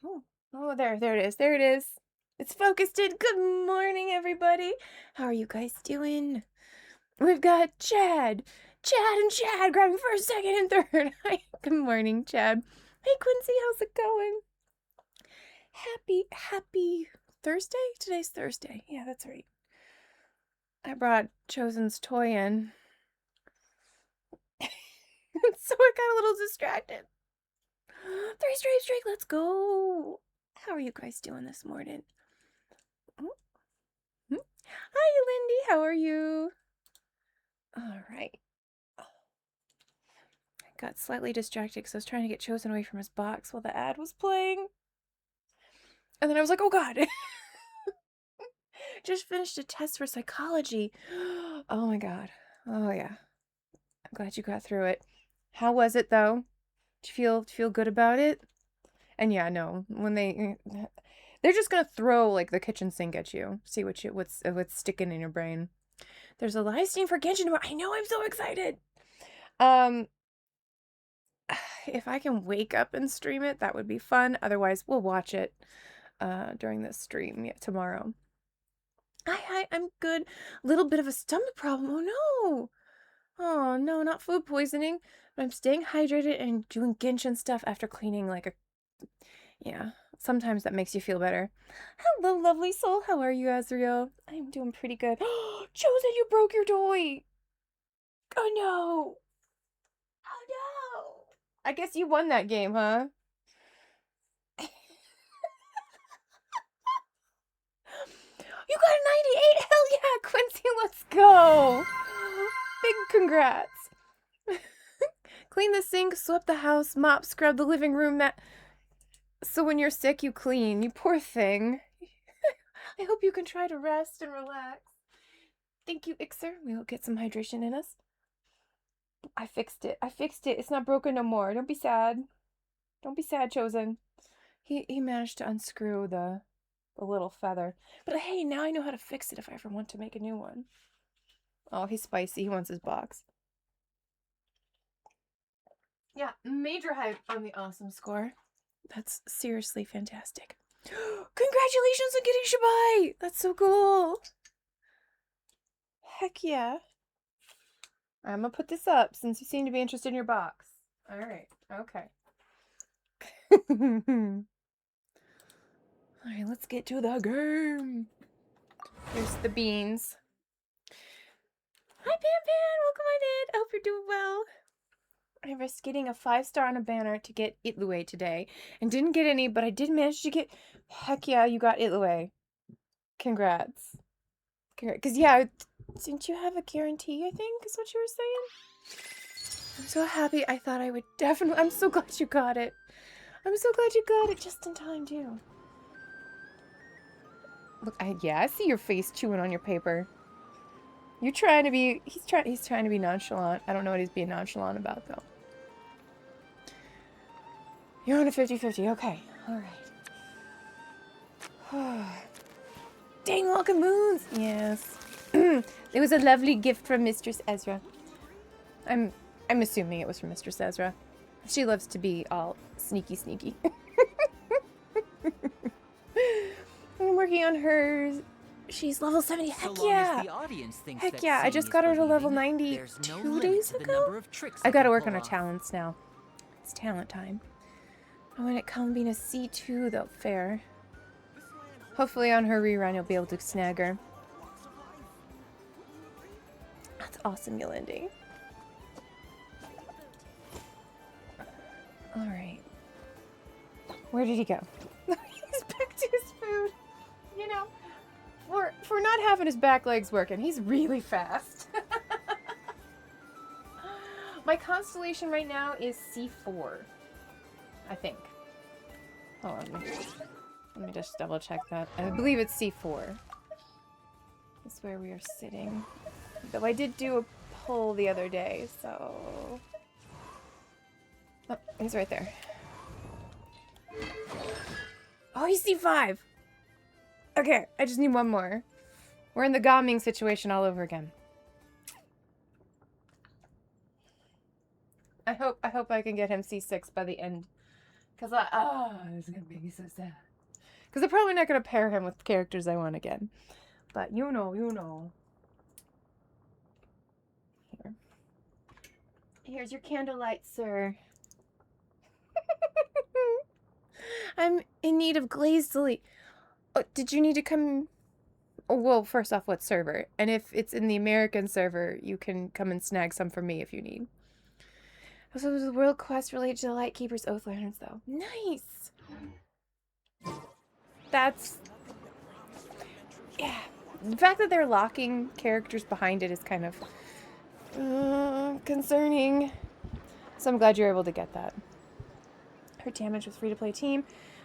Oh, there it is. There it is. It's focused in. Good morning, everybody. How are you guys doing? We've got Chad and Chad grabbing first, second, and third. Hi, good morning, Chad. Hey, Quincy, how's it going? Happy Thursday? Today's Thursday. Yeah, that's right. I brought Chosen's toy in. So I got a little distracted. 3 straight, let's go. How are you guys doing this morning? Oh. Hi, Lindy, how are you? All right. I got slightly distracted because I was trying to get Chosen away from his box while the ad was playing. And then I was like, oh God. Just finished a test for psychology. Oh my God. Oh yeah. I'm glad you got through it. How was it though? Did you feel good about it? And yeah, no, when they're just gonna throw like the kitchen sink at you, see what's sticking in your brain. There's a live stream for Genshin tomorrow. I know, I'm so excited. If I can wake up and stream it, that would be fun. Otherwise, we'll watch it during this stream tomorrow. Hi, I'm good. Little bit of a stomach problem. Oh no. Oh no, not food poisoning. But I'm staying hydrated and doing Genshin stuff after cleaning like a... Yeah, sometimes that makes you feel better. Hello, lovely soul. How are you, Azriel? I'm doing pretty good. Chosen, you broke your toy. Oh no. Oh no. I guess you won that game, huh? You got a 98! Hell yeah, Quincy, let's go! Big congrats. Clean the sink, sweep the house, mop, scrub the living room, mat. So when you're sick, you clean. You poor thing. I hope you can try to rest and relax. Thank you, Ixer. We'll get some hydration in us. I fixed it. It's not broken no more. Don't be sad. Don't be sad, Chosen. He managed to unscrew the little feather. But hey, now I know how to fix it if I ever want to make a new one. Oh, he's spicy. He wants his box. Yeah, major hype on the awesome score. That's seriously fantastic. Congratulations on getting Shabai! That's so cool. Heck yeah. I'm gonna put this up since you seem to be interested in your box. All right. Okay. All right, let's get to the game. Here's the beans. Hi, Pan Pan. Welcome on in. I hope you're doing well. I risked getting a 5-star on a banner to get Itlue today and didn't get any, but I did manage to get... Heck yeah, you got Itlue. Congrats. Because, yeah, didn't you have a guarantee, I think, is what you were saying? I'm so happy. I thought I would definitely... I'm so glad you got it. I'm so glad you got it just in time, too. Look, I see your face chewing on your paper. You're trying to be... He's trying to be nonchalant. I don't know what he's being nonchalant about, though. You're on a 50-50. Okay. All right. Dang, welcome moons. Yes. It was a lovely gift from Mistress Ezra. I'm assuming it was from Mistress Ezra. She loves to be all sneaky. I'm working on hers. She's level 70. Heck yeah. Heck yeah. I just got her to level 90 2 days ago. I gotta work on her talents now. It's talent time. I want it come being a C2 though. Fair. Hopefully on her rerun you'll be able to snag her. That's awesome, Yolandi. Alright. Where did he go? He's back to his food. You know, for not having his back legs working, he's really fast. My constellation right now is C4. I think. Hold on. Let me just double check that. I believe it's C4. That's where we are sitting. Though I did do a poll the other day, so... Oh, he's right there. Oh, he's C5! Okay, I just need one more. We're in the Gaming situation all over again. I hope I can get him C6 by the end Because it's going to make me so sad. Because I'm probably not going to pair him with characters I want again. But you know. Here. Here's your candlelight, sir. I'm in need of glazed delete. Oh, did you need to come? Oh, well, first off, what server? And if it's in the American server, you can come and snag some for me if you need. Also, there's a world quest related to the Lightkeeper's Oath Lanterns, though. Nice! That's... yeah. The fact that they're locking characters behind it is kind of concerning. So I'm glad you're able to get that. Her damage with free-to-play team.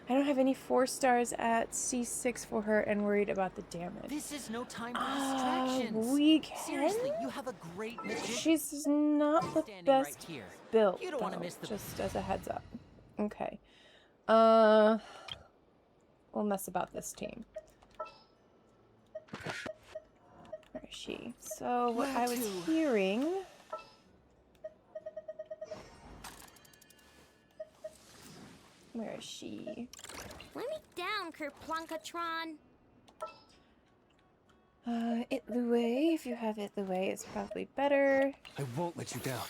I don't have any 4 stars at C6 for her and worried about the damage. This is no time for distractions. We can? Seriously, you have a great magician. She's not the best right built, you don't want to miss the... just as a heads up. Okay. We'll mess about this team. Where is she? So, what I was hearing... where is she? Let me down, Kerplunkatron. Itlue. If you have Itlue, it's probably better. I won't let you down.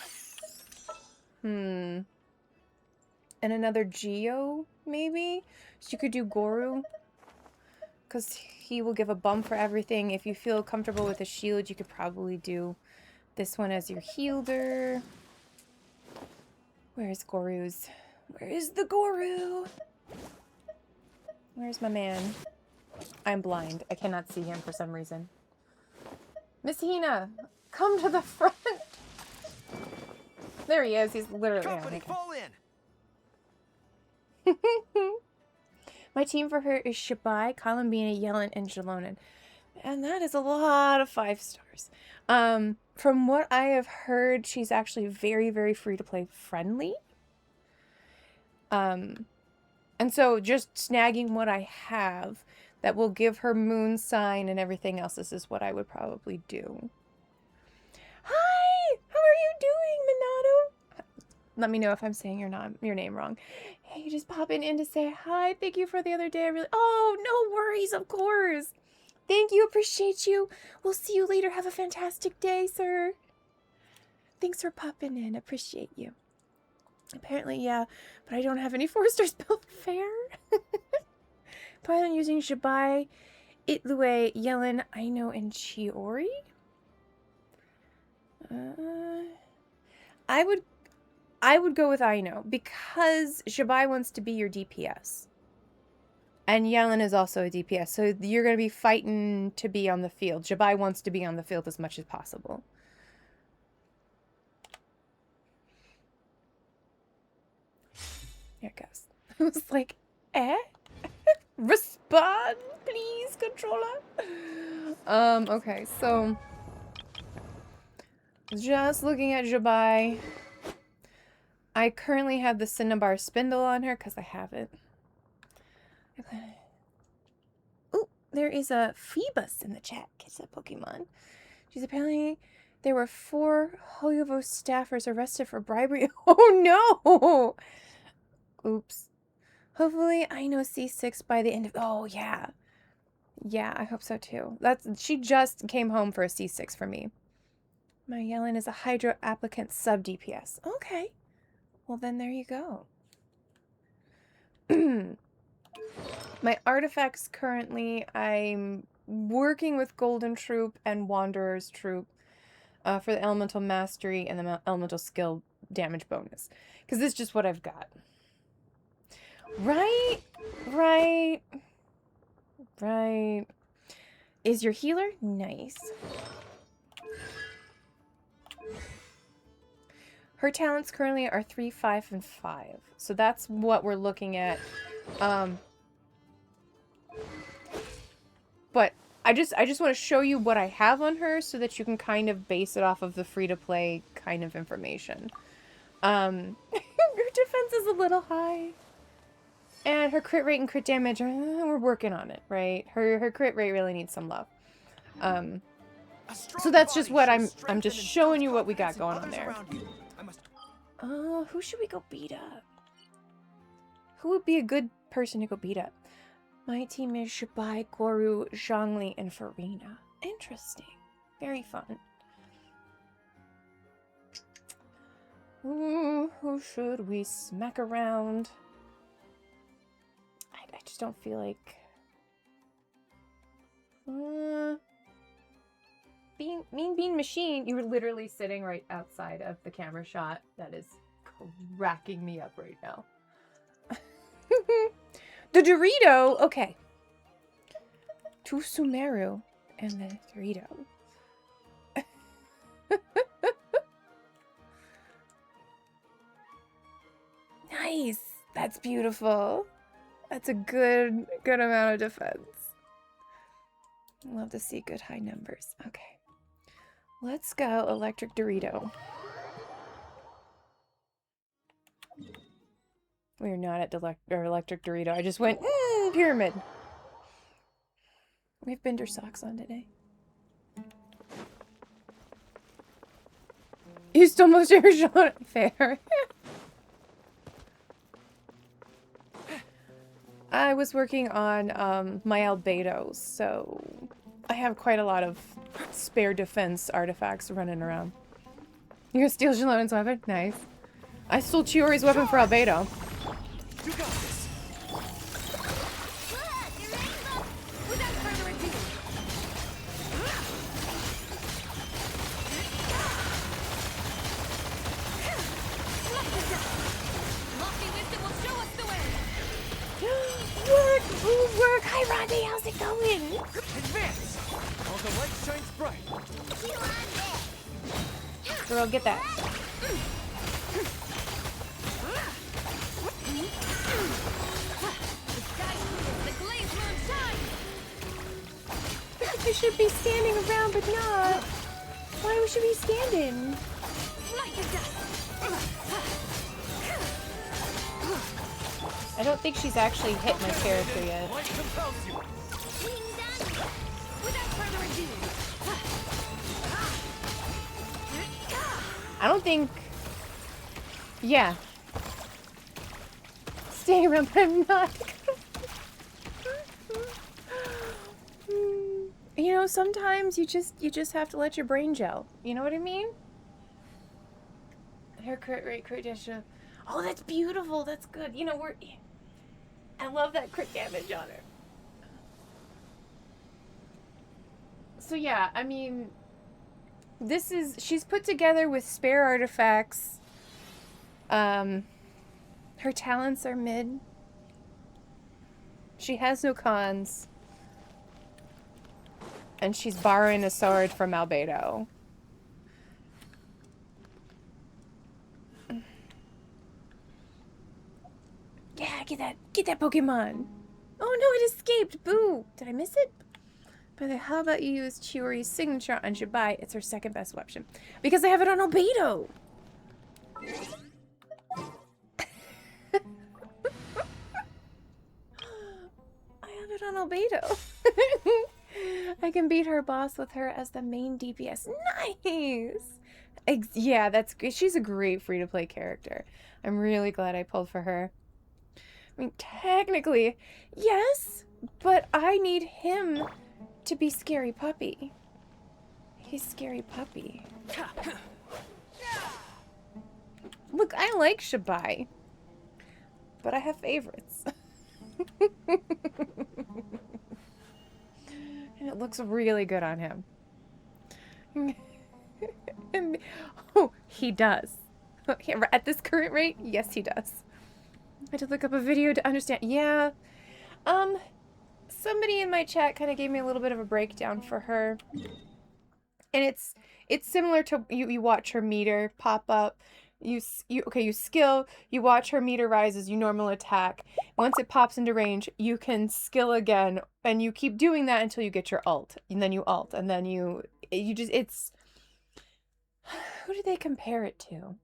And another Geo, maybe? So you could do Goru. Because he will give a bump for everything. If you feel comfortable with a shield, you could probably do this one as your healer. Where's Goru's? Where is the Goru? Where's my man? I'm blind. I cannot see him for some reason. Miss Hina, come to the front. There he is. He's literally... Company, fall in. My team for her is Shabai, Columbina, Yellen, and Jalonen. And that is a lot of 5 stars. From what I have heard, she's actually very, very free-to-play friendly. And so just snagging what I have that will give her moon sign and everything else, this is what I would probably do. Hi! How are you doing, Minato? Let me know if I'm saying your name wrong. Hey, just popping in to say hi. Thank you for the other day. Oh, no worries, of course. Thank you. Appreciate you. We'll see you later. Have a fantastic day, sir. Thanks for popping in. Appreciate you. Apparently, yeah, but I don't have any 4 stars built fair. Plan on using Shabai, Itlue, Yellen, Aino, and Chiori. I would go with Aino because Shabai wants to be your DPS. And Yellen is also a DPS, so you're going to be fighting to be on the field. Shabai wants to be on the field as much as possible. There it goes. I was like, eh? Respond, please, controller. Okay, so just looking at Shabai. I currently have the Cinnabar Spindle on her because I have it. Okay. Oh, there is a Phoebus in the chat. It's a Pokemon. She's apparently... there were 4 Hoyovo staffers arrested for bribery. Oh no! Oops. Hopefully I know C6 by the end of... oh, yeah. Yeah, I hope so too. She just came home for a C6 for me. My Yellen is a Hydro applicant sub-DPS. Okay. Well, then there you go. My artifacts currently, I'm working with Golden Troop and Wanderer's Troop for the Elemental Mastery and the Elemental Skill damage bonus. Because this is just what I've got. Right. Is your healer? Nice. Her talents currently are 3, 5, and 5. So that's what we're looking at. But I just want to show you what I have on her so that you can kind of base it off of the free-to-play kind of information. Her defense is a little high. And her crit rate and crit damage, we're working on it, right? Her crit rate really needs some love. So that's just what I'm just showing you what we got going on there. Who should we go beat up? Who would be a good person to go beat up? My team is Shibai, Goru, Zhongli, and Farina. Interesting. Very fun. Ooh, who should we smack around? I just don't feel like... Mean Bean Machine, you were literally sitting right outside of the camera shot. That is cracking me up right now. The Dorito, okay. To Sumeru and the Dorito. Nice. That's beautiful. That's a good amount of defense. Love to see good high numbers. Okay. Let's go Electric Dorito. We're not at Electric Dorito. I just went, Pyramid. We have Binder socks on today. You stole most of your shot. Fair. I was working on my albedos, so I have quite a lot of spare defense artifacts running around. You gonna steal Shalon's weapon? Nice. I stole Chiori's weapon for albedo. You got this. Without further ado. Lofty wisdom will show us the way. Work! Ooh, work! Hi, Rodney! How's it going? Advance. All the light shines bright. Girl, get that. The glaze moon shines. You should be standing around, but not. Why would you be standing? Light the dust. I don't think she's actually hit my character yet. Light compels you. Being done. Without further ado. I don't think... Yeah. Staying around, but I'm not. You know, sometimes you just have to let your brain gel. You know what I mean? Her crit rate, crit dash. Oh, that's beautiful. That's good. You know, I love that crit damage on her. So yeah, I mean, she's put together with spare artifacts. Her talents are mid. She has no cons. And she's borrowing a sword from Albedo. Yeah, get that Pokemon. Oh no, it escaped. Boo. Did I miss it? But how about you use Chiori's signature on Shibai? It's her second best weapon. Because I have it on Albedo. I have it on Albedo. I can beat her boss with her as the main DPS. Nice! Yeah, that's good. She's a great free-to-play character. I'm really glad I pulled for her. I mean, technically, yes, but I need him to be Scary Puppy. He's Scary Puppy. Look, I like Shibai, but I have favorites. And it looks really good on him. Oh, he does. At this current rate, yes, he does. I had to look up a video to understand. Yeah. Somebody in my chat kind of gave me a little bit of a breakdown for her. And it's similar to you watch her meter pop up. You skill, you watch her meter rise as you normal attack. Once it pops into range, you can skill again, and you keep doing that until you get your ult. And then you ult, and then you just, it's... Who do they compare it to?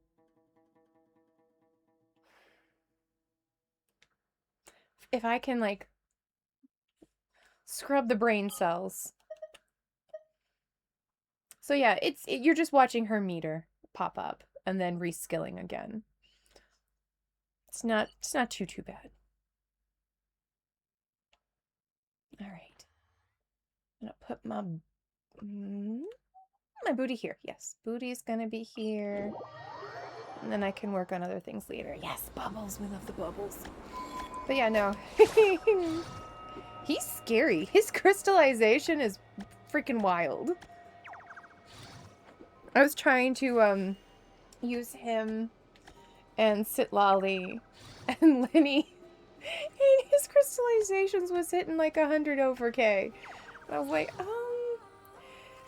If I can, like, scrub the brain cells. So yeah, you're just watching her meter pop up and then reskilling again. It's not too bad. All right. I'm gonna put my my booty here. Yes, booty's gonna be here. And then I can work on other things later. Yes, bubbles. We love the bubbles. But yeah, no. He's scary. His crystallization is freaking wild. I was trying to use him and Sitlali and Lenny, and his crystallizations was hitting like 100 over K. And I was like,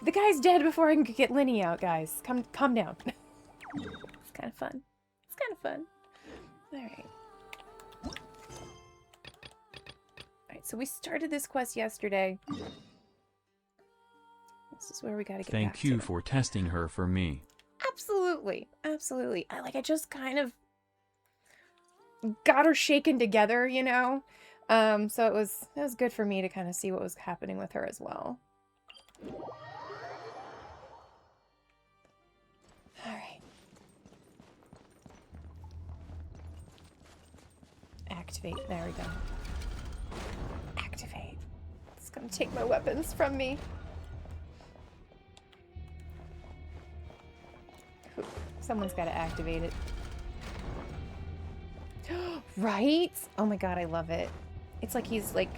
the guy's dead before I can get Lenny out, guys. Calm down. It's kind of fun. It's kind of fun. All right. Alright, so we started this quest yesterday. This is where we gotta get back Thank you to. for testing her for me. Absolutely. Absolutely. I just kind of got her shaken together, you know? So it was good for me to kind of see what was happening with her as well. Alright. Activate. There we go. Activate. It's gonna take my weapons from me. Someone's gotta activate it. Right? Oh my god, I love it. It's like he's like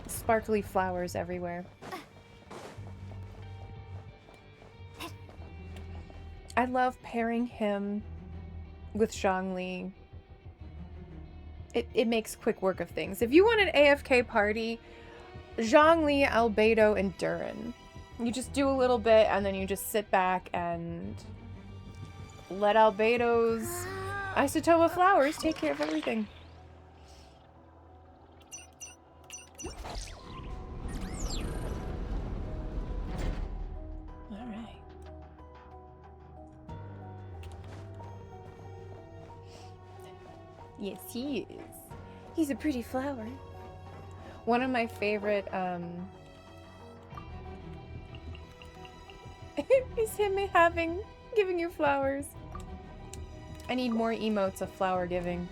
sparkly flowers everywhere. I love pairing him with Zhongli. It makes quick work of things. If you want an AFK party, Zhongli, Albedo, and Durin. You just do a little bit and then you just sit back and let Albedo's Isotoma flowers take care of everything. Alright. Yes, he is. He's a pretty flower. One of my favorite, is him giving you flowers. I need more emotes of flower giving.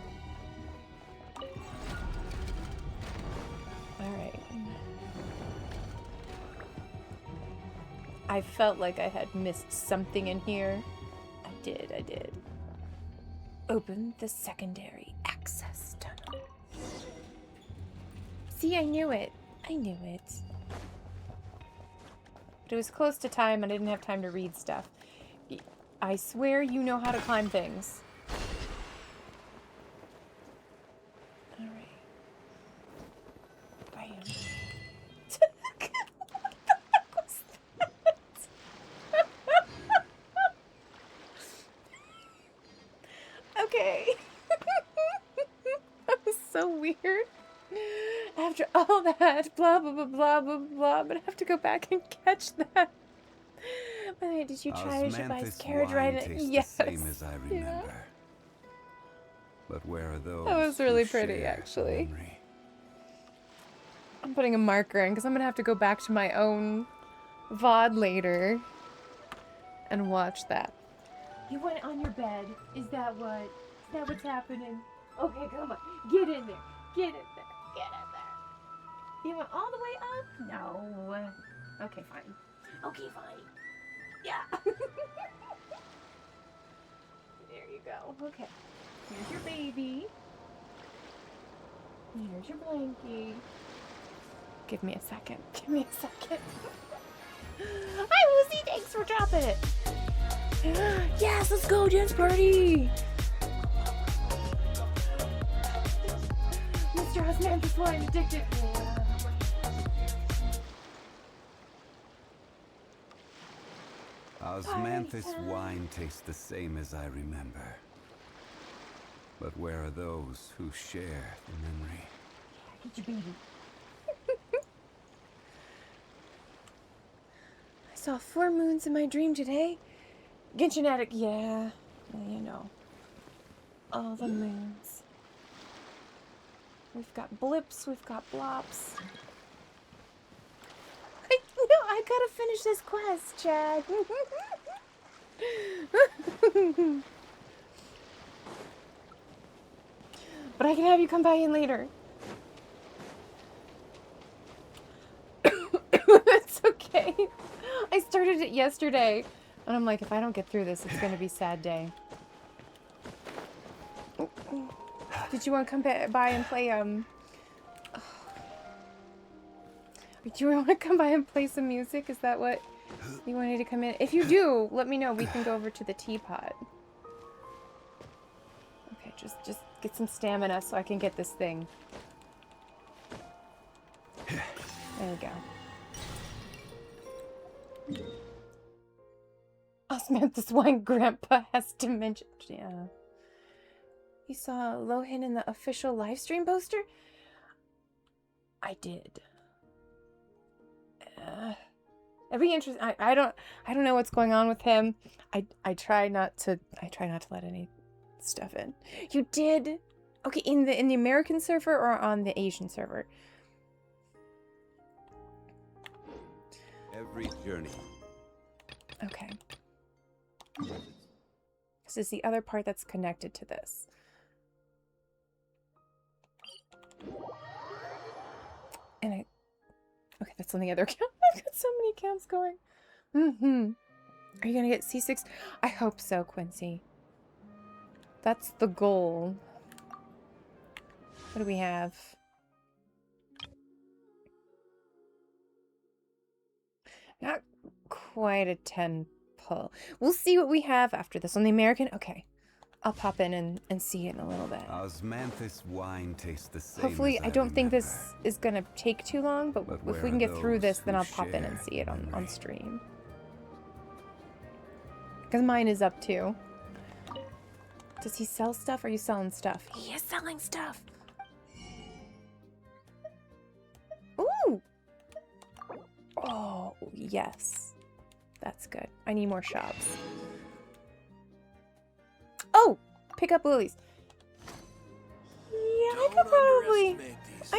Alright. I felt like I had missed something in here. I did. Open the secondary access tunnel. See, I knew it. But it was close to time and I didn't have time to read stuff. I swear you know how to climb things. Alright. Bam. What the heck was that? Okay. That was so weird. After all that, blah, blah, blah, blah, blah, blah, but I have to go back and catch that. By the way, did you try Shabbai's carriage ride? Yes. The same as I remember. Yeah. But where are those? That was really who pretty, share actually. memory? I'm putting a marker in because I'm going to have to go back to my own VOD later and watch that. You went on your bed. Is that what's happening? Okay, come on. Get in there. Get in there. You went all the way up? No. Okay, fine. Okay, fine. Yeah. There you go. Okay. Here's your baby. Here's your blankie. Give me a second. Hi, Lucy. Thanks for dropping it. Yes, let's go, dance party. Mr. Osmanthus wine addicted. Osmanthus wine tastes the same as I remember. But where are those who share the memory? Get your baby. I saw 4 moons in my dream today. Genshin Addict, yeah. You know. All the moons. We've got blips, we've got blops. I gotta finish this quest, Chad. But I can have you come by in later. okay. I started it yesterday. And I'm like, if I don't get through this, it's going to be a sad day. Did you want to come by and play, Do you want to come by and play some music? Is that what you wanted to come in? If you do, let me know. We can go over to the teapot. Okay, just get some stamina so I can get this thing. There we go. Osmanthus wine grandpa has dementia. Yeah. You saw Lohan in the official live stream poster? I did. It'd be interesting. I don't know what's going on with him. I try not to let any stuff in. You did? Okay, in the American server or on the Asian server? Every journey. Okay. This is the other part that's connected to this. And okay, that's on the other camp. I've got so many camps going. Are you gonna get C6? I hope so, Quincy. That's the goal. What do we have? Not quite a 10 pull. We'll see what we have after this on the American. Okay. I'll pop in and see it in a little bit. Osmanthus wine tastes the same. Hopefully, as I don't think remember. this is gonna take too long, but if where we can are get through this, those then who I'll pop in and share see it on memory? stream. Because mine is up too. Does he sell stuff? Are you selling stuff? He is selling stuff! Ooh! Oh, yes. That's good. I need more shops. Oh! Pick up lilies. Yeah, I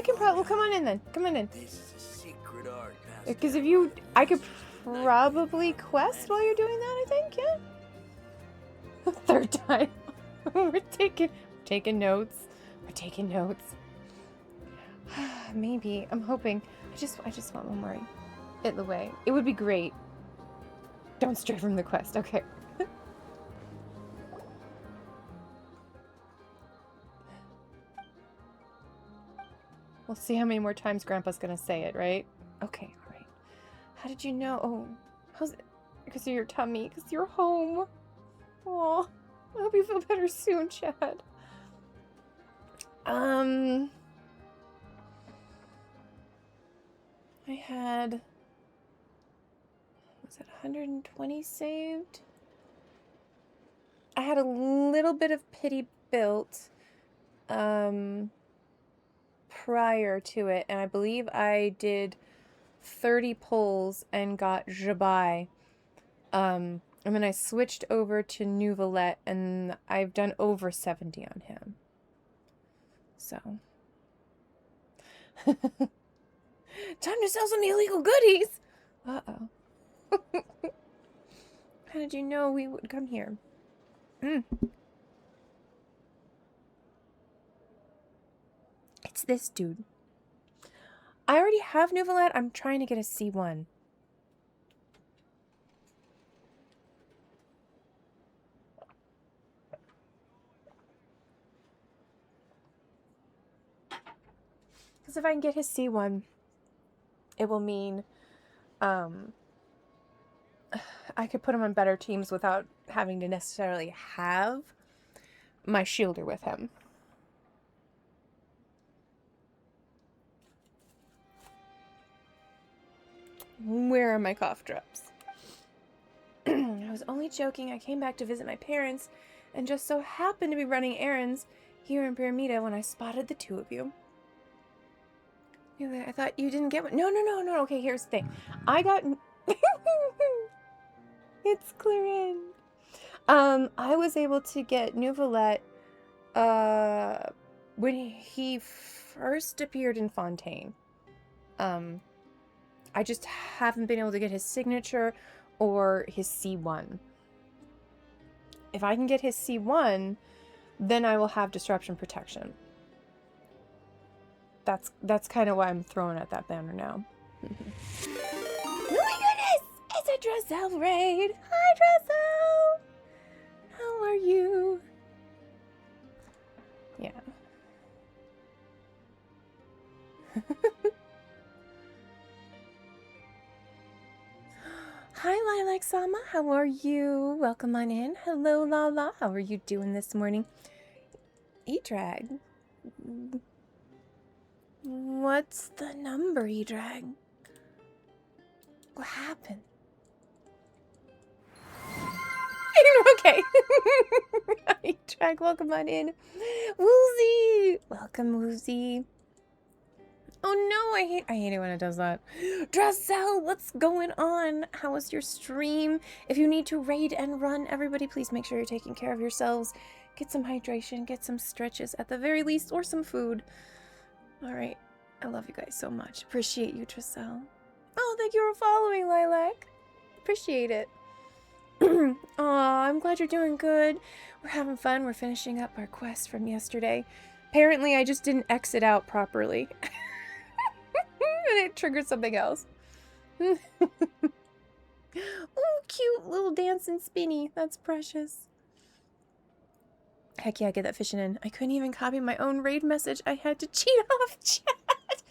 can probably... Well, come on in then. Come on in. This is a secret art. Because if you... I could probably quest while you're doing that, I think, yeah? Third time. We're taking notes. We're taking notes. Maybe. I'm hoping. I just want one more in the way. It would be great. Don't stray from the quest. Okay. We'll see how many more times Grandpa's gonna say it, right? Okay, alright. How did you know? Oh, how's it? Because of your tummy, because you're home. Aw, I hope you feel better soon, Chad. I had... Was it 120 saved? I had a little bit of pity built. Prior to it, and I believe I did 30 pulls and got Jabai. And then I switched over to Nuvalette, and I've done over 70 on him. So. Time to sell some illegal goodies! Uh-oh. How did you know we would come here? It's this dude. I already have Nuvalette. I'm trying to get a C1. Because if I can get his C1, it will mean I could put him on better teams without having to necessarily have my shielder with him. Where are my cough drops? I was only joking. I came back to visit my parents and just so happened to be running errands here in Pyramida when I spotted the two of you. I thought you didn't get one. No. Okay, here's the thing. I got... It's Clarin. I was able to get Nuvalette when he first appeared in Fontaine. I just haven't been able to get his signature or his C1. If I can get his C1, then I will have disruption protection. That's kind of why I'm throwing at that banner now. Oh my Drizzle Raid. Hi, Drizzle. How are you? Yeah. Hi, Lilac Sama. How are you? Welcome on in. Hello, Lala. How are you doing this morning? E-Drag. What's the number, E-Drag? What happened? Okay. E-Drag, welcome on in. Woozy! Welcome, Woozy. Oh no, I hate it when it does that. Drizzle, what's going on? How was your stream? If you need to raid and run, everybody please make sure you're taking care of yourselves. Get some hydration, get some stretches at the very least, or some food. Alright, I love you guys so much. Appreciate you, Drizzle. Oh, thank you for following, Lilac. Appreciate it. Aw, I'm glad you're doing good. We're having fun. We're finishing up our quest from yesterday. Apparently, I just didn't exit out properly. And it triggered something else. Ooh, cute little dancing spinny. That's precious. Heck yeah, get that fishing in. I couldn't even copy my own raid message. I had to cheat off chat.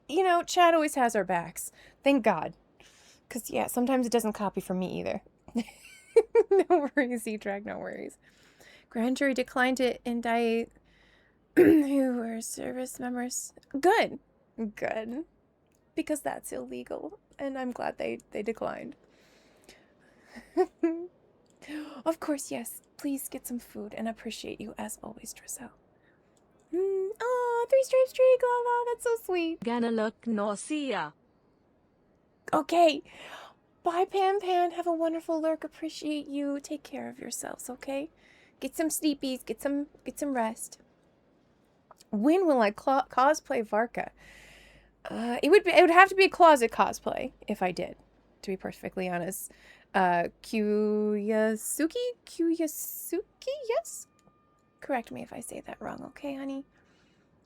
You know, chat always has our backs. Thank God. Because, yeah, sometimes it doesn't copy from me either. No worries, E-Drag, no worries. Grand jury declined to indict who were service members. Good. Good. Because that's illegal. And I'm glad they declined. Of course, yes. Please get some food and appreciate you as always, Drizzle. Oh, 3 stripes streak, Lala. That's so sweet. Gonna look nausea. Okay. Bye, Pan Pan. Have a wonderful lurk. Appreciate you. Take care of yourselves, okay? Get some sleepies. Get some rest. When will I cosplay Varka? It would have to be a closet cosplay if I did, to be perfectly honest. Kuyasuki? Yes? Correct me if I say that wrong, okay, honey?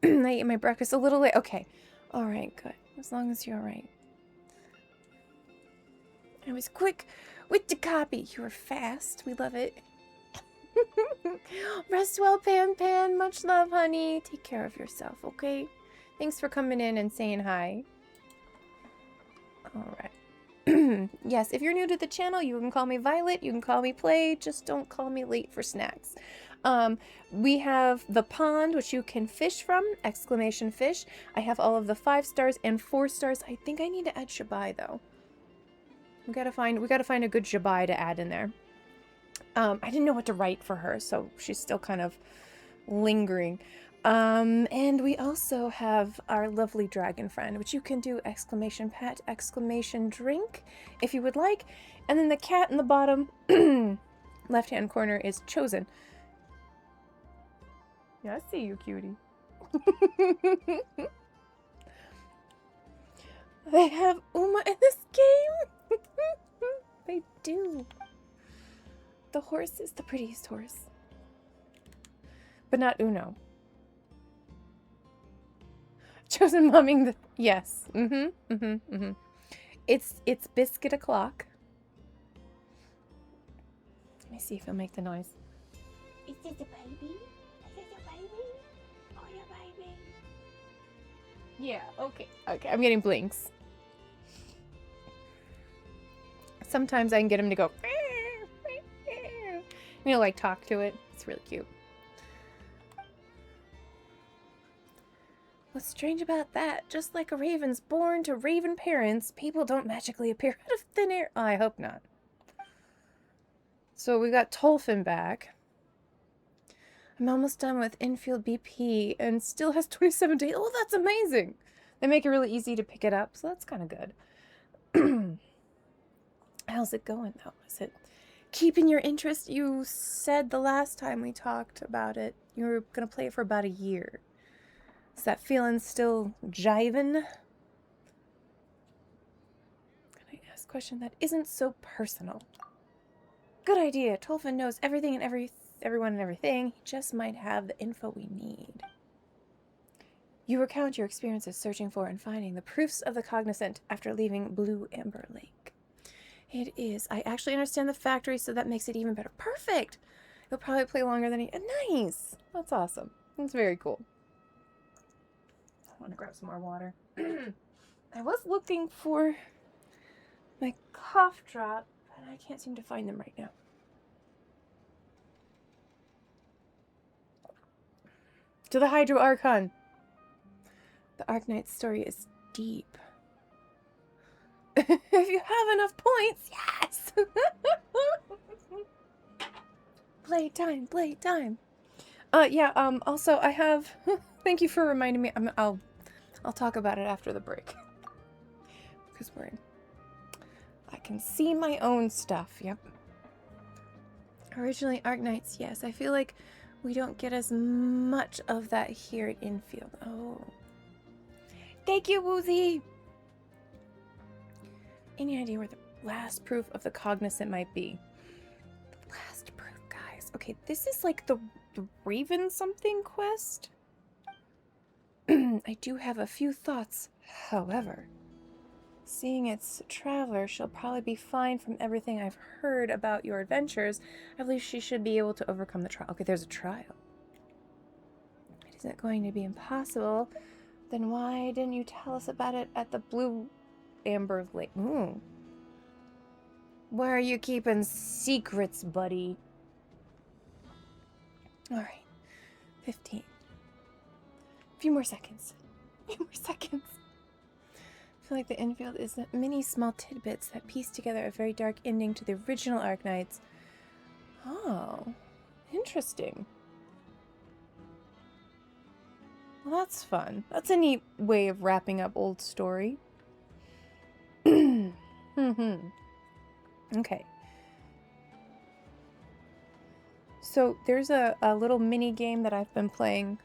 I ate my breakfast a little late. Okay. Alright, good. As long as you're alright. I was quick with the copy. You were fast. We love it. Rest well, Pan Pan. Much love, honey. Take care of yourself, okay? Thanks for coming in and saying hi. Alright. Yes, if you're new to the channel, you can call me Violet. You can call me Play. Just don't call me late for snacks. We have the pond, which you can fish from. Exclamation fish. I have all of the 5 stars and 4 stars. I think I need to add Shabai, though. We gotta find a good Shabai to add in there. I didn't know what to write for her, so she's still kind of lingering. And we also have our lovely dragon friend, which you can do exclamation pet, exclamation drink, if you would like. And then the cat in the bottom left-hand corner is chosen. Yeah, I see you, cutie. They have Uma in this game. They do. The horse is the prettiest horse. But not Uno. Chosen mumming the... Yes. It's Biscuit o'clock. Let me see if he'll make the noise. Is this a baby? Is this a baby? Oh, your baby. Yeah, okay. Okay, I'm getting blinks. Sometimes I can get him to go... You know, like talk to it. It's really cute. What's strange about that? Just like a raven's born to raven parents, people don't magically appear out of thin air. Oh, I hope not. So we got Tolfin back. I'm almost done with infield BP and still has 27 days. Oh, that's amazing. They make it really easy to pick it up, so that's kind of good. How's it going, though? Is it keeping your interest? You said the last time we talked about it, you were going to play it for about a year. Is that feeling still jiving? Can I ask a question that isn't so personal? Good idea. Tolfin knows everything and everyone and everything. He just might have the info we need. You recount your experiences searching for and finding the proofs of the cognizant after leaving Blue Amber Lake. It is. I actually understand the factory, so that makes it even better. Perfect! You'll probably play longer than he... Nice! That's awesome. That's very cool. I want to grab some more water. I was looking for my cough drop, but I can't seem to find them right now. To the Hydro Archon. The Arknight story is deep. If you have enough points, yes! Playtime, playtime. Yeah, also I have... Thank you for reminding me. I'll talk about it after the break. Because I can see my own stuff, yep. Originally Arknights, yes. I feel like we don't get as much of that here at Infield. Oh. Thank you, Woozy! Any idea where the last proof of the Cognizant might be? The last proof, guys. Okay, this is like the Raven something quest. I do have a few thoughts, however. Seeing it's Traveler, she'll probably be fine from everything I've heard about your adventures. I believe she should be able to overcome the trial. Okay, there's a trial. It isn't going to be impossible. Then why didn't you tell us about it at the Blue Amber Lake? Ooh. Where are you keeping secrets, buddy? Alright. 15. A few more seconds. A few more seconds. I feel like the Infield is the many small tidbits that piece together a very dark ending to the original Arknights. Oh. Interesting. Well, that's fun. That's a neat way of wrapping up old story. Okay. So there's a little mini game that I've been playing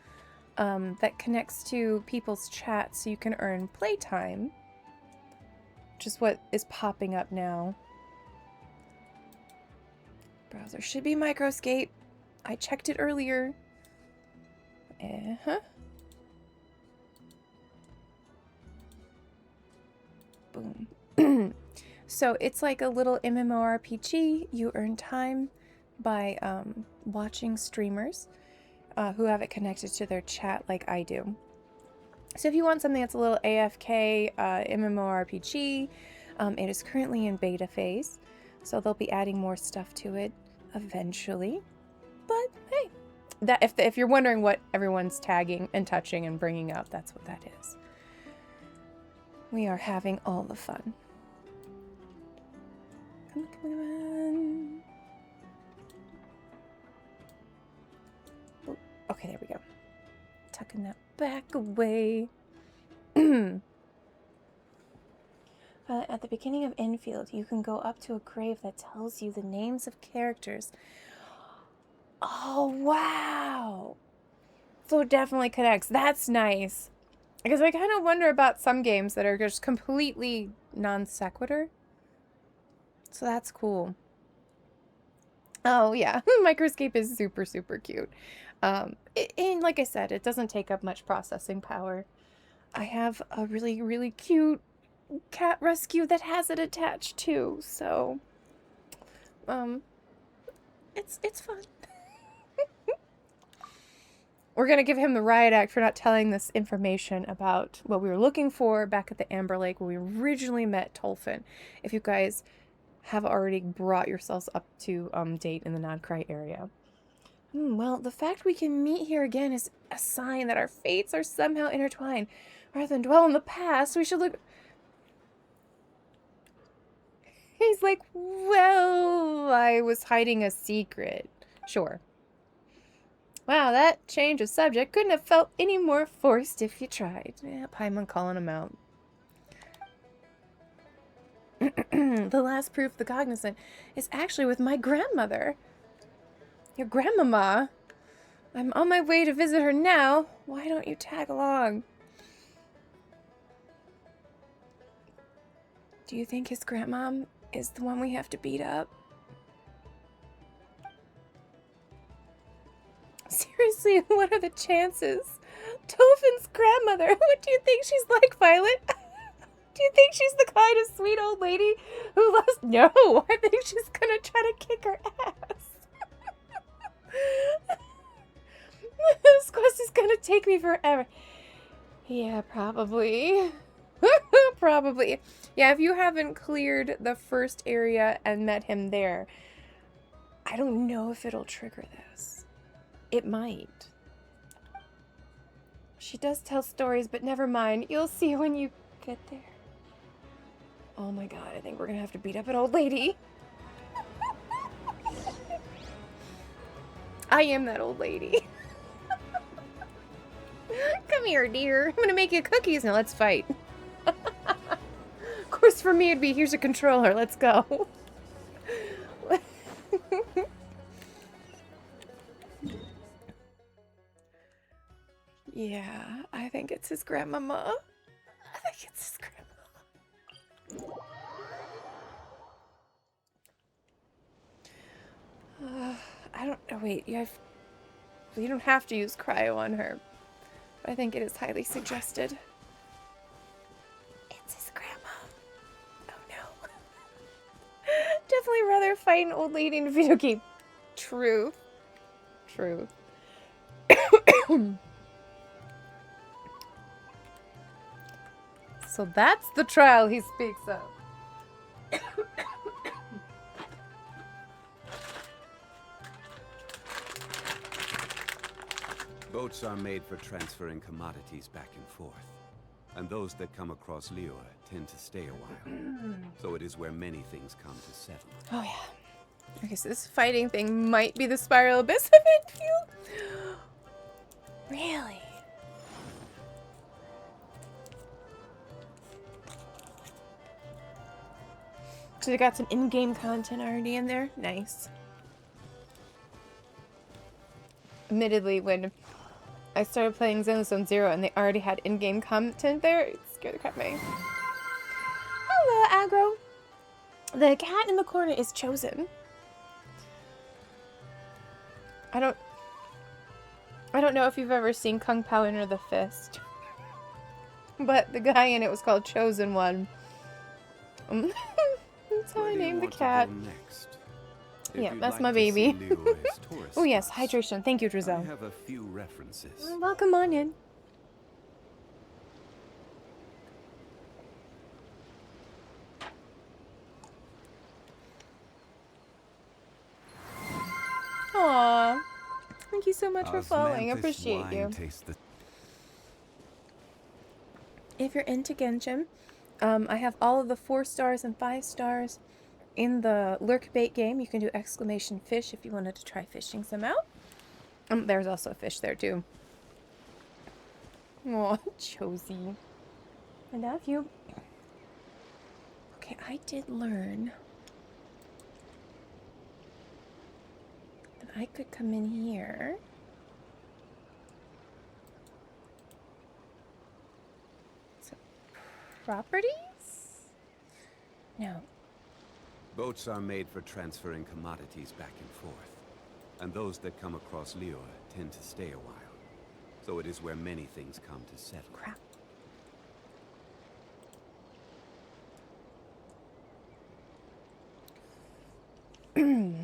that connects to people's chat so you can earn playtime, which is what is popping up now. Browser should be Microscape. I checked it earlier. Boom. So it's like a little MMORPG. You earn time by watching streamers who have it connected to their chat like I do. So if you want something that's a little AFK MMORPG, it is currently in beta phase. So they'll be adding more stuff to it eventually. But hey, that if you're wondering what everyone's tagging and touching and bringing up, that's what that is. We are having all the fun. Come on. Oh, okay, there we go. Tucking that back away. At the beginning of Infield, you can go up to a grave that tells you the names of characters. Oh, wow! So it definitely connects. That's nice. Because I kind of wonder about some games that are just completely non sequitur. So that's cool. Oh, yeah. Microscape is super, super cute. And like I said, it doesn't take up much processing power. I have a really, really cute cat rescue that has it attached too. So, it's fun. We're going to give him the riot act for not telling this information about what we were looking for back at the Amber Lake when we originally met Tolfin. If you guys have already brought yourselves up to date in the Nodcry area. Well, the fact we can meet here again is a sign that our fates are somehow intertwined. Rather than dwell in the past, we should look... He's like, well, I was hiding a secret. Sure. Wow, that change of subject couldn't have felt any more forced if you tried. Yeah, Paimon calling him out. The last proof of the Cognizant is actually with my grandmother. Your grandmama. I'm on my way to visit her now. Why don't you tag along? Do you think his grandmom is the one we have to beat up? Seriously, what are the chances? Tolfin's grandmother. What do you think she's like, Violet? Do you think she's the kind of sweet old lady who loves... No, I think she's gonna try to kick her ass. This quest is gonna take me forever. Yeah, probably. Probably. Yeah, if you haven't cleared the first area and met him there, I don't know if it'll trigger this. It might. She does tell stories, but never mind. You'll see when you get there. Oh my god, I think we're gonna have to beat up an old lady. I am that old lady. Come here, dear. I'm gonna make you cookies. Now let's fight. Of course, for me, it'd be here's a controller. Let's go. Yeah, I think it's his grandmama. I think it's his grandma. I don't. Oh wait, you don't have to use cryo on her. But I think it is highly suggested. It's his grandma. Oh no. Definitely rather fight an old lady in a video game. Truth. Truth. So that's the trial he speaks of. Boats are made for transferring commodities back and forth. And those that come across Liyue tend to stay a while. So it is where many things come to settle. Oh yeah. Okay, so this fighting thing might be the Spiral Abyss event field. Really? So they got some in-game content already in there? Nice. Admittedly, when I started playing Xenophon Zero and they already had in-game content there, it scared the crap out of me. Hello, Aggro. The cat in the corner is Chosen. I don't know if you've ever seen Kung Pao Enter the Fist. But the guy in it was called Chosen One. That's how I named the cat. Yeah, that's my baby. Oh yes, hydration. Thank you, I Drizel. have a few references. Welcome on in. Aww. Thank you so much for following. I appreciate you. If you're into Genshin, I have all of the 4 stars and 5 stars in the lurk bait game. You can do exclamation fish if you wanted to try fishing some out. There's also a fish there too. Oh, Josie. I love you. Okay, I did learn that I could come in here. So, properties? No. Boats are made for transferring commodities back and forth. And those that come across Liyue tend to stay a while. So it is where many things come to settle. Crap. Is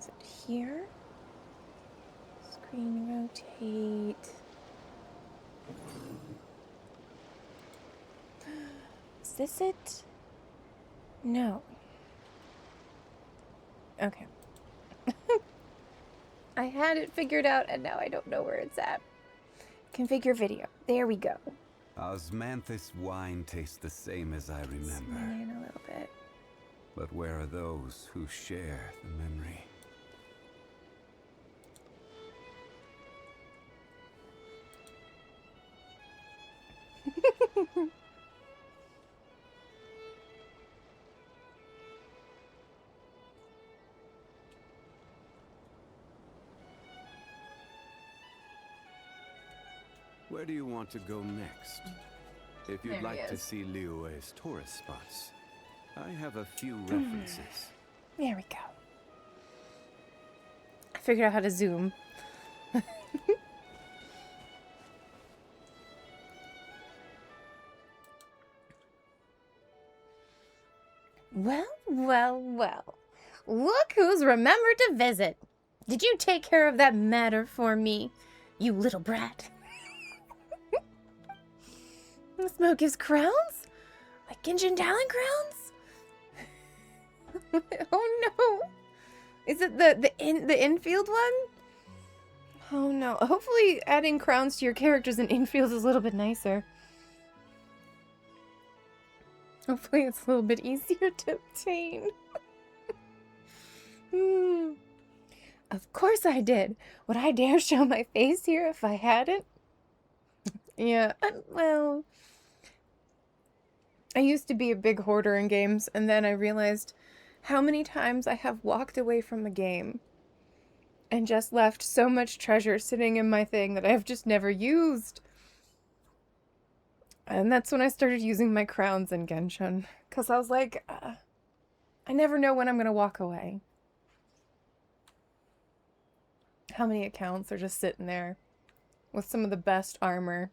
it here? Screen rotate. Is this it? No. Okay. I had it figured out and now I don't know where it's at. Configure video. There we go. Osmanthus wine tastes the same as I remember. In a little bit. But where are those who share the memory? Where do you want to go next? If you'd There he like to is. see Liyue's tourist spots, I have a few references. There we go. I figured out how to zoom. Well, well, well. Look who's remembered to visit. Did you take care of that matter for me, you little brat? This Smoke gives crowns? Like Genshin Talon crowns? Oh no! Is it the infield one? Oh no. Hopefully adding crowns to your characters in infield is a little bit nicer. Hopefully it's a little bit easier to obtain. Of course I did. Would I dare show my face here if I hadn't? Yeah, well... I used to be a big hoarder in games, and then I realized how many times I have walked away from a game and just left so much treasure sitting in my thing that I've just never used. And that's when I started using my crowns in Genshin, because I was like, I never know when I'm going to walk away. How many accounts are just sitting there with some of the best armor,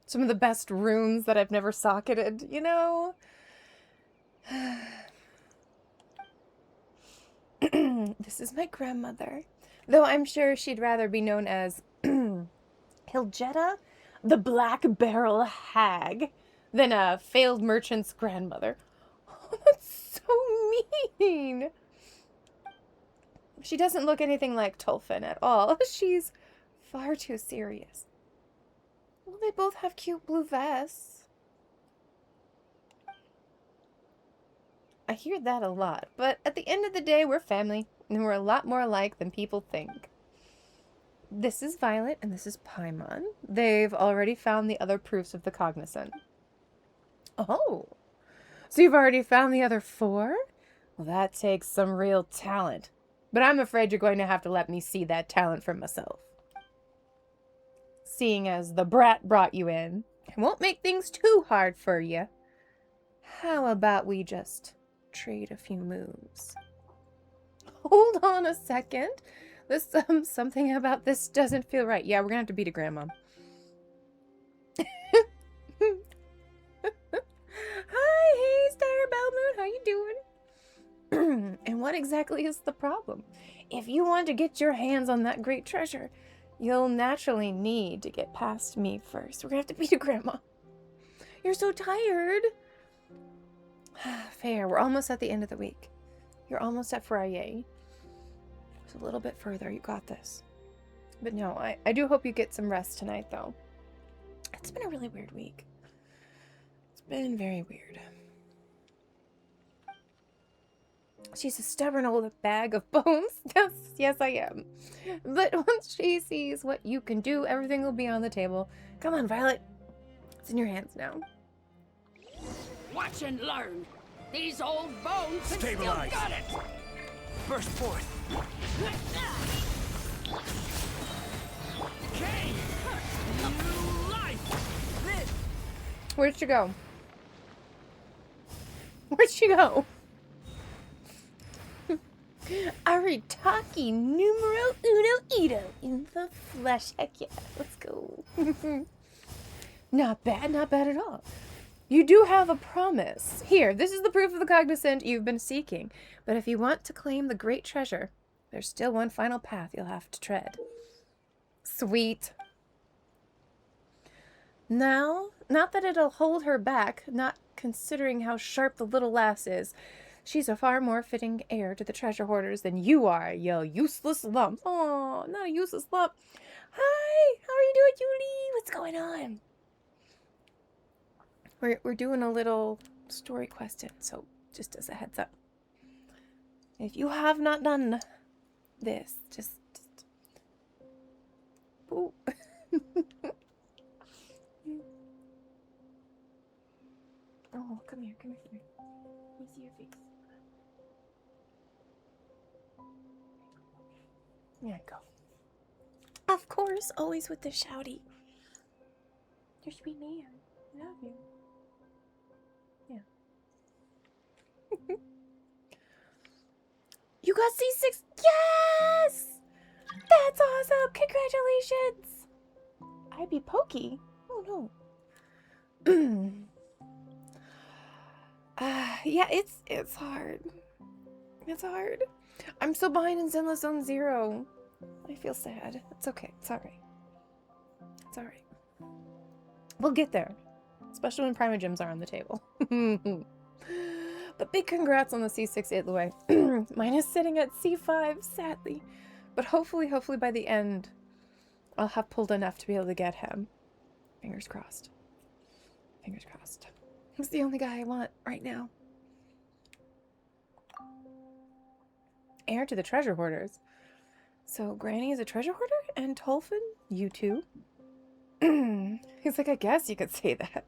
some of the best runes that I've never socketed, you know? This is my grandmother, though I'm sure she'd rather be known as Hilgetta, the Black Barrel Hag, than a failed merchant's grandmother. Oh, that's so mean. She doesn't look anything like Tolfin at all. She's far too serious. Well, they both have cute blue vests. I hear that a lot, but at the end of the day, we're family, and we're a lot more alike than people think. This is Violet, and this is Paimon. They've already found the other proofs of the Cognizant. Oh, so you've already found the other 4? Well, that takes some real talent. But I'm afraid you're going to have to let me see that talent for myself. Seeing as the brat brought you in, it won't make things too hard for you. How about we just trade a few moves? Hold on a second. This something about this doesn't feel right. Yeah, we're gonna have to beat a grandma. Hi, hey, Star Bellmoon, how you doing? And what exactly is the problem? If you want to get your hands on that great treasure, you'll naturally need to get past me first. We're gonna have to beat a grandma. You're so tired. Fair, we're almost at the end of the week. You're almost at Friday. Just a little bit further, you got this. But no, I do hope you get some rest tonight, though. It's been a really weird week. It's been very weird. She's a stubborn old bag of bones. Yes, yes, I am. But once she sees what you can do, everything will be on the table. Come on, Violet. It's in your hands now. Watch and learn. These old bones have still Stabilize. got it. Burst forth. Okay. New life. Where'd she go? Where'd she go? Aritaki numero uno Ito in the flesh. Heck yeah, let's go. Not bad at all. You do have a promise. Here, this is the proof of the Cognizant you've been seeking. But if you want to claim the great treasure, there's still one final path you'll have to tread. Sweet. Now, not that it'll hold her back, not considering how sharp the little lass is. She's a far more fitting heir to the treasure hoarders than you are, you useless lump. Oh, not a useless lump. Hi, how are you doing, Julie? What's going on? We're doing a little story question, so just as a heads up. If you have not done this, just... Ooh. Oh, come here. Let me see your face. There you go. Of course, always with the shouty. You're a sweet man. I love you. Yeah. You got C6. Yes! That's awesome. Congratulations. I'd be Pokey. Oh no. Yeah, it's hard. It's hard. I'm so behind in Zenless Zone Zero. I feel sad. It's okay. It's alright. It's alright. We'll get there. Especially when Primogems are on the table. But big congrats on the C6 Itlue. Mine is sitting at C5, sadly. But hopefully by the end, I'll have pulled enough to be able to get him. Fingers crossed. Fingers crossed. He's the only guy I want right now. Heir to the treasure hoarders. So Granny is a treasure hoarder? And Tolfin? You too? He's like, I guess you could say that.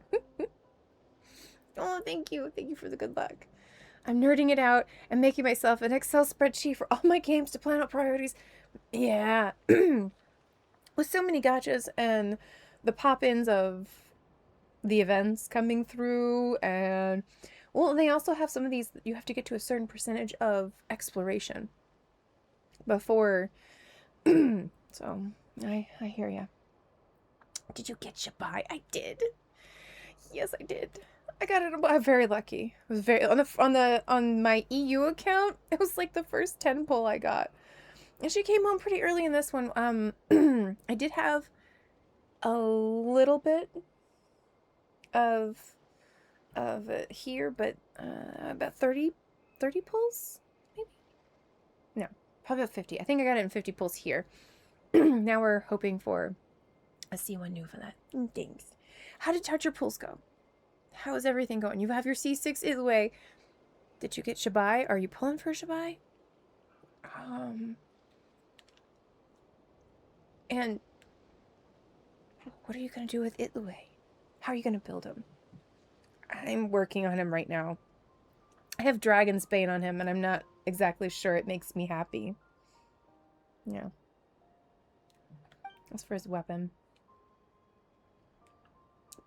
Oh, thank you. Thank you for the good luck. I'm nerding it out and making myself an Excel spreadsheet for all my games to plan out priorities. Yeah. With so many gotchas and the pop-ins of the events coming through, and well, they also have some of these that you have to get to a certain percentage of exploration before. So I hear ya. Did you get Shabai? I did. Yes, I did. I got it. I'm very lucky. I was very on my EU account. It was like the first 10 pull I got, and she came home pretty early in this one. I did have a little bit of it here, but about 30 pulls, maybe. No, probably about 50. I think I got it in 50 pulls here. Now we're hoping for a C1 new for that. Thanks. How did charger pulls go? How is everything going? You have your C6 Itlue. Did you get Shabai? Are you pulling for Shabai? And what are you going to do with Itlue? How are you going to build him? I'm working on him right now. I have Dragon's Bane on him, and I'm not exactly sure it makes me happy. Yeah. As for his weapon.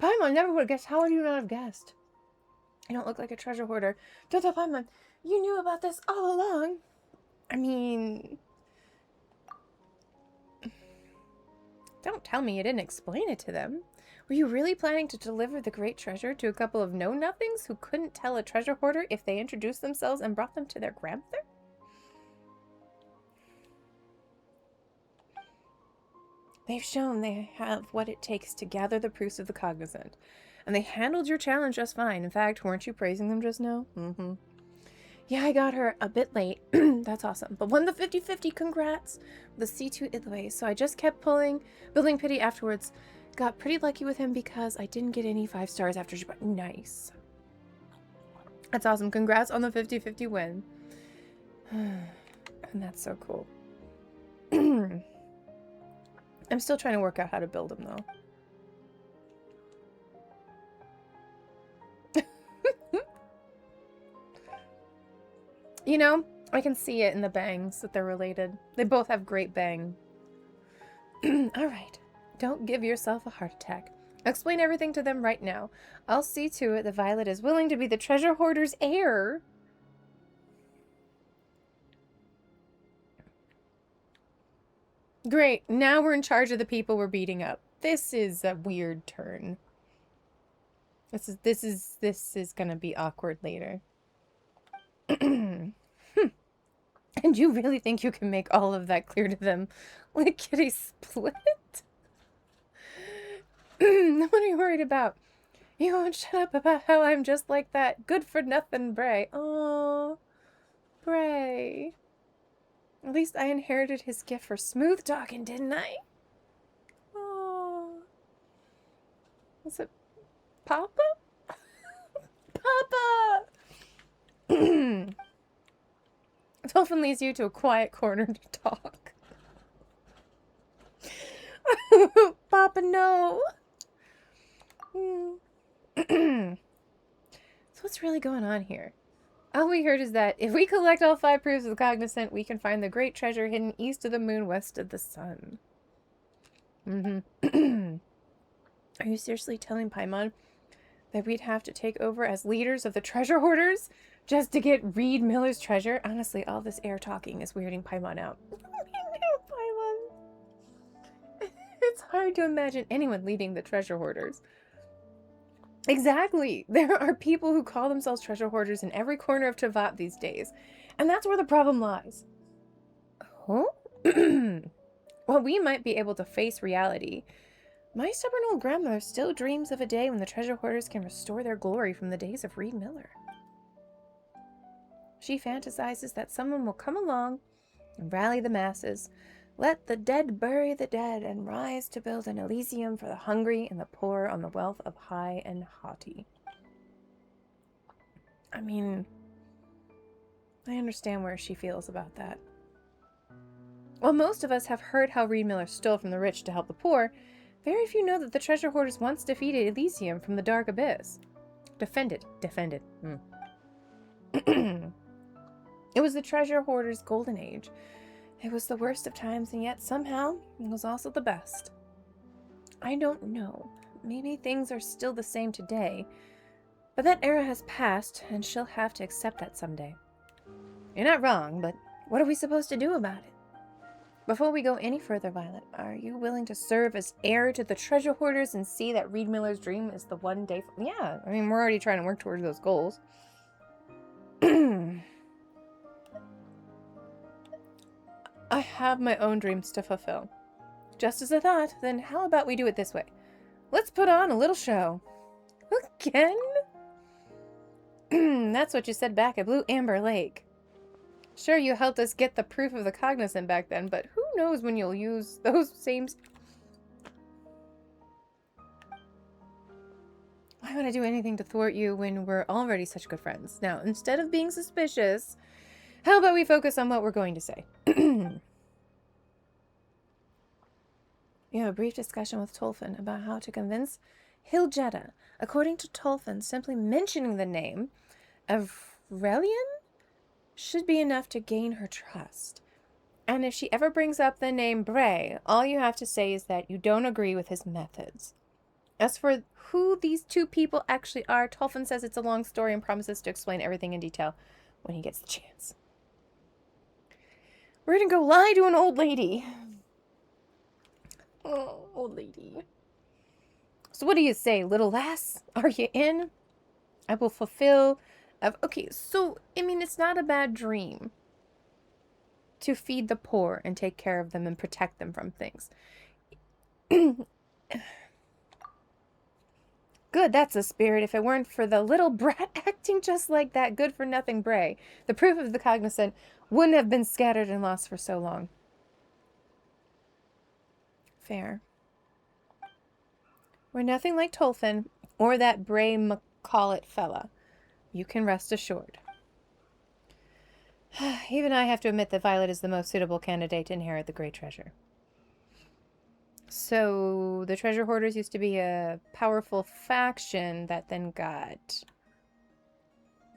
Paimon never would have guessed. How would you not have guessed? I don't look like a treasure hoarder. Don't tell Paimon. You knew about this all along. I mean... Don't tell me you didn't explain it to them. Were you really planning to deliver the great treasure to a couple of know-nothings who couldn't tell a treasure hoarder if they introduced themselves and brought them to their grandmother? They've shown they have what it takes to gather the proofs of the cognizant. And they handled your challenge just fine. In fact, weren't you praising them just now? Mm-hmm. Yeah, I got her a bit late. That's awesome. But won the 50-50, congrats! The C2 Itlue. So I just kept pulling, building pity afterwards. Got pretty lucky with him because I didn't get any 5 stars after she... Nice. That's awesome. Congrats on the 50-50 win. And that's so cool. I'm still trying to work out how to build him, though. You know, I can see it in the bangs that they're related. They both have great bang. Alright. Don't give yourself a heart attack. Explain everything to them right now. I'll see to it that Violet is willing to be the treasure hoarder's heir. Great. Now we're in charge of the people we're beating up. This is a weird turn. This is gonna be awkward later. And you really think you can make all of that clear to them? Lickety split? What are you worried about? You won't shut up about how I'm just like that good for nothing Bray. Oh, Bray. At least I inherited his gift for smooth talking, didn't I? Oh. Was it Papa? Papa! Dolphin leads you to a quiet corner to talk. Papa, no! So what's really going on here? All we heard is that if we collect all 5 proofs of the cognizant, we can find the great treasure hidden east of the moon, west of the sun. Are you seriously telling Paimon that we'd have to take over as leaders of the treasure hoarders just to get Reed Miller's treasure? Honestly, all this air talking is weirding Paimon out. Paimon. It's hard to imagine anyone leading the treasure hoarders. Exactly. There are people who call themselves treasure hoarders in every corner of Teyvat these days. And that's where the problem lies. Huh? While we might be able to face reality, my stubborn old grandmother still dreams of a day when the treasure hoarders can restore their glory from the days of Reed Miller. She fantasizes that someone will come along and rally the masses, let the dead bury the dead, and rise to build an Elysium for the hungry and the poor on the wealth of high and haughty. I mean, I understand where she feels about that. While most of us have heard how Reed Miller stole from the rich to help the poor, very few know that the treasure hoarders once defeated Elysium from the dark abyss. Defended. It was the treasure hoarders' golden age. It was the worst of times, and yet somehow it was also the best. I don't know. Maybe things are still the same today, but that era has passed, and she'll have to accept that someday. You're not wrong, but what are we supposed to do about it? Before we go any further, Violet, are you willing to serve as heir to the treasure hoarders and see that Reed Miller's dream is the one day... Yeah, I mean, we're already trying to work towards those goals. I have my own dreams to fulfill. Just as I thought, then how about we do it this way? Let's put on a little show. Again? That's what you said back at Blue Amber Lake. Sure, you helped us get the proof of the cognizant back then, but who knows when you'll use those same... Why would I do anything to thwart you when we're already such good friends? Now, instead of being suspicious, how about we focus on what we're going to say? You have a brief discussion with Tolfin about how to convince Hiljetta. According to Tolfin, simply mentioning the name of Relian should be enough to gain her trust. And if she ever brings up the name Bray, all you have to say is that you don't agree with his methods. As for who these two people actually are, Tolfin says it's a long story and promises to explain everything in detail when he gets the chance. We're gonna go lie to an old lady. Oh, old lady. So what do you say, little lass? Are you in? I will fulfill... Okay, so, I mean, it's not a bad dream to feed the poor and take care of them and protect them from things. Good, that's a spirit. If it weren't for the little brat acting just like that good-for-nothing Bray, the proof of the cognizant wouldn't have been scattered and lost for so long. Fair. We're nothing like Tolfin or that Bray McCulloch fella. You can rest assured. Even I have to admit that Violet is the most suitable candidate to inherit the great treasure. So, the treasure hoarders used to be a powerful faction that then got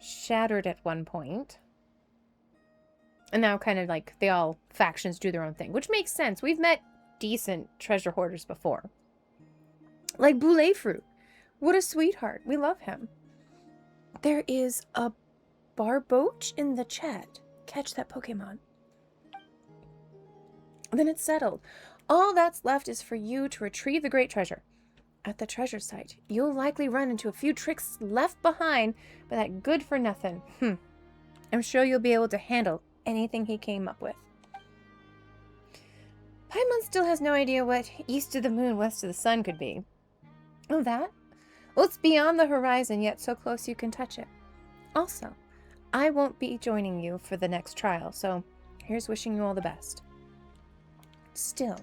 shattered at one point. And now kind of like all factions do their own thing, which makes sense. We've met decent treasure hoarders before. Like Boulefru. What a sweetheart. We love him. There is a Barboach in the chat. Catch that Pokemon. Then it's settled. All that's left is for you to retrieve the great treasure. At the treasure site, you'll likely run into a few tricks left behind by that good-for-nothing. I'm sure you'll be able to handle anything he came up with. Paimon still has no idea what east of the moon, west of the sun could be. Oh, that? Well, it's beyond the horizon, yet so close you can touch it. Also, I won't be joining you for the next trial, so here's wishing you all the best. Still,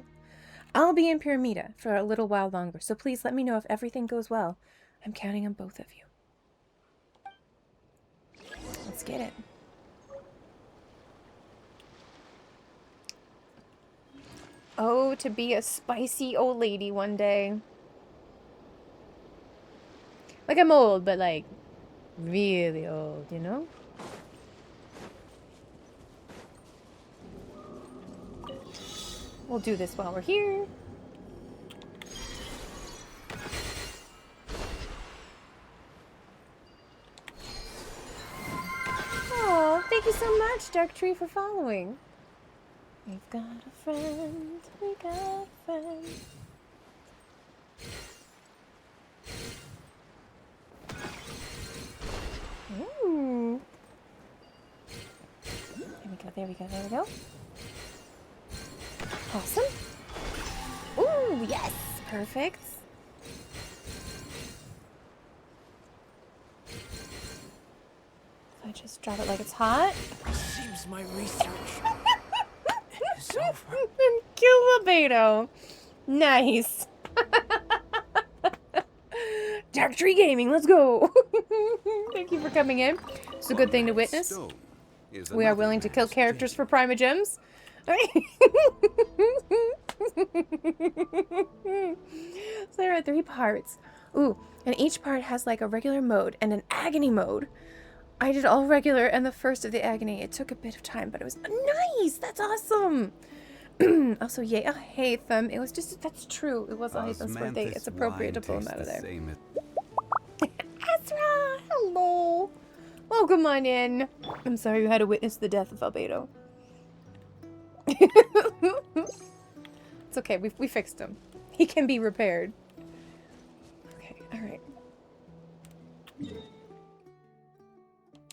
I'll be in Pyramida for a little while longer, so please let me know if everything goes well. I'm counting on both of you. Let's get it. Oh, to be a spicy old lady one day. Like, I'm old, but like, really old, you know? We'll do this while we're here. Oh, thank you so much, Dark Tree, for following. We've got a friend, we got a friend. Ooh. There we go, there we go, there we go. Awesome. Ooh, yes! Perfect. I just drop it like it's hot. Seems my research is over. And kill the Beto. Nice. Dark Tree Gaming, let's go. Thank you for coming in. It's a good thing to witness. Stone is We are another willing to kill man's characters for champion. Primogems. So there are 3 parts. Ooh, and each part has like a regular mode and an agony mode. I did all regular and the first of the agony. It took a bit of time, but it was nice. That's awesome. Also, yay, Hatham. It was just, that's true. It was Hatham's birthday. Osmanthus It's appropriate to wine pull him tastes out of the there. same as- Ezra, hello. Welcome on in. I'm sorry you had to witness the death of Albedo. It's okay, we fixed him. He can be repaired. Okay, alright.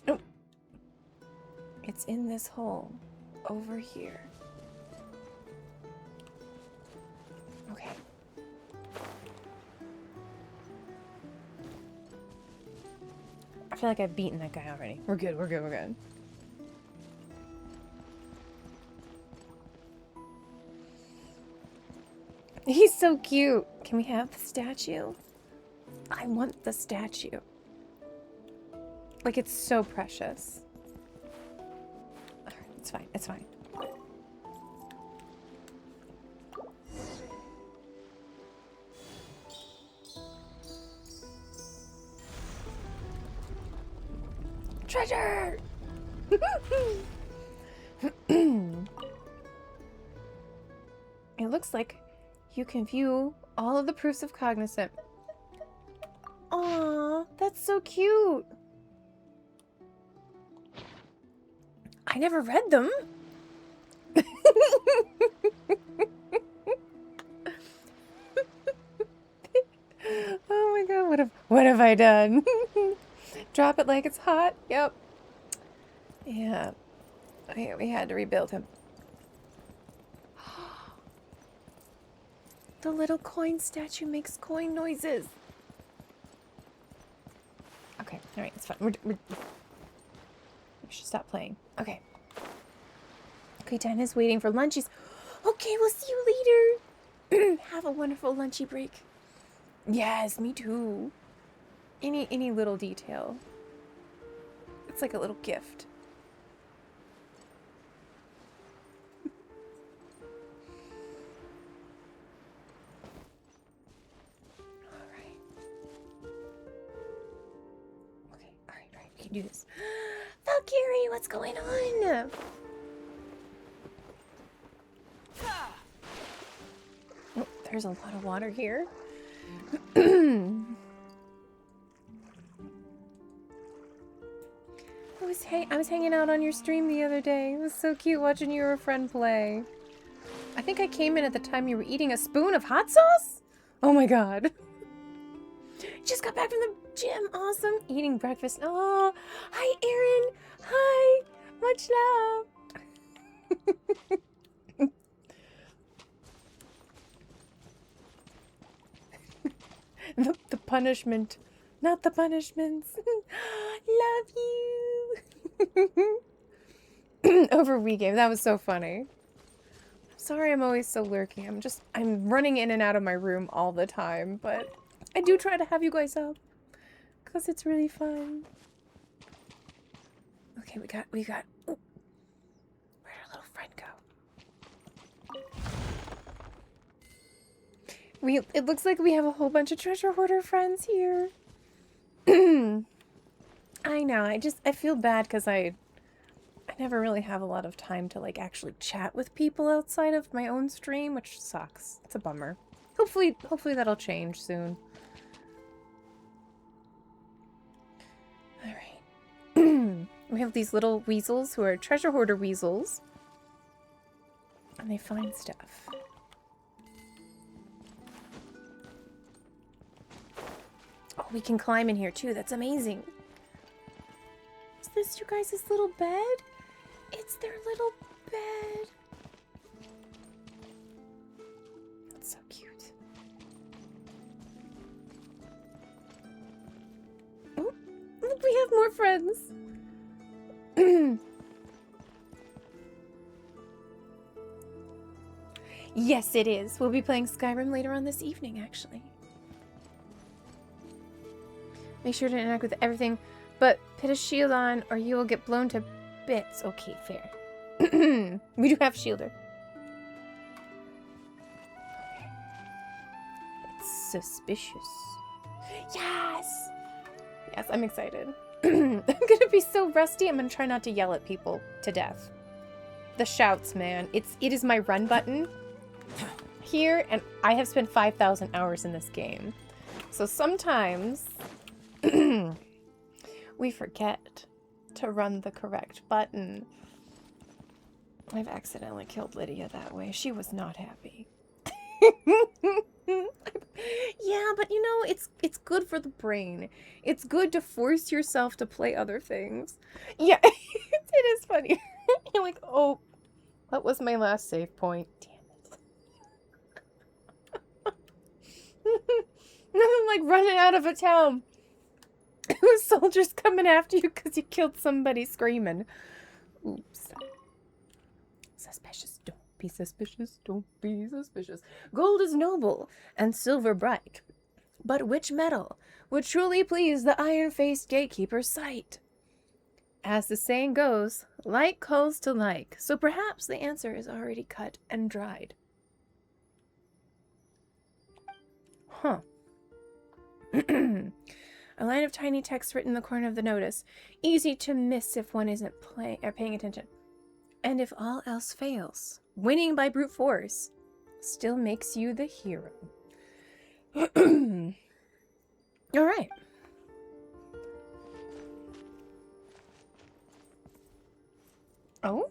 Oh. It's in this hole. Over here. Okay. I feel like I've beaten that guy already. We're good, we're good, we're good. He's so cute. Can we have the statue? I want the statue. Like, it's so precious. Alright, it's fine, it's fine. Treasure! It looks like you can view all of the proofs of cognizant. Aw, that's so cute. I never read them. Oh my god, what have I done? Drop it like it's hot. Yep. Yeah. We had to rebuild him. The little coin statue makes coin noises. Okay, alright, it's fine. We should stop playing. Okay. Okay, Dan is waiting for lunchies. Okay, we'll see you later. Have a wonderful lunchy break. Yes, me too. Any little detail. It's like a little gift. Alright, we can do this. Valkyrie, what's going on? Oh, there's a lot of water here. I was hanging out on your stream the other day. It was so cute watching you or a friend play. I think I came in at the time you were eating a spoon of hot sauce? Oh my god. Just got back from the gym. Awesome. Eating breakfast. Oh, hi, Aaron. Hi. Much love. the punishment. Not the punishments. Love you. Over Wii game. That was so funny. Sorry I'm always so lurky. I'm running in and out of my room all the time, but I do try to have you guys up. Because it's really fun. Okay, we got... Ooh. Where'd our little friend go? It looks like we have a whole bunch of treasure hoarder friends here. I know, I feel bad because I never really have a lot of time to like actually chat with people outside of my own stream, which sucks. It's a bummer. Hopefully that'll change soon. Alright. We have these little weasels who are treasure hoarder weasels. And they find stuff. Oh, we can climb in here too. That's amazing. Is this you guys' little bed? It's their little bed. That's so cute. Oh, look, we have more friends. Yes, it is. We'll be playing Skyrim later on this evening, actually. Make sure to interact with everything, but put a shield on or you will get blown to bits. Okay, fair. We do have shielder. It's suspicious. Yes! Yes, I'm excited. I'm gonna be so rusty. I'm gonna try not to yell at people to death. The shouts, man. It is my run button here, and I have spent 5,000 hours in this game. So sometimes we forget to run the correct button. I've accidentally killed Lydia that way. She was not happy. Yeah, but you know, it's good for the brain. It's good to force yourself to play other things. Yeah, it is funny. You're like, oh, what was my last save point? Damn it. I'm like running out of a town. Soldiers coming after you because you killed somebody screaming. Oops. Suspicious. Don't be suspicious. Don't be suspicious. Gold is noble and silver bright. But which metal would truly please the iron-faced gatekeeper's sight? As the saying goes, like calls to like, so perhaps the answer is already cut and dried. Huh. A line of tiny text written in the corner of the notice. Easy to miss if one isn't paying attention. And if all else fails, winning by brute force still makes you the hero. All right. Oh?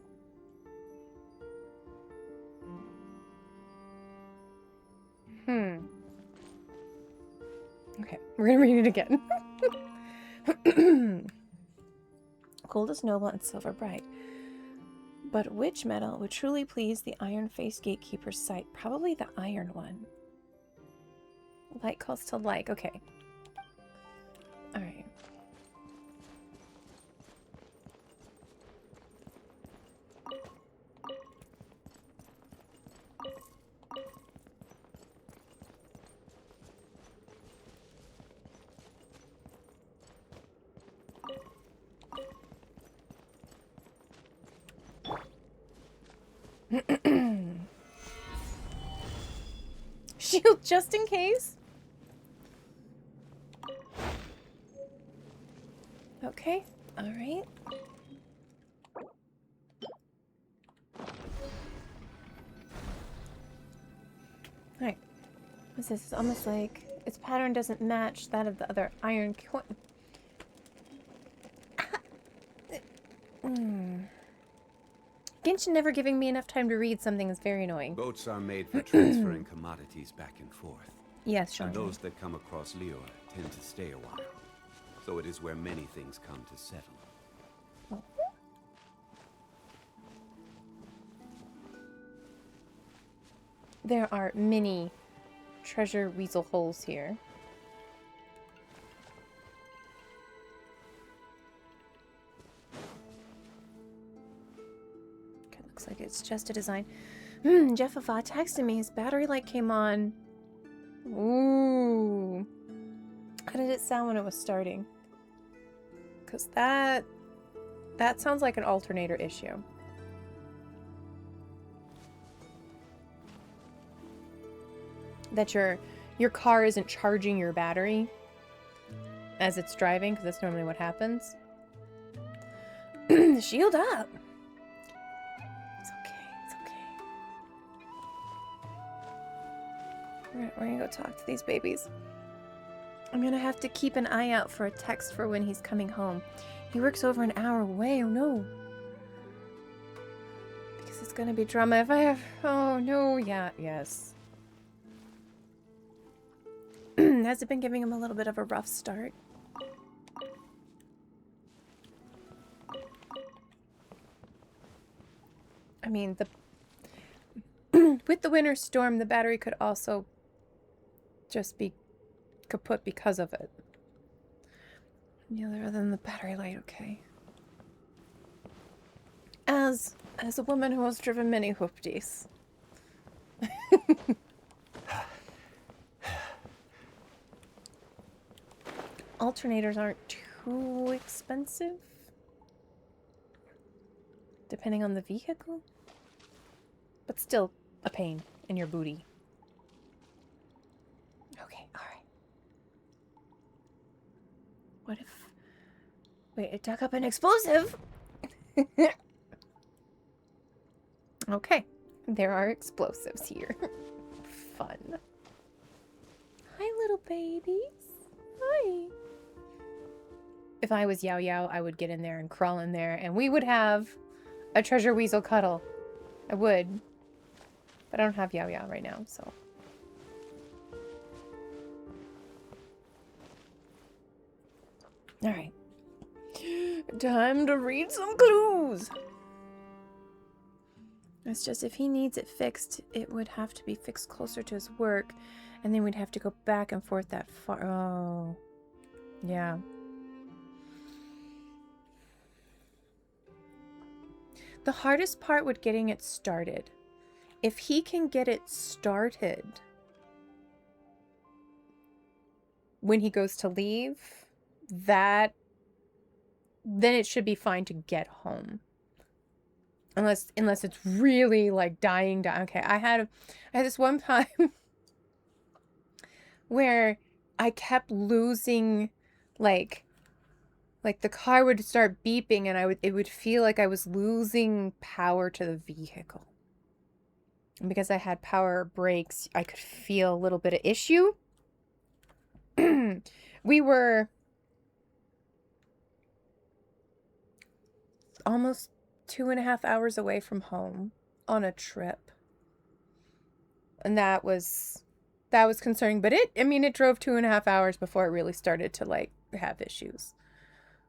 Okay, we're gonna read it again. Gold is noble and silver bright. But which metal would truly please the iron-faced gatekeeper's sight? Probably the iron one. Like calls to like. Okay. Alright. Shield just in case. Okay, all right. All right. What's this? It's almost like its pattern doesn't match that of the other iron coin. Genshin never giving me enough time to read something is very annoying. Boats are made for transferring commodities back and forth. Yes, Sean. And those that come across Lior tend to stay a while. So it is where many things come to settle. Oh. There are many treasure weasel holes here. Okay, looks like it's just a design. Jeffafa texted me. His battery light came on. Ooh. How did it sound when it was starting? Because that sounds like an alternator issue. That your car isn't charging your battery as it's driving, because that's normally what happens. Shield up. It's okay. It's okay. We're gonna go talk to these babies. I'm gonna have to keep an eye out for a text for when he's coming home. He works over an hour away. Oh no. Because it's gonna be drama if I have... Oh no, yeah, yes. Has it been giving him a little bit of a rough start? I mean, the with the winter storm, the battery could also just be kaput because of it. Yeah, other than the battery light, okay. As a woman who has driven many hoopties. Alternators aren't too expensive, depending on the vehicle, but still a pain in your booty. Okay, alright. What if... Wait, it dug up an explosive! Okay, there are explosives here. Fun. Hi, little babies. Hi. If I was Yao Yao, I would get in there and crawl in there, and we would have a treasure weasel cuddle. I would. But I don't have Yao Yao right now, so. Alright. Time to read some clues! It's just if he needs it fixed, it would have to be fixed closer to his work, and then we'd have to go back and forth that far. Oh. Yeah. The hardest part would getting it started. If he can get it started when he goes to leave, then it should be fine to get home. Unless it's really like dying down. Okay, I had this one time where I kept losing like the car would start beeping and it would feel like I was losing power to the vehicle. And because I had power brakes, I could feel a little bit of issue. We were almost 2.5 hours away from home on a trip. And that was concerning, but it drove 2.5 hours before it really started to like have issues.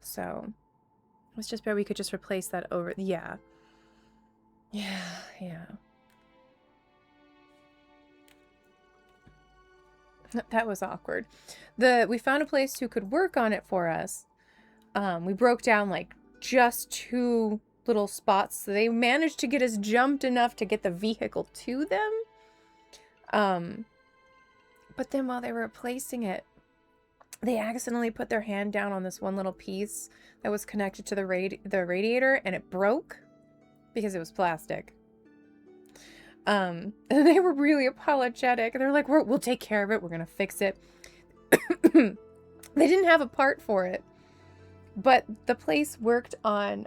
So it was just better we could just replace that over. Yeah. That was awkward. We found a place who could work on it for us. We broke down like just 2 little spots, so they managed to get us jumped enough to get the vehicle to them. But then while they were replacing it, they accidentally put their hand down on this one little piece that was connected to the radiator, and it broke because it was plastic. And they were really apologetic. They're like, we'll take care of it. We're gonna fix it. They didn't have a part for it, but the place worked on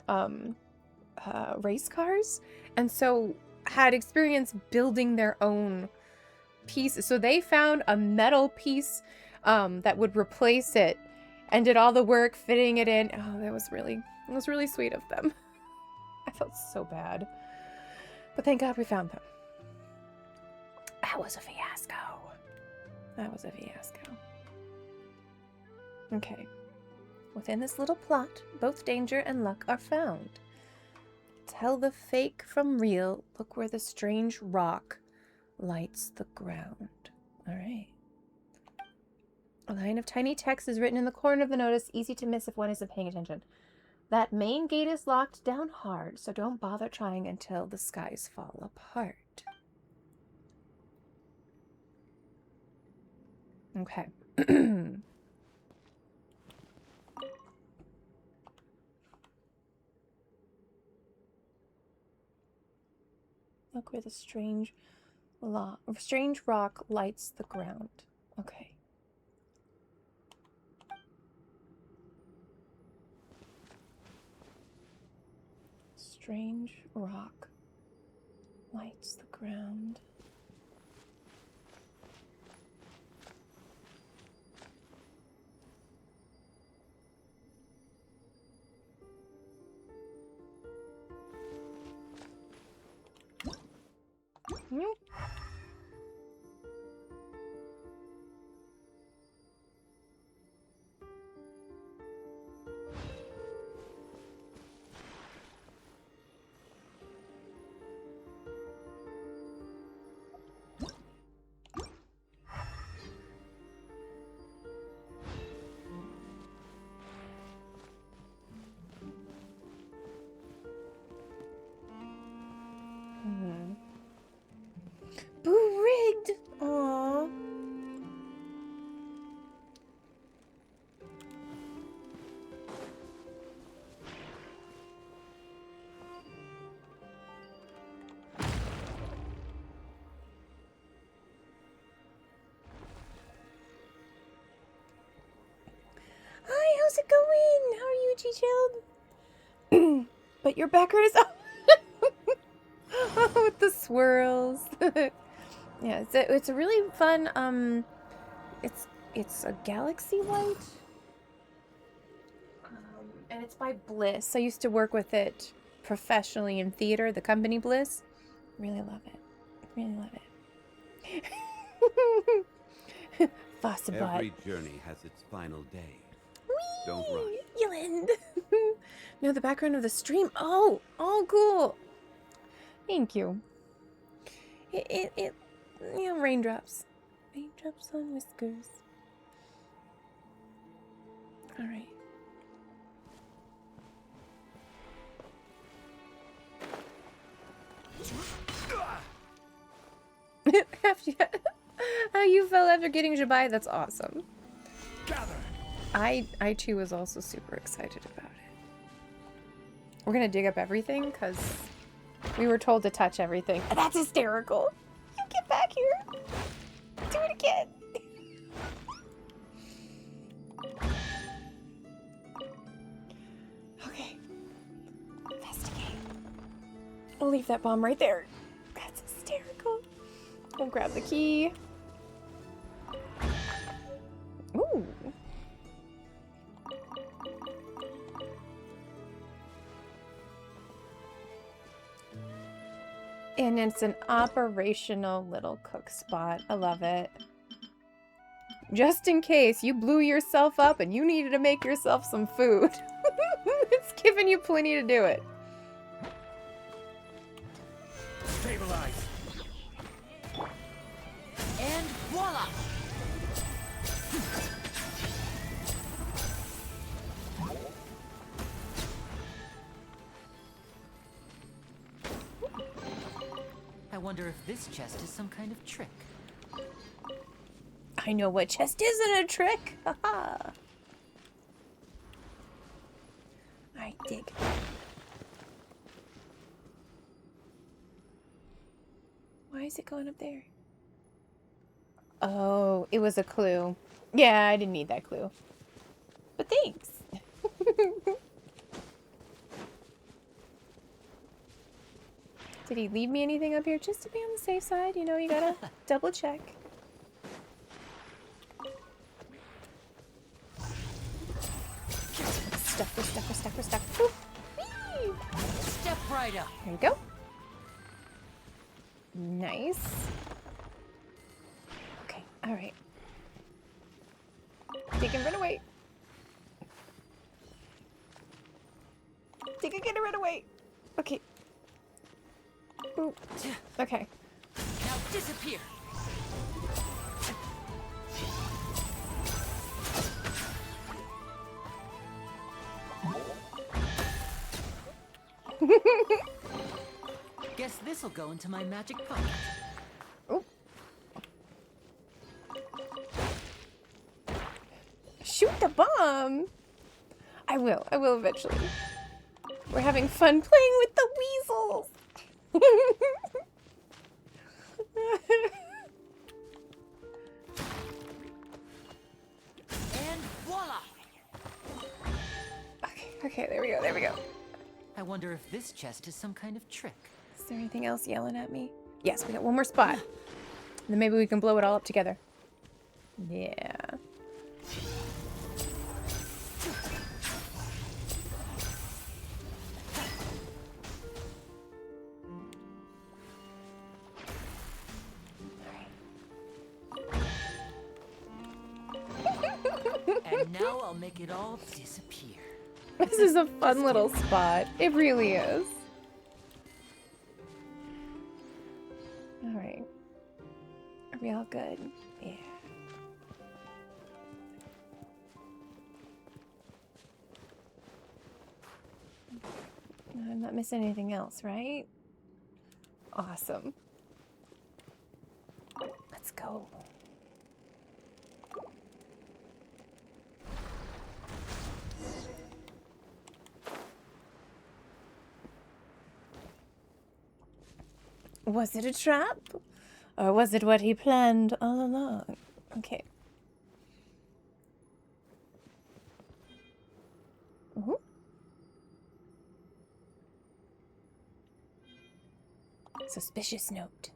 race cars, and so had experience building their own pieces. So they found a metal piece that would replace it and did all the work fitting it in. Oh, it was really sweet of them. I felt so bad, but thank God we found them. That was a fiasco. Okay. Within this little plot, both danger and luck are found. Tell the fake from real. Look where the strange rock lights the ground. All right. A line of tiny text is written in the corner of the notice, easy to miss if one isn't paying attention. That main gate is locked down hard, so don't bother trying until the skies fall apart. Okay. Look where the strange rock lights the ground. Okay. Strange rock lights the ground. how's it going? How are you, G-Child? But your background is... Oh, with the swirls. Yeah, it's a really fun, it's a Galaxy White. And it's by Bliss. I used to work with it professionally in theater, the company Bliss. Really love it. Really love it. Fossabot. Every journey has its final day. Don't rush. Yelland. No, the background of the stream. Oh, cool. Thank you. It you know, raindrops. Raindrops on whiskers. All right. How you felt after getting Jabai? That's awesome. Gather. I too was also super excited about it. We're gonna dig up everything because we were told to touch everything. That's hysterical. You get back here. Do it again. Okay. Investigate. I'll leave that bomb right there. That's hysterical. I'll grab the key. Ooh. And it's an operational little cook spot. I love it. Just in case you blew yourself up and you needed to make yourself some food. It's giving you plenty to do it. Stabilize. And voila! I wonder if this chest is some kind of trick. I know what chest isn't a trick. Haha. Alright, dig. Why is it going up there? Oh, it was a clue. Yeah, I didn't need that clue. But thanks. Did he leave me anything up here? Just to be on the safe side, you know, you gotta double check. We're stuck. Woo. Whee! Step right up. There you go. Nice. Okay, alright. Dig and run away. Dig again and run away. Okay. Ooh. Okay. Now disappear. Guess this'll go into my magic pocket. Oh. Shoot the bomb. I will eventually. We're having fun playing with the weasels. And voila! Okay, there we go. I wonder if this chest is some kind of trick. Is there anything else yelling at me? Yes, we got one more spot. Then maybe we can blow it all up together. Yeah. And now I'll make it all disappear. This is a fun little spot. It really is. Alright. Are we all good? Yeah. I'm not missing anything else, right? Awesome. Let's go. Was it a trap? Or was it what he planned all along? Okay. Suspicious note.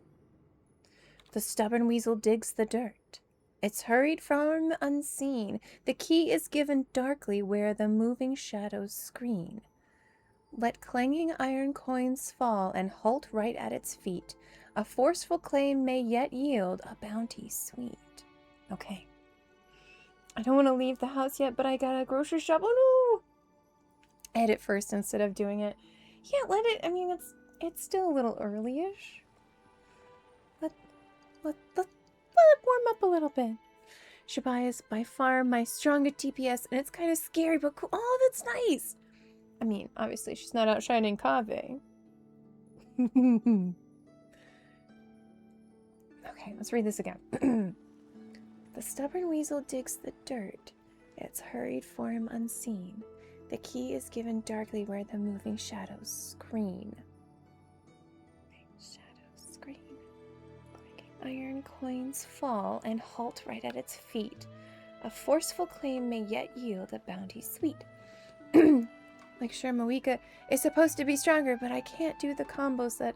The stubborn weasel digs the dirt. It's hurried from unseen. The key is given darkly where the moving shadows screen. Let clanging iron coins fall and halt right at its feet. A forceful claim may yet yield a bounty sweet. Okay. I don't want to leave the house yet, but I got a grocery shop. Oh no! Edit first instead of doing it. Yeah, let it. I mean, it's still a little early-ish. Let it warm up a little bit. Shabai is by far my strongest DPS, and it's kind of scary, but cool. Oh, that's nice. I mean, obviously, she's not outshining Kaveh. Okay, let's read this again. The stubborn weasel digs the dirt. Its hurried form unseen. The key is given darkly where the moving shadows screen. Shadows screen. Iron coins fall and halt right at its feet. A forceful claim may yet yield a bounty sweet. Like sure, Moika is supposed to be stronger, but I can't do the combos that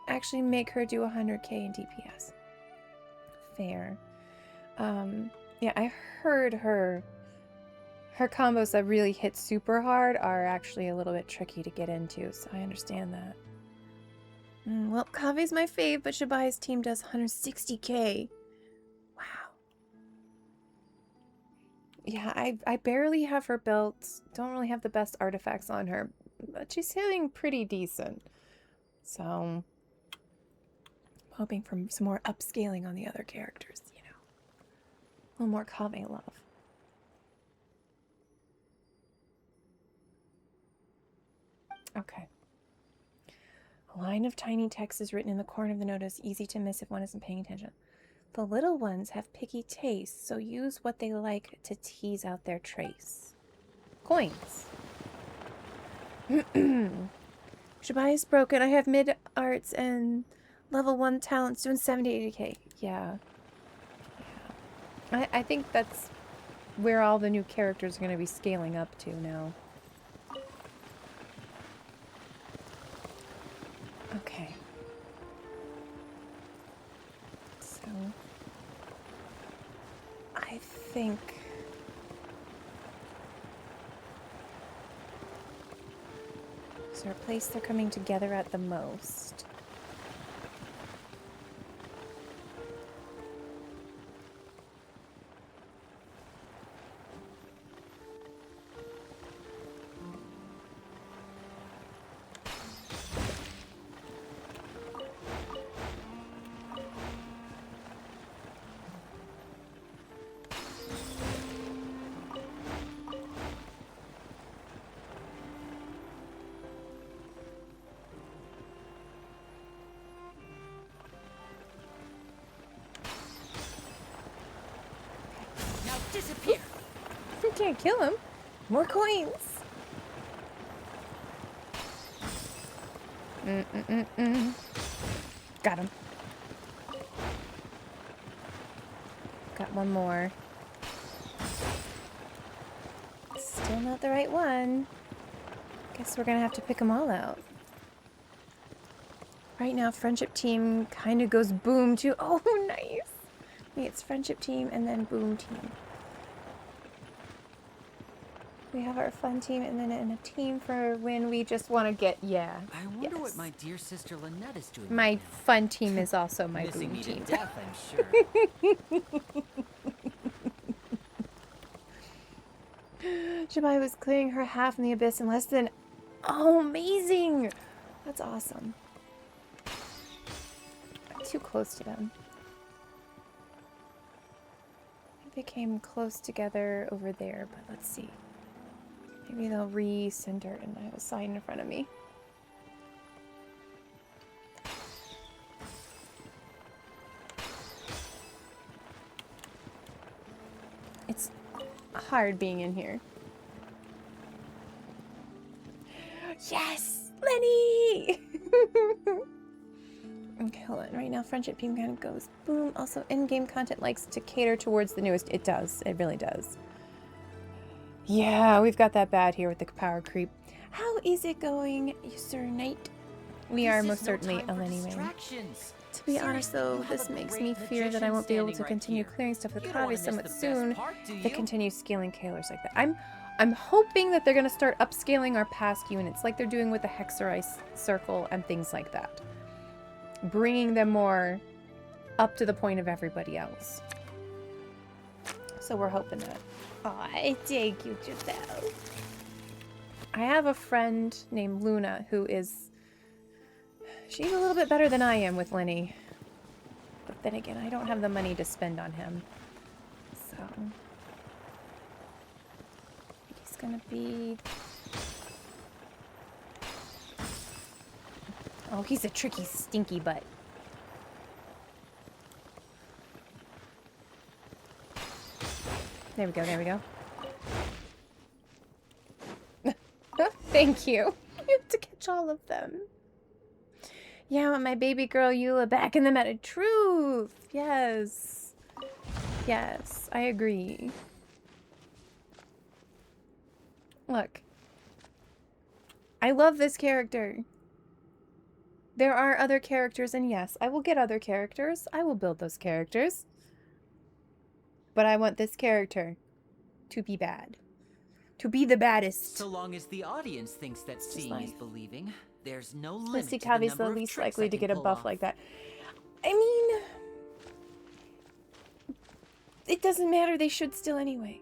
actually make her do 100k in DPS. Fair. Yeah, I heard her combos that really hit super hard are actually a little bit tricky to get into, so I understand that. Well, Kaveh's my fave, but Shabai's team does 160k. Wow. Yeah, I barely have her built. Don't really have the best artifacts on her, but she's hitting pretty decent. So, I'm hoping for some more upscaling on the other characters, you know. A little more Kaveh love. Okay. A line of tiny text is written in the corner of the notice, easy to miss if one isn't paying attention. The little ones have picky tastes, so use what they like to tease out their trace. Coins. Shabai is broken. I have mid arts and level 1 talents doing 70 to 80k. Yeah. I think that's where all the new characters are going to be scaling up to now. Okay. So, I think is there a place they're coming together at the most? Disappear. You can't kill him. More coins. Got him. Got one more. Still not the right one. Guess we're gonna have to pick them all out. Right now, friendship team kind of goes boom too. Oh, nice. Wait, it's friendship team and then boom team. We have our fun team and then in a team for when we just want to get, yeah. I wonder what my dear sister Lynette is doing. My right now. fun team is also my Missing boom me team. to death, I'm sure. Shabai was clearing her half in the abyss in less than... Oh, amazing! That's awesome. I'm too close to them. I think they came close together over there, but let's see. Maybe they'll re-center and I have a sign in front of me. It's hard being in here. Yes! Lenny! Okay, hold on. Right now, friendship team kind of goes boom. Also, in-game content likes to cater towards the newest. It does. It really does. Yeah, we've got that bad here with the power creep. How is it going, Sir Knight? We are This is most no certainly time a for Lenny main. distractions. To be honest Seriously, though, you have this a makes great me fear that I magician won't be able to standing right continue here. clearing stuff with You don't wanna Kavi miss somewhat the best soon part, do if they you? continue scaling Kailers like that. I'm hoping that they're gonna start upscaling our past units like they're doing with the Hexerice Circle and things like that. Bringing them more up to the point of everybody else. So we're hoping that. Aw, thank you, Giselle. I have a friend named Luna who is... She's a little bit better than I am with Lenny. But then again, I don't have the money to spend on him. So... He's gonna be... Oh, he's a tricky, stinky butt. There we go, there we go. Thank you. You have to catch all of them. Yeah, I want my baby girl Eula back in the meta. Truth! Yes. Yes, I agree. Look. I love this character. There are other characters, and yes, I will get other characters. I will build those characters. But I want this character to be bad. To be the baddest. So long as the audience thinks that just seeing is life. believing, there's no limit Misty to the Cavi's the number of least tricks likely I to can get a pull buff off. like that. I mean... It doesn't matter, they should still anyway.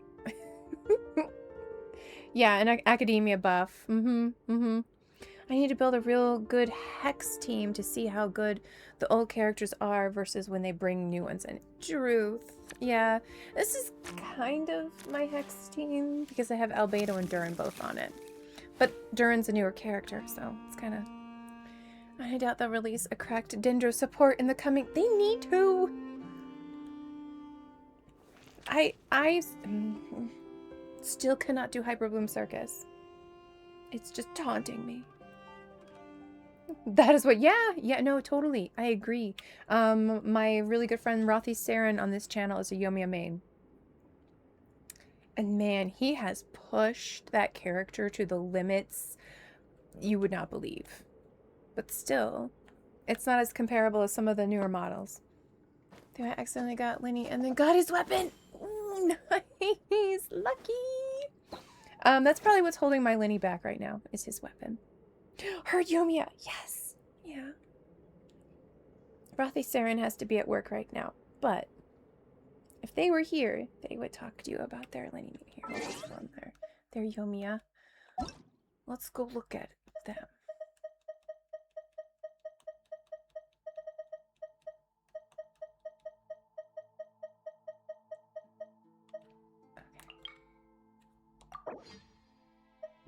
Yeah, an academia buff. I need to build a real good Hex team to see how good the old characters are versus when they bring new ones in. Truth. Yeah, this is kind of my Hex team because I have Albedo and Durin both on it. But Durin's a newer character, so it's kind of... I doubt they'll release a cracked Dendro support in the coming... They need to! I still cannot do Hyper Bloom Circus. It's just taunting me. That is what, yeah, no, totally. I agree. My really good friend Rothy Saren on this channel is a Yoimiya main. And man, he has pushed that character to the limits you would not believe. But still, it's not as comparable as some of the newer models. Dude, I accidentally got Lenny and then got his weapon. Ooh, nice, lucky. That's probably what's holding my Lenny back right now, is his weapon. Her Yoimiya, yes, yeah. Rothy Saren has to be at work right now, but if they were here, they would talk to you about their Lenny. Here, we'll just go in there. Their Yoimiya. Let's go look at them.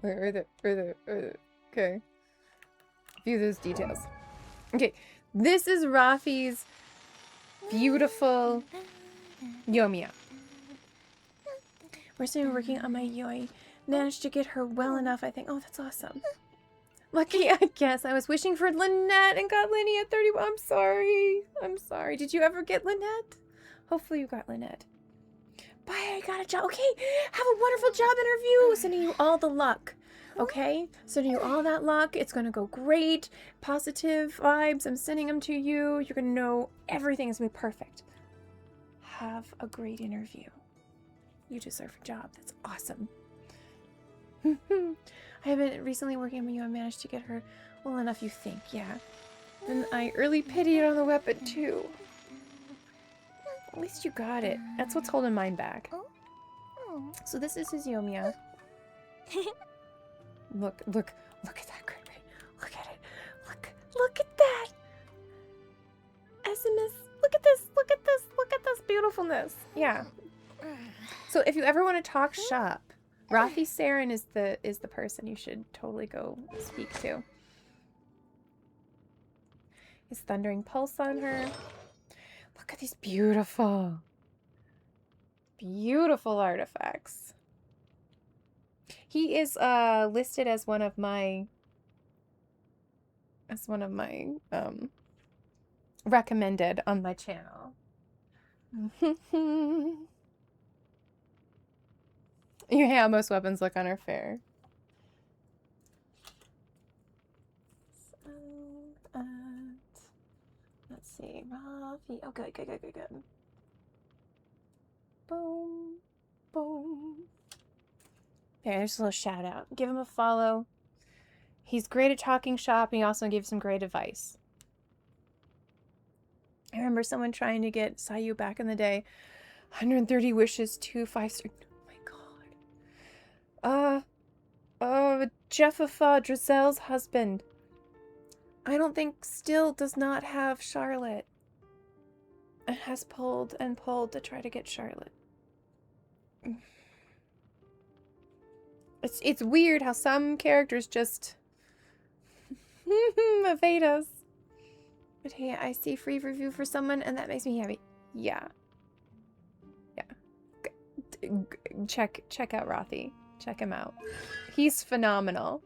Where are the, okay. View those details. Okay, this is Rafi's beautiful Yoimiya. We're still working on my Yoi. Managed to get her well enough, I think. Oh, that's awesome. Lucky, I guess. I was wishing for Lynette and got Lenny at 31. I'm sorry. I'm sorry. Did you ever get Lynette? Hopefully you got Lynette. Bye, I got a job. Okay, have a wonderful job interview. Sending you all the luck. Okay, sending you all that luck. It's gonna go great. Positive vibes. I'm sending them to you. You're gonna know everything is gonna be perfect. Have a great interview. You deserve a job. That's awesome. I have been recently working on you. I managed to get her well enough, you think, yeah. And I early pitied on the weapon too. At least you got it. That's what's holding mine back. So this is his Yoimiya. Look at that crit rate. Look at it. Look at that. SMS. Look at this beautifulness. Yeah. So if you ever want to talk shop, Rothy Saren is the person you should totally go speak to. His Thundering Pulse on her. Look at these beautiful artifacts. He is listed as one of my recommended on my channel. Yeah, most weapons look on her fair. So... see. Rafi. Oh, good, good, good, good, good. Boom. Boom. There's a little shout out. Give him a follow. He's great at talking shop, and he also gives some great advice. I remember someone trying to get Sayu back in the day. 130 wishes, 2 5-star. Oh my god. Jeffafa, Drizel's husband. I don't think still does not have Charlotte. And has pulled and pulled to try to get Charlotte. It's weird how some characters just evade us. But hey, I see free review for someone and that makes me happy. Yeah. Yeah. Check out Rothy. Check him out. He's phenomenal.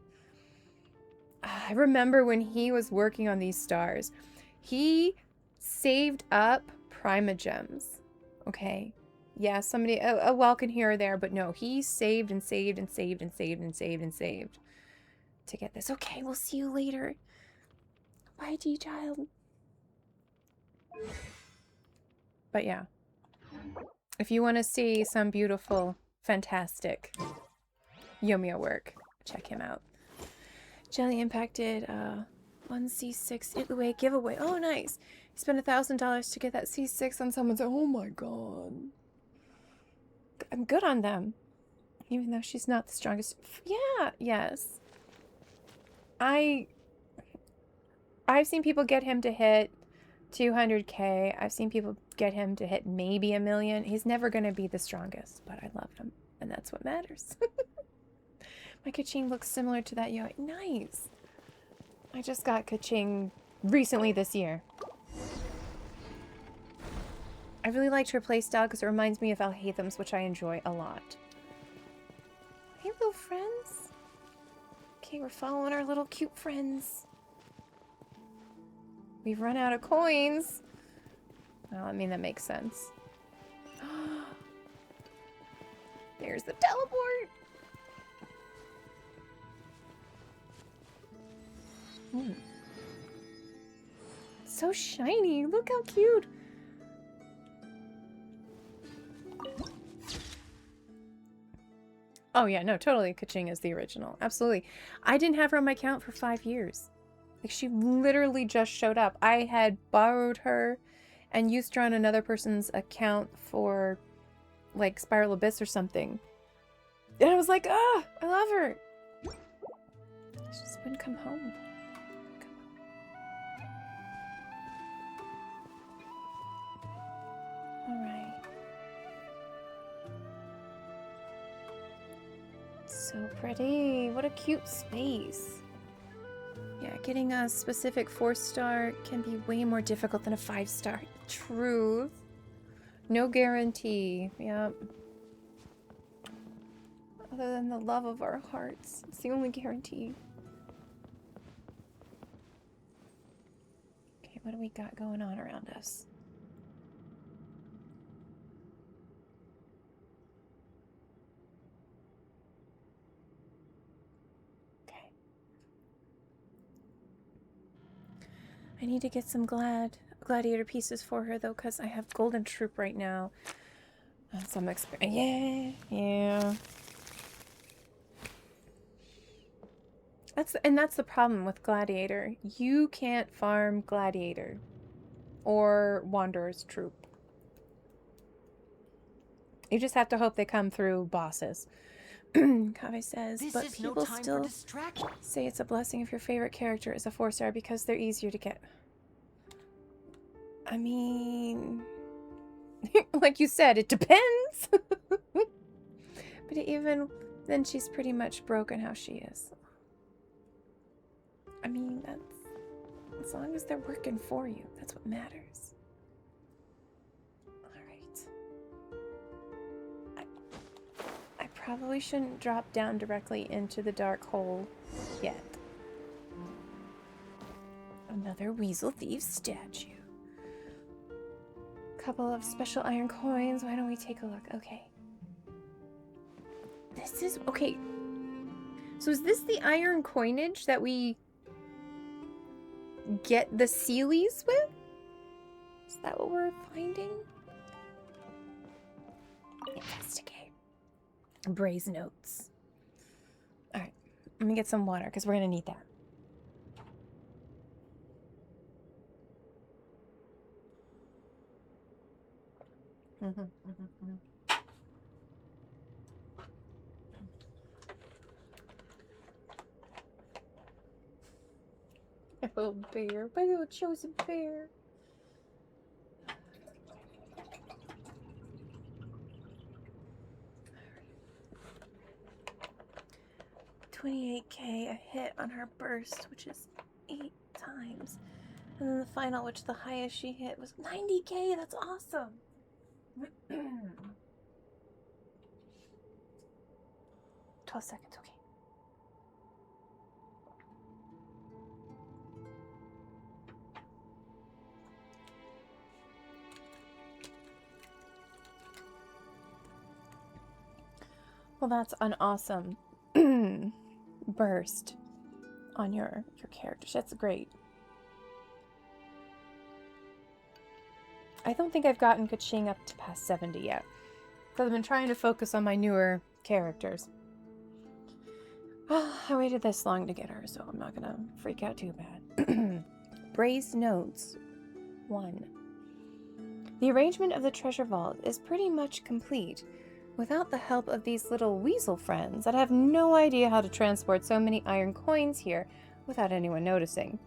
I remember when he was working on these stars, he saved up Primogems. Okay. Yeah, somebody, a Welkin here or there, but no, he saved and saved and saved and saved and saved and saved to get this. Okay, we'll see you later. Bye, G-Child. But yeah, if you want to see some beautiful, fantastic Yoimiya work, check him out. Jelly impacted 1C6 Itlue giveaway. Oh, nice. He spent $1,000 to get that C6 on someone's. Oh my god. I'm good on them. Even though she's not the strongest. Yeah, yes. I've seen people get him to hit 200k. I've seen people get him to hit maybe 1 million. He's never going to be the strongest, but I love him. And that's what matters. My Kaching looks similar to that. Nice. I just got Kaching recently this year. I really liked her playstyle because it reminds me of Alhaitham's, which I enjoy a lot. Hey, little friends. Okay, we're following our little cute friends. We've run out of coins. Well, I mean, that makes sense. There's the teleport. Ooh. So shiny. Look how cute. Oh yeah, no, totally. Kaching is the original. Absolutely. I didn't have her on my account for 5 years. Like, she literally just showed up. I had borrowed her and used her on another person's account for, like, Spiral Abyss or something. And I was like, ah, I love her. She just wouldn't come home. Alright. So pretty. What a cute space. Yeah, getting a specific 4-star can be way more difficult than a 5-star. Truth. No guarantee. Yep. Other than the love of our hearts. It's the only guarantee. Okay, what do we got going on around us? I need to get some gladiator pieces for her though, because I have golden troop right now. And some experience. Yeah. That's the problem with gladiator. You can't farm gladiator or wanderer's troop. You just have to hope they come through bosses. Kave says, This but is no people time still for distraction. say it's a blessing if your favorite character is a 4-star because they're easier to get. I mean, like you said, it depends. But even then, she's pretty much broken how she is. I mean, that's as long as they're working for you, that's what matters. I probably shouldn't drop down directly into the dark hole yet. Another Weasel Thief statue. Couple of special iron coins. Why don't we take a look? Okay. This is... Okay. So is this the iron coinage that we get the Sealies with? Is that what we're finding? Investigate. Braze notes. Alright, let me get some water because we're going to need that. My little bear, my little chosen bear. 28k a hit on her burst, which is 8 times. And then the final, which the highest she hit was 90k. That's awesome. 12 seconds, okay. Well, that's an awesome burst on your character. That's great. I don't think I've gotten Kaching up to past 70 yet, because I've been trying to focus on my newer characters. I waited this long to get her, so I'm not gonna freak out too bad. Braze notes 1. The arrangement of the treasure vault is pretty much complete. Without the help of these little weasel friends, I'd have no idea how to transport so many iron coins here without anyone noticing.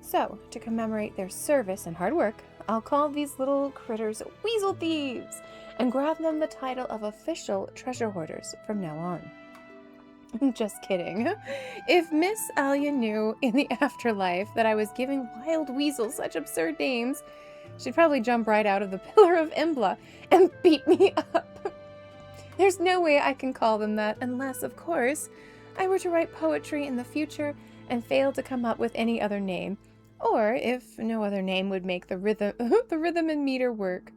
So, to commemorate their service and hard work, I'll call these little critters weasel thieves and grant them the title of official treasure hoarders from now on. Just kidding. If Miss Alia knew in the afterlife that I was giving wild weasels such absurd names, she'd probably jump right out of the Pillar of Embla and beat me up. There's no way I can call them that unless, of course, I were to write poetry in the future and fail to come up with any other name, or if no other name would make the rhythm and meter work.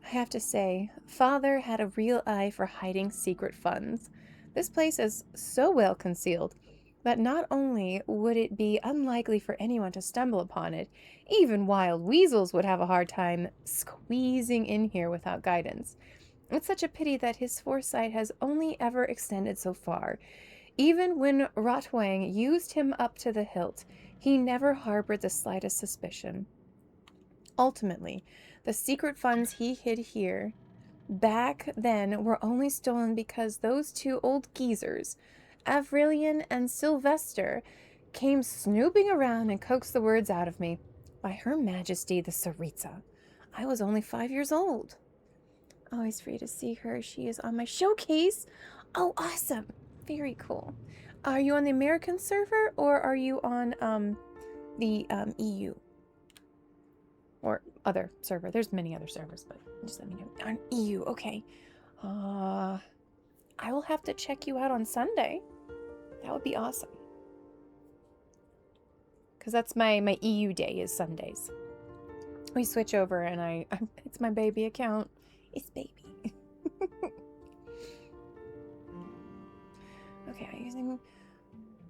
I have to say, Father had a real eye for hiding secret funds. This place is so well concealed that not only would it be unlikely for anyone to stumble upon it, even wild weasels would have a hard time squeezing in here without guidance. It's such a pity that his foresight has only ever extended so far. Even when Rotwang used him up to the hilt, he never harbored the slightest suspicion. Ultimately, the secret funds he hid here back then were only stolen because those two old geezers, Avrilian and Sylvester, came snooping around and coaxed the words out of me. By Her Majesty the Tsaritsa. I was only 5 years old. Always free to see her. She is on my showcase. Oh, awesome. Very cool. Are you on the American server or are you on the EU? Or other server? There's many other servers, but just let me know. On EU, okay. I will have to check you out on Sunday. That would be awesome. Because that's my EU day is Sundays. We switch over and it's my baby account. It's baby. Okay, I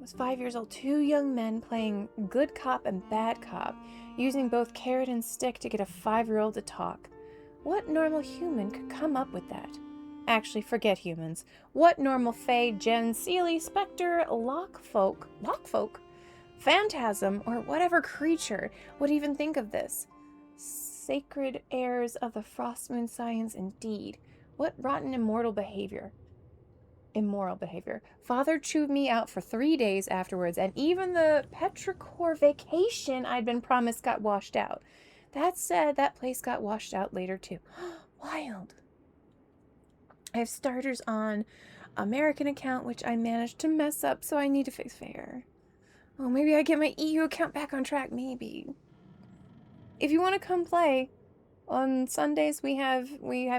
was 5 years old. 2 young men playing good cop and bad cop, using both carrot and stick to get a 5-year-old to talk. What normal human could come up with that? Actually, forget humans. What normal fae, gen, seelie, specter, lockfolk, phantasm, or whatever creature would even think of this? Sacred heirs of the Frostmoon science indeed. What rotten immoral behavior. Father chewed me out for 3 days afterwards, and even the Petrichor vacation I'd been promised got washed out. That said, that place got washed out later too. Wild. I have starters on American account, which I managed to mess up, so I need to fix fair. Oh, maybe I get my EU account back on track, maybe. If you want to come play, on Sundays we have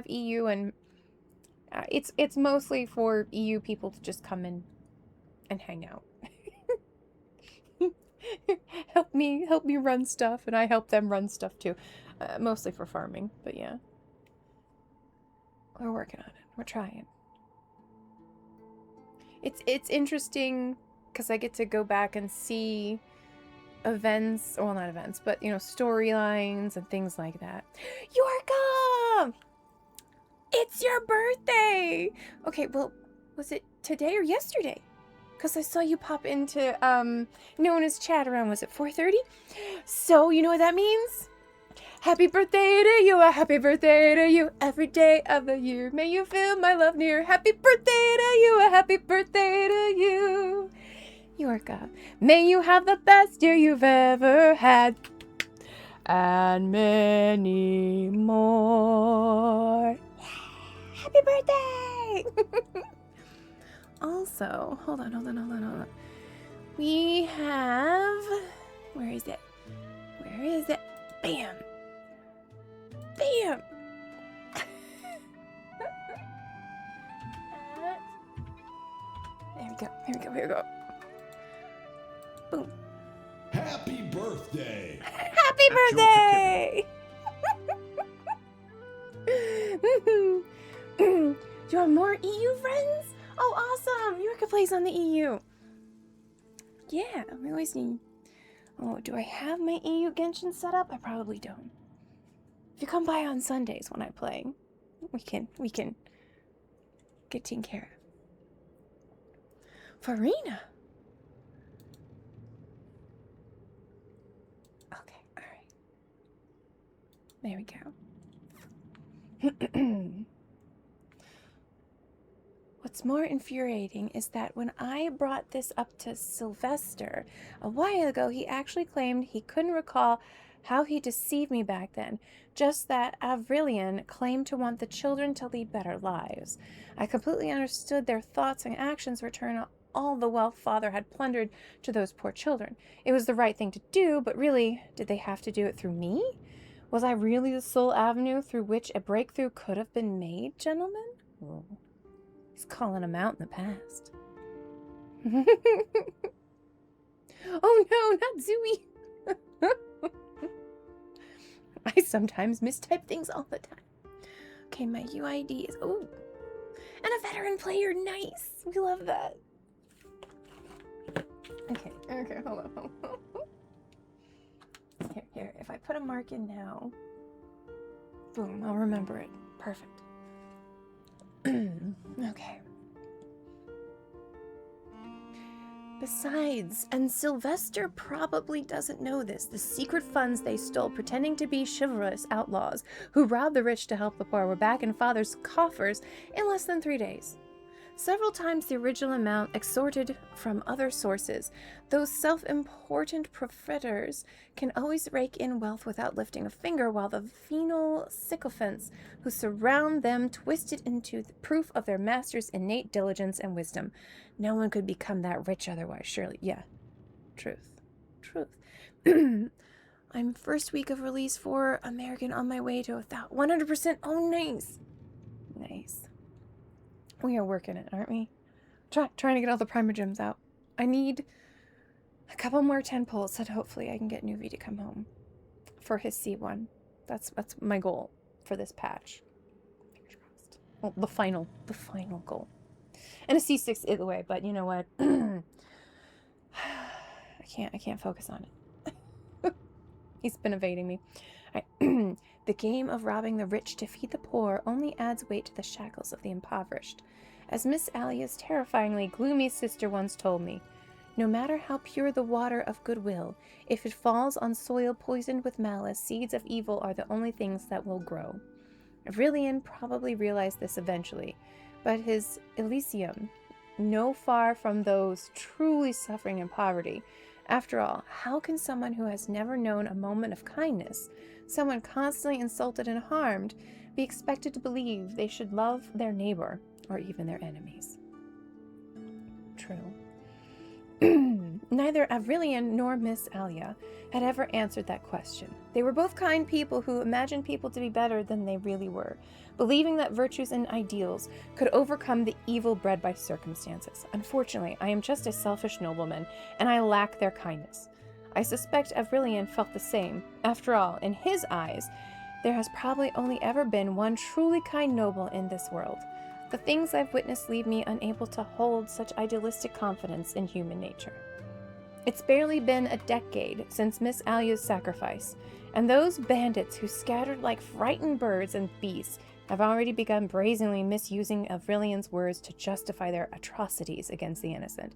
EU, and it's mostly for EU people to just come in and hang out. help me run stuff, and I help them run stuff too. Mostly for farming, but yeah. We're working on it. We're trying. It's interesting because I get to go back and see events, well, not events, but, you know, storylines and things like that. Yorka! It's your birthday! Okay, well, was it today or yesterday? Because I saw you pop into, Nona's chat around, was it 4:30? So, you know what that means? Happy birthday to you, a happy birthday to you, every day of the year. May you feel my love near. Happy birthday to you, a happy birthday to you. Yorka, may you have the best year you've ever had. And many more. Happy birthday! Also, hold on. We have... Where is it? Bam! Bam! Here we go. Boom. Happy birthday! Happy birthday! Do you want more EU friends? Oh, awesome! Yorka plays on the EU. Yeah, we always need... Oh, do I have my EU Genshin set up? I probably don't. If you come by on Sundays when I play, we can get taken care of. Farina! Okay, alright. There we go. What's more infuriating is that when I brought this up to Sylvester a while ago, he actually claimed he couldn't recall how he deceived me back then, just that Avrilian claimed to want the children to lead better lives. I completely understood their thoughts and actions return all the wealth father had plundered to those poor children. It was the right thing to do, but really, did they have to do it through me? Was I really the sole avenue through which a breakthrough could have been made, gentlemen? Whoa. He's calling him out in the past. Oh no, not Zooey! I sometimes mistype things all the time. Okay, my UID is... Oh! And a veteran player, nice! We love that. Okay, hold on. Here, if I put a mark in now... Boom, I'll remember it. Perfect. Okay. Besides, and Sylvester probably doesn't know this, the secret funds they stole pretending to be chivalrous outlaws who robbed the rich to help the poor were back in Father's coffers in less than 3 days. Several times the original amount extorted from other sources, those self-important profiteers can always rake in wealth without lifting a finger, while the venal sycophants who surround them twist it into the proof of their master's innate diligence and wisdom. No one could become that rich otherwise, surely. Yeah. Truth. I'm first week of release for American on my way to 100%. Oh, nice. Nice. We are working it, aren't we? Trying to get all the Primogems out. I need a couple more 10 pulls so that hopefully I can get Nuvi to come home for his C1. That's my goal for this patch. Fingers crossed. Well, the final goal. And a C6 either way, but you know what? I can't focus on it. He's been evading me. All right. The game of robbing the rich to feed the poor only adds weight to the shackles of the impoverished. As Miss Alia's terrifyingly gloomy sister once told me, no matter how pure the water of goodwill, if it falls on soil poisoned with malice, seeds of evil are the only things that will grow. Avrilian probably realized this eventually, but his Elysium, no far from those truly suffering in poverty. After all, how can someone who has never known a moment of kindness, someone constantly insulted and harmed, be expected to believe they should love their neighbor or even their enemies? True. Neither Avrilian nor Miss Alia had ever answered that question. They were both kind people who imagined people to be better than they really were, believing that virtues and ideals could overcome the evil bred by circumstances. Unfortunately, I am just a selfish nobleman, and I lack their kindness. I suspect Avrilian felt the same. After all, in his eyes, there has probably only ever been one truly kind noble in this world. The things I've witnessed leave me unable to hold such idealistic confidence in human nature. It's barely been a decade since Miss Alia's sacrifice, and those bandits who scattered like frightened birds and beasts have already begun brazenly misusing Avrillion's words to justify their atrocities against the innocent.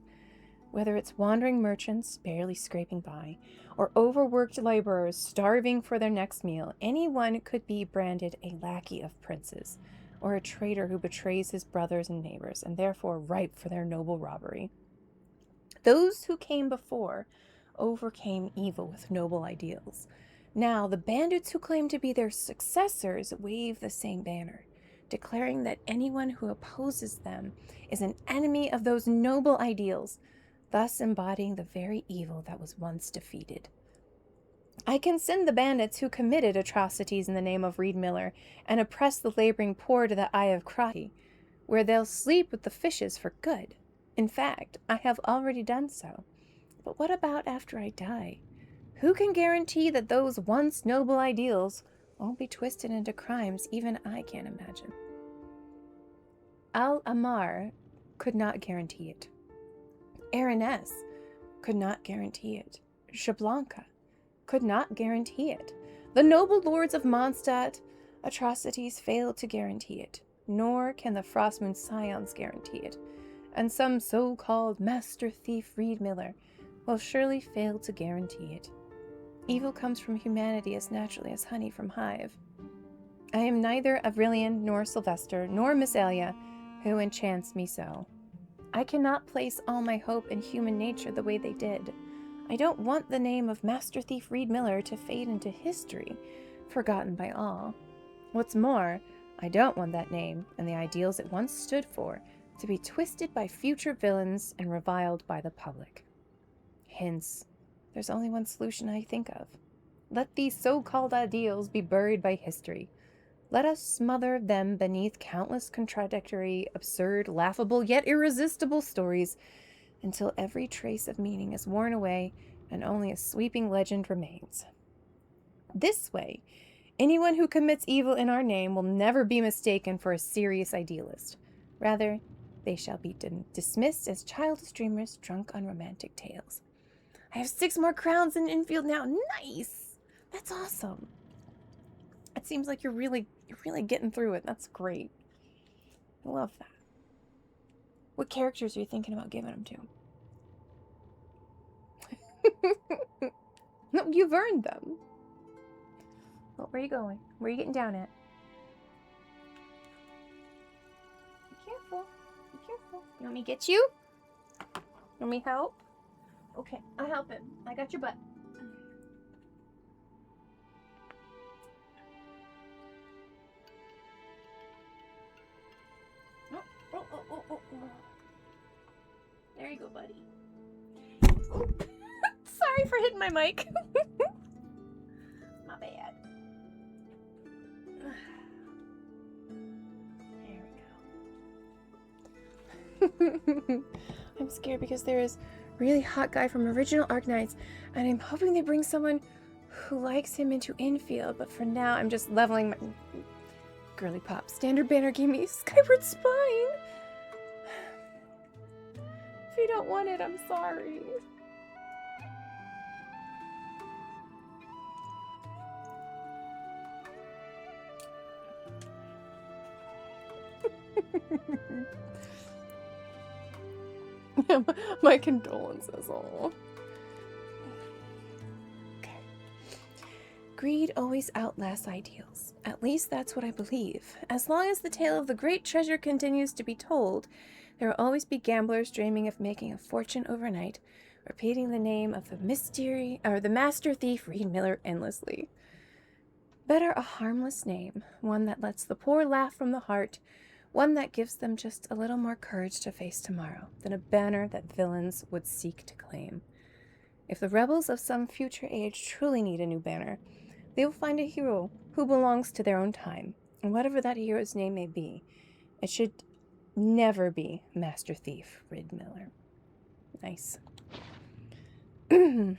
Whether it's wandering merchants barely scraping by, or overworked laborers starving for their next meal, anyone could be branded a lackey of princes, or a traitor who betrays his brothers and neighbors, and therefore ripe for their noble robbery. Those who came before overcame evil with noble ideals. Now, the bandits who claim to be their successors wave the same banner, declaring that anyone who opposes them is an enemy of those noble ideals, thus embodying the very evil that was once defeated. I can send the bandits who committed atrocities in the name of Reed Miller and oppressed the laboring poor to the Eye of Crotty, where they'll sleep with the fishes for good. In fact, I have already done so. But what about after I die? Who can guarantee that those once noble ideals won't be twisted into crimes even I can't imagine? Al-Amar could not guarantee it. Araness could not guarantee it. Shablanca could not guarantee it. The noble lords of Mondstadt atrocities failed to guarantee it, nor can the Frostmoon Scions guarantee it. And some so-called master thief Reed Miller will surely fail to guarantee it. Evil comes from humanity as naturally as honey from hive. I am neither Avrillion nor Sylvester nor Miss Alia, who enchants me so. I cannot place all my hope in human nature the way they did. I don't want the name of Master Thief Reed Miller to fade into history, forgotten by all. What's more, I don't want that name and the ideals it once stood for to be twisted by future villains and reviled by the public. Hence, there's only one solution I think of. Let these so-called ideals be buried by history. Let us smother them beneath countless contradictory, absurd, laughable, yet irresistible stories until every trace of meaning is worn away and only a sweeping legend remains. This way, anyone who commits evil in our name will never be mistaken for a serious idealist. Rather, they shall be dismissed as childish dreamers drunk on romantic tales. I have 6 more crowns in infield now. Nice! That's awesome. It seems like you're really getting through it. That's great. I love that. What characters are you thinking about giving them to? No, you've earned them. Oh, where are you going? Where are you getting down at? Be careful. Be careful. You want me to get you? Want me help? Okay, I'll help him. I got your butt. Oh. There you go, buddy. Oh. Sorry for hitting my mic. My bad. There we go. I'm scared because there is a really hot guy from Original Arknights, and I'm hoping they bring someone who likes him into infield, but for now I'm just leveling my... Girly Pop. Standard banner gave me Skyward Spine. If you don't want it, I'm sorry. My condolences. All. Okay. Greed always outlasts ideals. At least that's what I believe. As long as the tale of the great treasure continues to be told, there will always be gamblers dreaming of making a fortune overnight, repeating the name of the master thief Reed Miller endlessly. Better a harmless name, one that lets the poor laugh from the heart, one that gives them just a little more courage to face tomorrow, than a banner that villains would seek to claim. If the rebels of some future age truly need a new banner, they will find a hero who belongs to their own time, and whatever that hero's name may be, it should never be Master Thief Reed Miller. Nice. Bring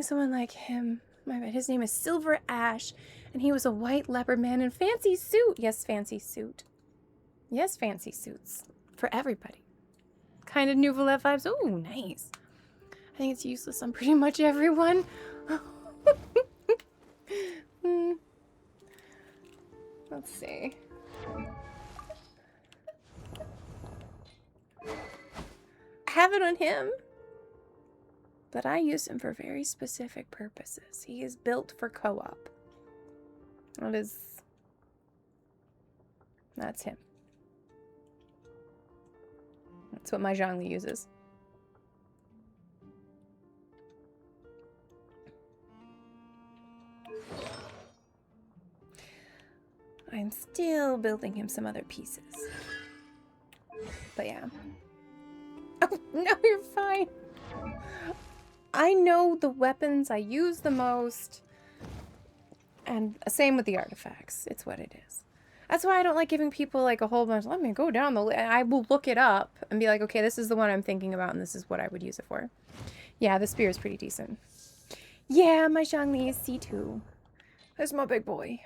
someone like him. My bad. His name is Silver Ash, and he was a white leopard man in fancy suit. Yes, fancy suit. Yes, fancy suits. For everybody. kind of Nouvelle vibes. Oh, nice. I think it's useless on pretty much everyone. Let's see. I have it on him, but I use him for very specific purposes. He is built for co-op. That's him. That's what my Zhongli uses. I'm still building him some other pieces. But yeah. Oh, no, you're fine. I know the weapons I use the most. And same with the artifacts. It's what it is. That's why I don't like giving people like a whole bunch. Let me go down the list. I will look it up and be like, okay, this is the one I'm thinking about and this is what I would use it for. Yeah, the spear is pretty decent. Yeah, my Zhongli is C2. That's my big boy.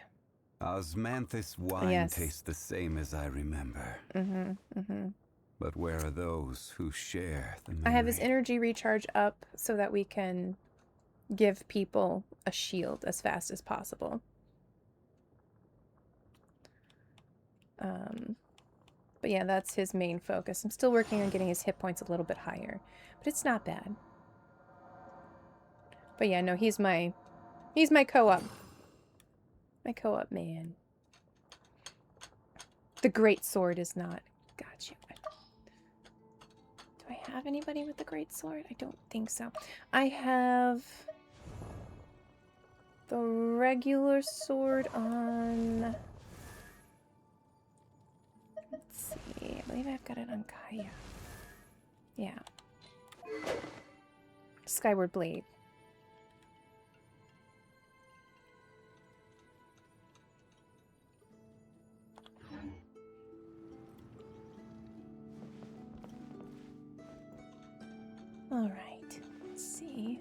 Osmanthus wine Yes. tastes the same as I remember. But where are those who share the memory? I have his energy recharge up so that we can give people a shield as fast as possible. But yeah, that's his main focus. I'm still working on getting his hit points a little bit higher, but it's not bad. But yeah, no, he's my co-op. My co-op man. The great sword is not. Got you. Do I have anybody with the great sword? I don't think so. I have the regular sword on. Let's see. I believe I've got it on Kaya. Yeah. Skyward Blade. All right. Let's see.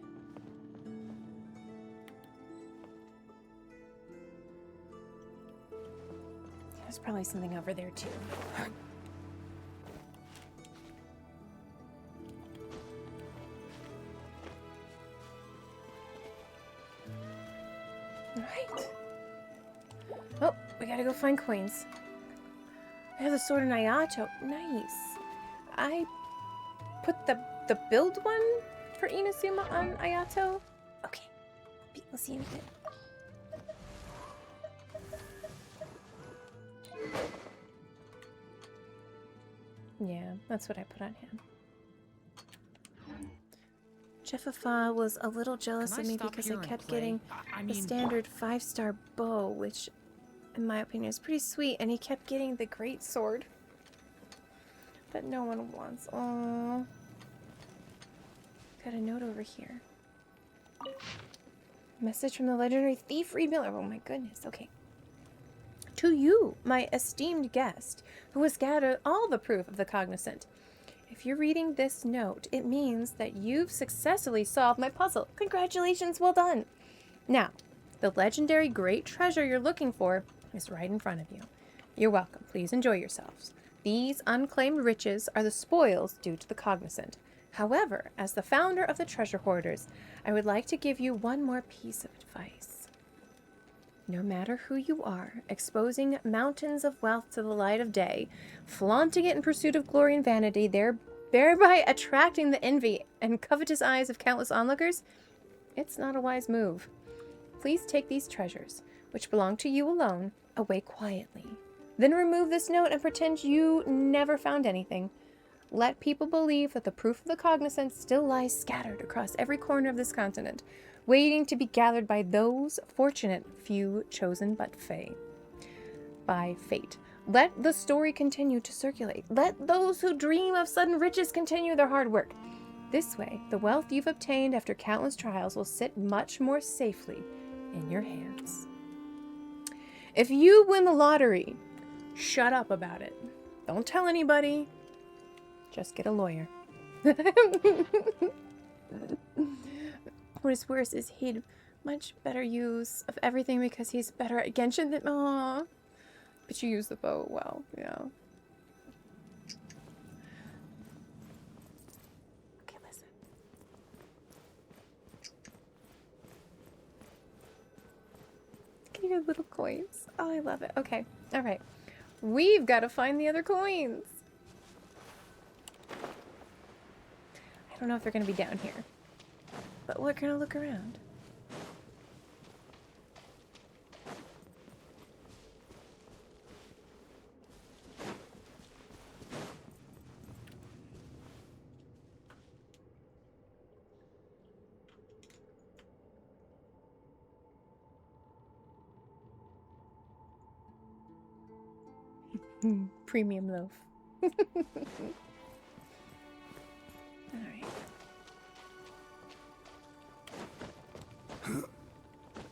There's probably something over there too. All right. Oh, we gotta go find coins. I have the sword in Ayato. Nice. I put the build one for Inazuma on Ayato. Okay. We'll see in a bit. Yeah, that's what I put on him. Jeffafa was a little jealous Can I of me stop because here I and kept play? getting I the mean, standard 5-star bow, which, in my opinion, is pretty sweet, and he kept getting the great sword that no one wants. Aww. Got a note over here. Message from the legendary thief Reed Miller. Oh my goodness. Okay. To you, my esteemed guest, who has gathered all the proof of the cognizant. If you're reading this note, it means that you've successfully solved my puzzle. Congratulations, well done. Now, the legendary great treasure you're looking for is right in front of you. You're welcome. Please enjoy yourselves. These unclaimed riches are the spoils due to the cognizant. However, as the founder of the treasure hoarders, I would like to give you one more piece of advice. No matter who you are, exposing mountains of wealth to the light of day, flaunting it in pursuit of glory and vanity, thereby attracting the envy and covetous eyes of countless onlookers, it's not a wise move. Please take these treasures, which belong to you alone, away quietly. Then remove this note and pretend you never found anything. Let people believe that the proof of the cognizant still lies scattered across every corner of this continent, waiting to be gathered by those fortunate few chosen by fate. Let the story continue to circulate. Let those who dream of sudden riches continue their hard work. This way, the wealth you've obtained after countless trials will sit much more safely in your hands. If you win the lottery, shut up about it. Don't tell anybody. Just get a lawyer. What is worse is he'd much better use of everything because he's better at Genshin than... Aww. But you use the bow well, yeah. Your little coins. Oh, I love it. Okay. All right. We've got to find the other coins. I don't know if they're going to be down here. But we're going to look around. Premium loaf. Alright.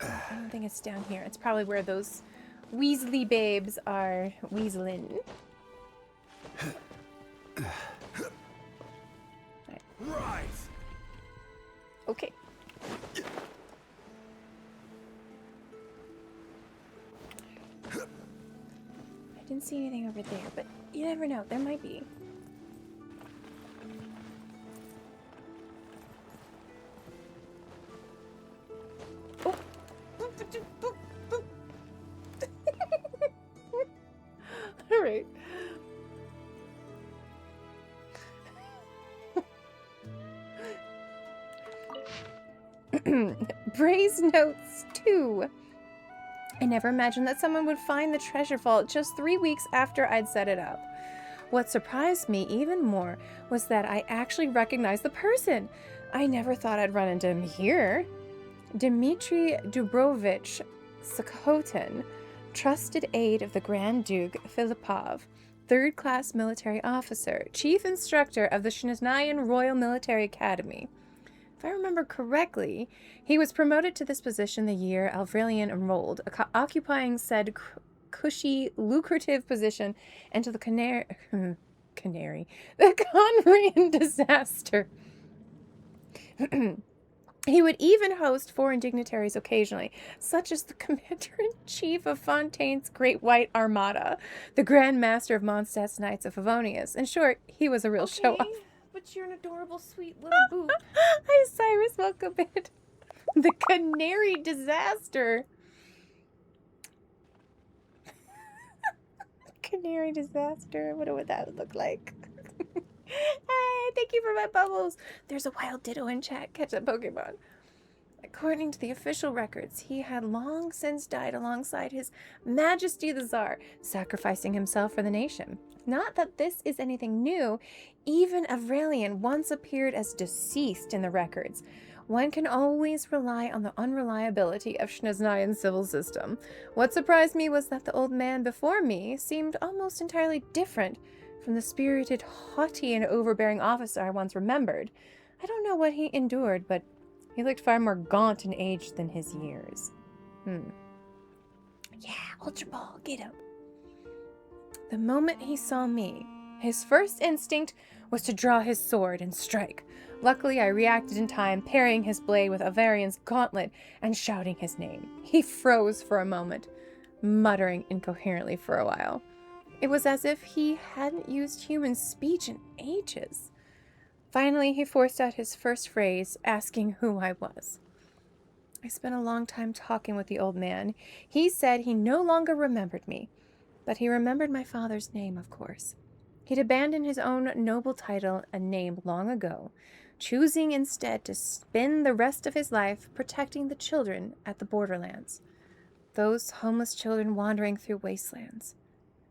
I don't think it's down here. It's probably where those Weasley babes are weaseling. Rise! Okay. I didn't see anything over there, but you never know. There might be. Oh. All right. Bray's Notes 2. I never imagined that someone would find the treasure vault just 3 weeks after I'd set it up. What surprised me even more was that I actually recognized the person. I never thought I'd run into him here. Dmitry Dubrovich Sakhotin, trusted aide of the Grand Duke Filipov, third-class military officer, chief instructor of the Snezhnaya Royal Military Academy. If I remember correctly, he was promoted to this position the year Avrelian enrolled, occupying said cushy, lucrative position until the the Conrian disaster. He would even host foreign dignitaries occasionally, such as the Commander-in-Chief of Fontaine's Great White Armada, the Grand Master of Mondstadt's Knights of Favonius. In short, he was a real show-off. But you're an adorable, sweet little boot. Hi, Cyrus. Welcome in. The Canary Disaster. Canary Disaster. What would that look like? Hey, thank you for my bubbles. There's a wild ditto in chat. Catch that Pokemon. According to the official records, he had long since died alongside His Majesty the Tsar, sacrificing himself for the nation. Not that this is anything new, even Avrelian once appeared as deceased in the records. One can always rely on the unreliability of Snezhnaya's civil system. What surprised me was that the old man before me seemed almost entirely different from the spirited, haughty, and overbearing officer I once remembered. I don't know what he endured, but he looked far more gaunt in age than his years. Yeah, Ultra Ball, get up. The moment he saw me, his first instinct was to draw his sword and strike. Luckily, I reacted in time, parrying his blade with Avarian's gauntlet and shouting his name. He froze for a moment, muttering incoherently for a while. It was as if he hadn't used human speech in ages. Finally, he forced out his first phrase, asking who I was. I spent a long time talking with the old man. He said he no longer remembered me, but he remembered my father's name, of course. He'd abandoned his own noble title and name long ago, choosing instead to spend the rest of his life protecting the children at the borderlands. Those homeless children wandering through wastelands.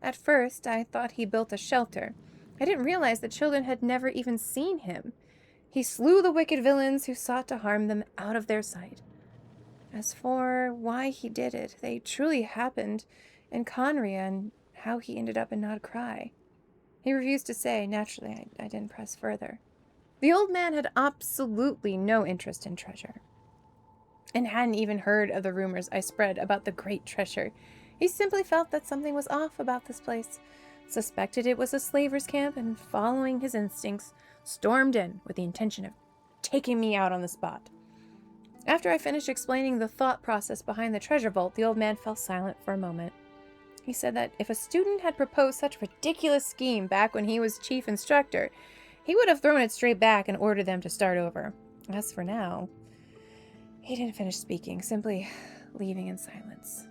At first, I thought he built a shelter. I didn't realize the children had never even seen him. He slew the wicked villains who sought to harm them out of their sight. As for why he did it, they truly happened in Conria, and how he ended up in Nod Cry. He refused to say. Naturally, I didn't press further. The old man had absolutely no interest in treasure, and hadn't even heard of the rumors I spread about the great treasure. He simply felt that something was off about this place, suspected it was a slaver's camp, and following his instincts, stormed in with the intention of taking me out on the spot. After I finished explaining the thought process behind the treasure vault, the old man fell silent for a moment. He said that if a student had proposed such a ridiculous scheme back when he was chief instructor, he would have thrown it straight back and ordered them to start over. As for now, he didn't finish speaking, simply leaving in silence.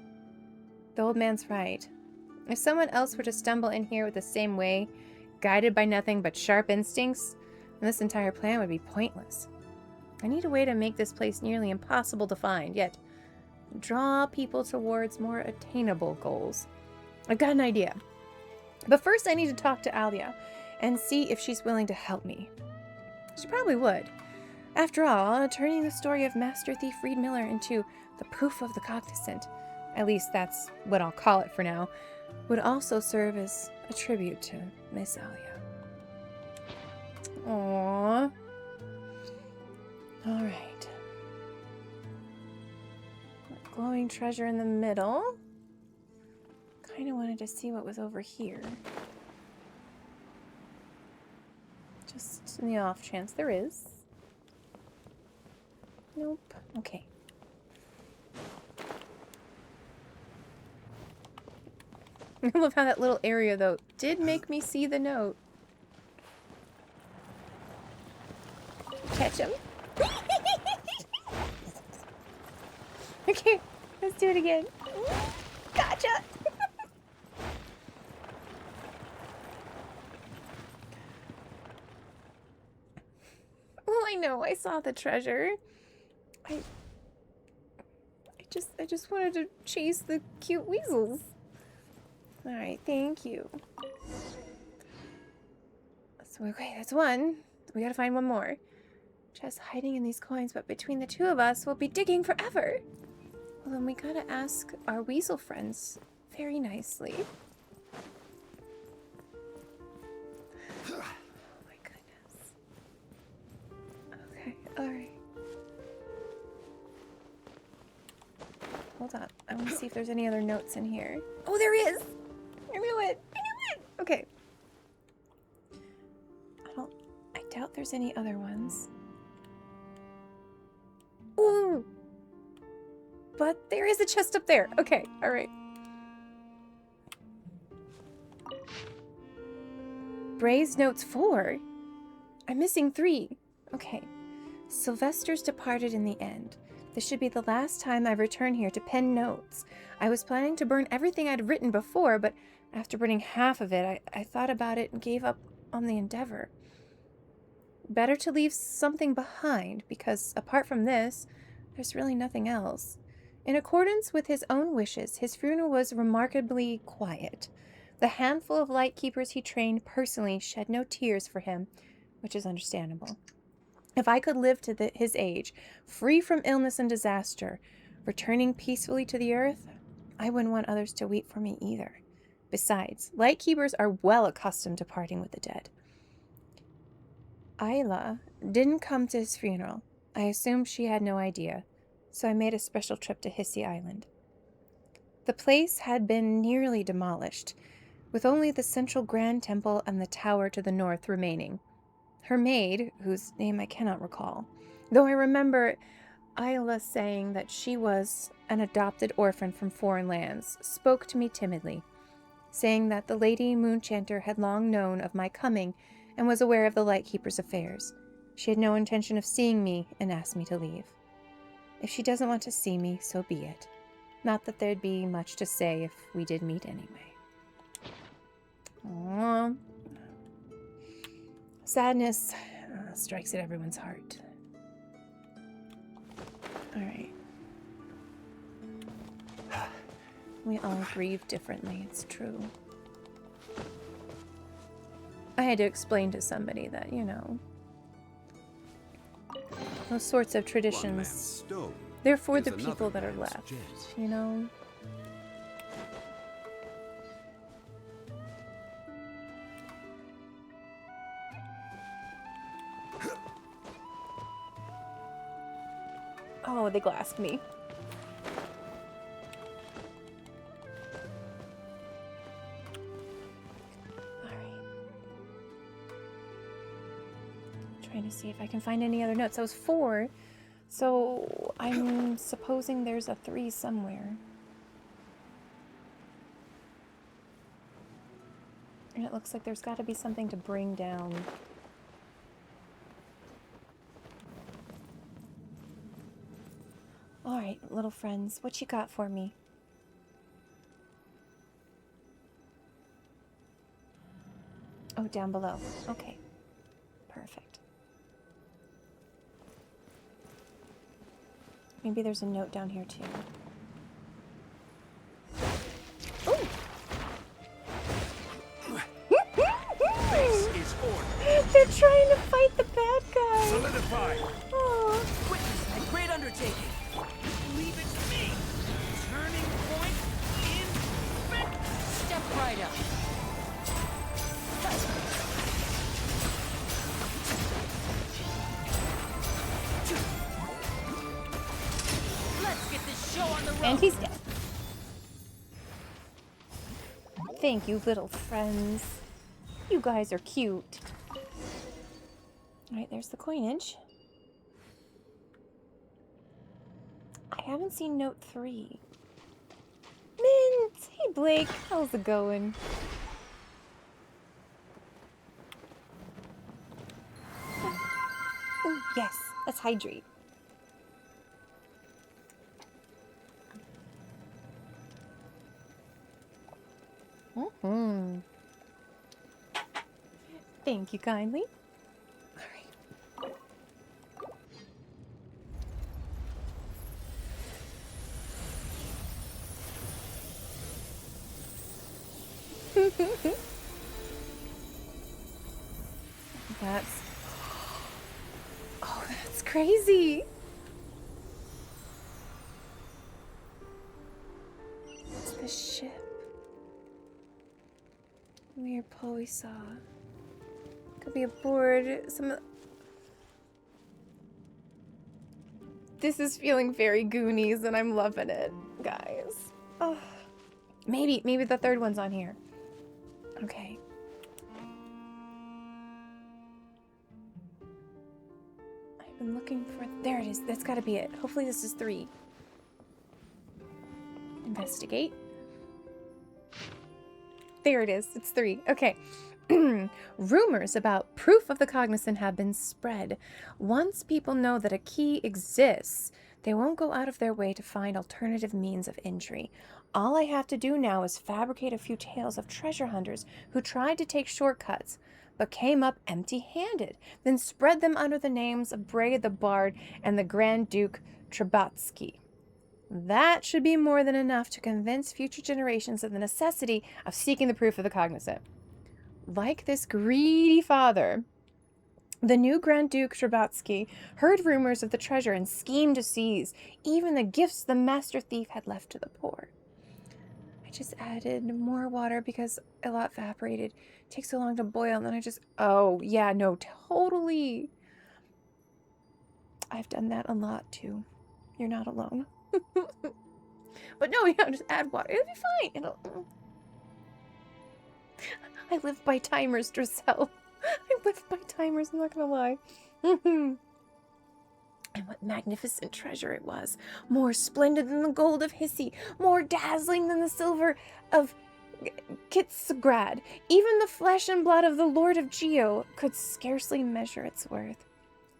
The old man's right. If someone else were to stumble in here with the same way, guided by nothing but sharp instincts, then this entire plan would be pointless. I need a way to make this place nearly impossible to find, yet draw people towards more attainable goals. I've got an idea. But first I need to talk to Alia and see if she's willing to help me. She probably would. After all, turning the story of Master Thief Reed Miller into the proof of the cognizant, at least that's what I'll call it for now, would also serve as a tribute to Miss Alia. Aww. Alright. Glowing treasure in the middle. Kind of wanted to see what was over here. Just in the off chance there is. Nope. Okay. I love how that little area, though, did make me see the note. Catch him. Okay, let's do it again. Gotcha! Well, I know, I saw the treasure. I just wanted to chase the cute weasels. Alright, thank you. So, okay, that's one. We gotta find one more. Chest hiding in these coins, but between the two of us, we'll be digging forever. Well, then we gotta ask our weasel friends very nicely. Oh my goodness. Okay, alright. Hold on. I want to see if there's any other notes in here. Oh, there is! I knew it! I knew it! Okay. I doubt there's any other ones. Ooh! But there is a chest up there. Okay, alright. Bray's notes 4? I'm missing 3. Okay. Sylvester's departed in the end. This should be the last time I return here to pen notes. I was planning to burn everything I'd written before, but after burning half of it, I thought about it and gave up on the endeavor. Better to leave something behind, because apart from this, there's really nothing else. In accordance with his own wishes, his funeral was remarkably quiet. The handful of lightkeepers he trained personally shed no tears for him, which is understandable. If I could live to his age, free from illness and disaster, returning peacefully to the earth, I wouldn't want others to weep for me either. Besides, lightkeepers are well accustomed to parting with the dead. Isla didn't come to his funeral. I assumed she had no idea, so I made a special trip to Hissy Island. The place had been nearly demolished, with only the central Grand Temple and the tower to the north remaining. Her maid, whose name I cannot recall, though I remember Isla saying that she was an adopted orphan from foreign lands, spoke to me timidly, saying that the Lady Moonchanter had long known of my coming and was aware of the Lightkeeper's affairs. She had no intention of seeing me and asked me to leave. If she doesn't want to see me, so be it. Not that there'd be much to say if we did meet anyway. Aww. Sadness strikes at everyone's heart. Alright. We all grieve differently, it's true. I had to explain to somebody that, you know, those sorts of traditions, they're for the people that are left, you know? Oh, they glassed me. Trying to see if I can find any other notes. That was 4, so I'm supposing there's a 3 somewhere. And it looks like there's got to be something to bring down. Alright, little friends, what you got for me? Oh, down below. Okay. Perfect. Maybe there's a note down here too. Ooh! This is order. They're trying to fight the bad guy. Solidify. Oh. Witness my great undertaking. Leave it to me. Turning point in. Step right up. Let's get this show on the road. And he's dead. Thank you, little friends. You guys are cute. Alright, there's the coinage. I haven't seen note 3. Mint! Hey, Blake. How's it going? Oh, yes. Let's hydrate. Mm-hmm. Thank you kindly. All right. That's... Oh, that's crazy. It's the ship. Weird pull we saw. Could be aboard some of... This is feeling very Goonies and I'm loving it, guys. Oh. Maybe the third one's on here. Okay. I've been looking for... There it is. That's gotta be it. Hopefully this is 3. Investigate. There it is. It's 3. Okay. Rumors about proof of the Cognizant have been spread. Once people know that a key exists, they won't go out of their way to find alternative means of entry. All I have to do now is fabricate a few tales of treasure hunters who tried to take shortcuts, but came up empty-handed, then spread them under the names of Bray the Bard and the Grand Duke Trebatsky. That should be more than enough to convince future generations of the necessity of seeking the proof of the Cognizant. Like this greedy father, the new Grand Duke Trebatsky heard rumors of the treasure and schemed to seize even the gifts the master thief had left to the poor. I just added more water because a lot evaporated. It takes so long to boil, and then I just... Oh, yeah, no, totally. I've done that a lot, too. You're not alone. But no, yeah, just add water. It'll be fine. It'll... I live by timers, Drissel. I live by timers, I'm not gonna lie. And what magnificent treasure it was. More splendid than the gold of Hissy. More dazzling than the silver of Kitsgrad. Even the flesh and blood of the Lord of Geo could scarcely measure its worth.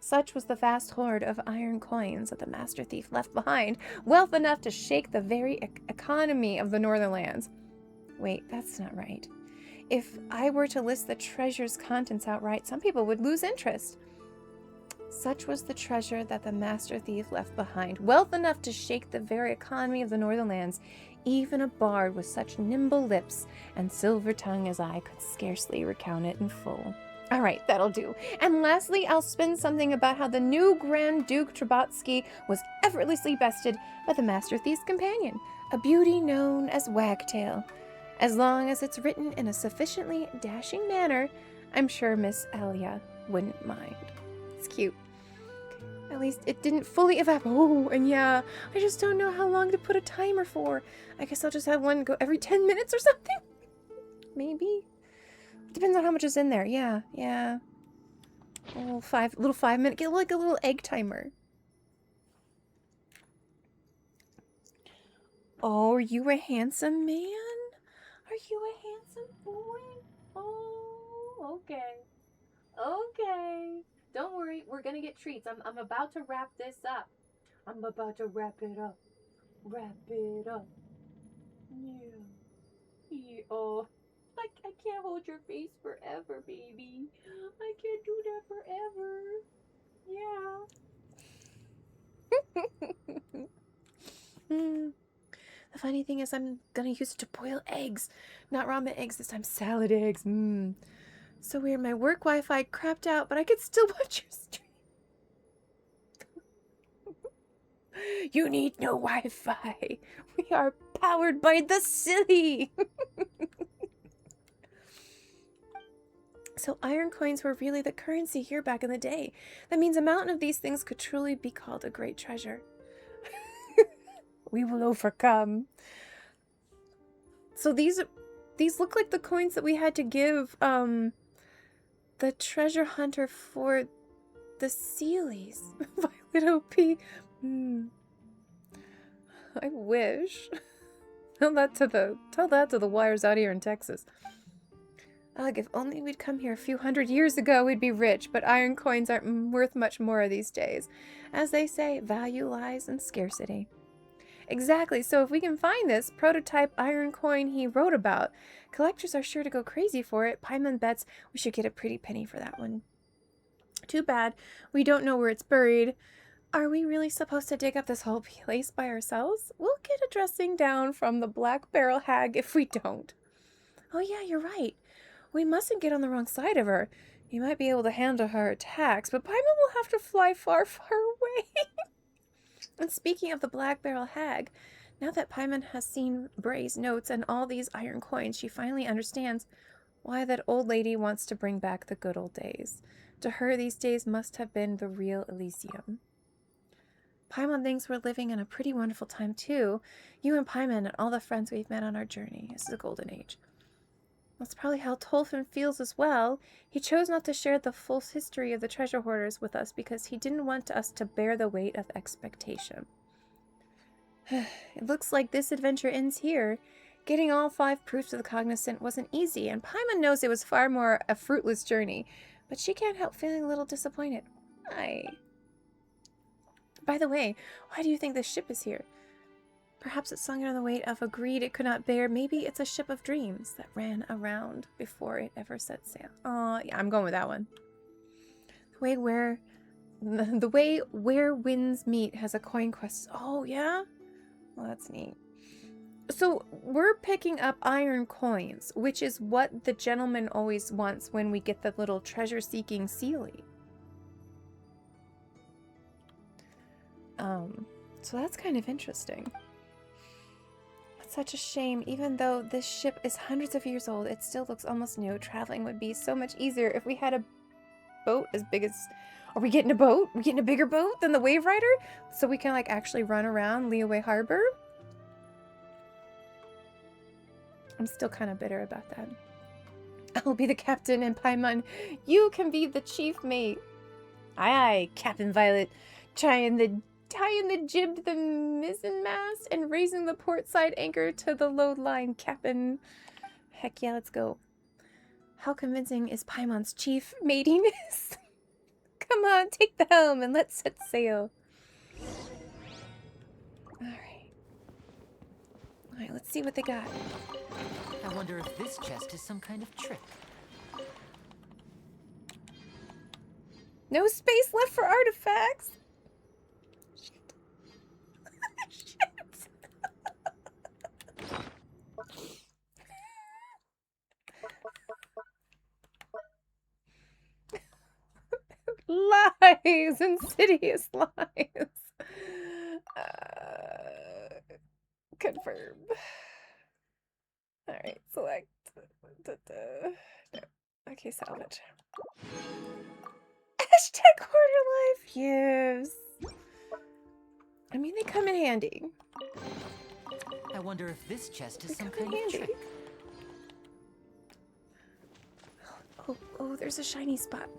Such was the vast hoard of iron coins that the master thief left behind, wealth enough to shake the very economy of the Northern Lands. Wait, that's not right. If I were to list the treasure's contents outright, some people would lose interest. Such was the treasure that the master thief left behind, wealth enough to shake the very economy of the Northern Lands. Even a bard with such nimble lips and silver tongue as I could scarcely recount it in full. All right, that'll do. And lastly, I'll spin something about how the new Grand Duke Trebatsky was effortlessly bested by the master thief's companion, a beauty known as Wagtail. As long as it's written in a sufficiently dashing manner, I'm sure Miss Elia wouldn't mind. It's cute. At least it didn't fully evaporate. Oh, and yeah, I just don't know how long to put a timer for. I guess I'll just have one go every 10 minutes or something. Maybe. Depends on how much is in there. Yeah. A little 5-minute, get like a little egg timer. Oh, are you a handsome man? Are you a handsome boy? Oh, okay. Okay. Don't worry, we're gonna get treats. I'm about to wrap this up. I'm about to wrap it up. Wrap it up. Yeah. Oh. I can't hold your face forever, baby. I can't do that forever. Yeah. The funny thing is I'm gonna use it to boil eggs. Not ramen eggs, this time salad eggs. So weird, my work Wi-Fi crapped out, but I could still watch your stream. You need no Wi-Fi. We are powered by the silly. So iron coins were really the currency here back in the day. That means a mountain of these things could truly be called a great treasure. We will overcome. So these look like the coins that we had to give the treasure hunter for the Sealies. Violet OP. I wish. Tell that to the wires out here in Texas. Ugh, if only we'd come here a few hundred years ago, we'd be rich, but iron coins aren't worth much more these days. As they say, value lies in scarcity. Exactly, so if we can find this prototype iron coin he wrote about, collectors are sure to go crazy for it. Paimon bets we should get a pretty penny for that one. Too bad, we don't know where it's buried. Are we really supposed to dig up this whole place by ourselves? We'll get a dressing down from the Black Barrel Hag if we don't. Oh yeah, you're right. We mustn't get on the wrong side of her. You might be able to handle her attacks, but Paimon will have to fly far, far away. And speaking of the Black Barrel Hag, now that Paimon has seen Bray's notes and all these iron coins, she finally understands why that old lady wants to bring back the good old days. To her, these days must have been the real Elysium. Paimon thinks we're living in a pretty wonderful time, too. You and Paimon and all the friends we've met on our journey. This is a golden age. That's probably how Tolfin feels as well. He chose not to share the full history of the treasure hoarders with us because he didn't want us to bear the weight of expectation. It looks like this adventure ends here. Getting all 5 proofs of the Cognizant wasn't easy, and Paimon knows it was far more a fruitless journey, but she can't help feeling a little disappointed. By the way, why do you think this ship is here? Perhaps it's sunk under the weight of a greed it could not bear. Maybe it's a ship of dreams that ran around before it ever set sail. Oh, yeah, I'm going with that one. The way where winds meet has a coin quest. Oh, yeah? Well, that's neat. So we're picking up iron coins, which is what the gentleman always wants when we get the little treasure-seeking Sealy. So that's kind of interesting. It's such a shame. Even though this ship is hundreds of years old, it still looks almost new. Traveling would be so much easier if we had a boat as big as... Are we getting a boat? Are we getting a bigger boat than the Wave Rider? So we can, like, actually run around Liyue Harbor? I'm still kind of bitter about that. I'll be the captain, and Paimon, you can be the chief mate. Aye, aye, Captain Violet. Tying the jib to the mizzenmast and raising the port side anchor to the load line, Captain. Heck yeah, let's go. How convincing is Paimon's chief matiness? Come on, take the helm and let's set sail. Alright, let's see what they got. I wonder if this chest is some kind of trick. No space left for artifacts. Shit. Shit. Lies, insidious lies. Confirm. Alright, select. No. Okay, salvage. Hashtag hoarder life, yes. I mean, they come in handy. I wonder if this chest is They some come in kind of handy. trick. Oh, there's a shiny spot.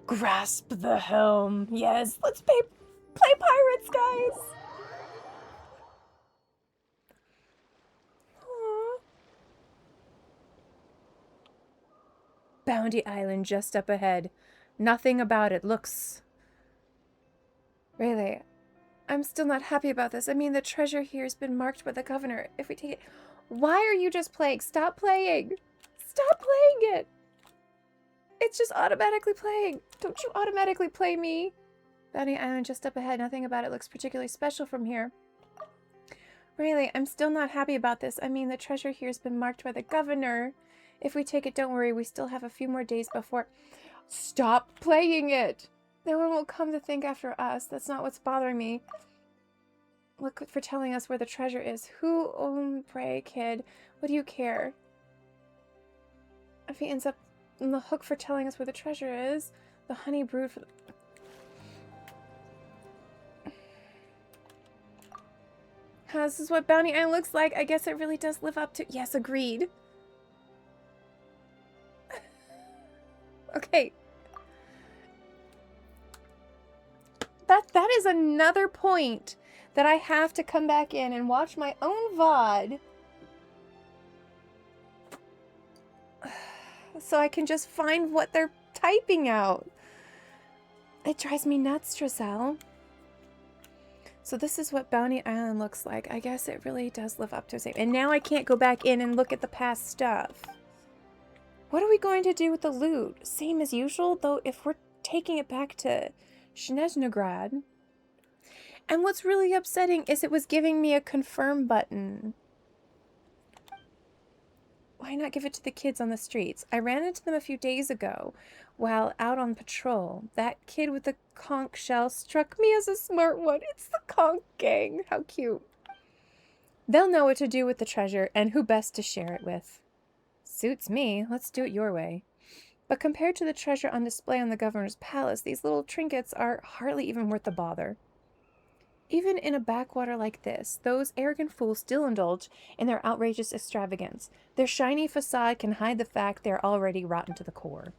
Grasp the helm. Yes, let's play pirates, guys. Aww. Bounty Island just up ahead. Nothing about it looks... Really, I'm still not happy about this. I mean, the treasure here has been marked by the governor. If we take it... Why are you just playing? Stop playing! Stop playing it! It's just automatically playing. Don't you automatically play me? Bounty Island just up ahead. Nothing about it looks particularly special from here. Really, I'm still not happy about this. I mean, the treasure here has been marked by the governor. If we take it, don't worry. We still have a few more days before... Stop playing it! No one will come to think after us. That's not what's bothering me. Look for telling us where the treasure is. Who, pray, kid. What do you care? If he ends up on the hook for telling us where the treasure is, the honey brewed for the... This is what Bounty Island looks like. I guess it really does live up to... Yes, agreed. Okay. That is another point that I have to come back in and watch my own VOD. So I can just find what they're typing out. It drives me nuts, Trezelle. So this is what Bounty Island looks like. I guess it really does live up to its name. And now I can't go back in and look at the past stuff. What are we going to do with the loot? Same as usual, though if we're taking it back to Snezhnograd. And what's really upsetting is it was giving me a confirm button. Why not give it to the kids on the streets? I ran into them a few days ago while out on patrol. That kid with the conch shell struck me as a smart one. It's the conch gang. How cute. They'll know what to do with the treasure and who best to share it with. Suits me. Let's do it your way. But compared to the treasure on display on the governor's palace, these little trinkets are hardly even worth the bother. Even in a backwater like this, those arrogant fools still indulge in their outrageous extravagance. Their shiny facade can hide the fact they're already rotten to the core.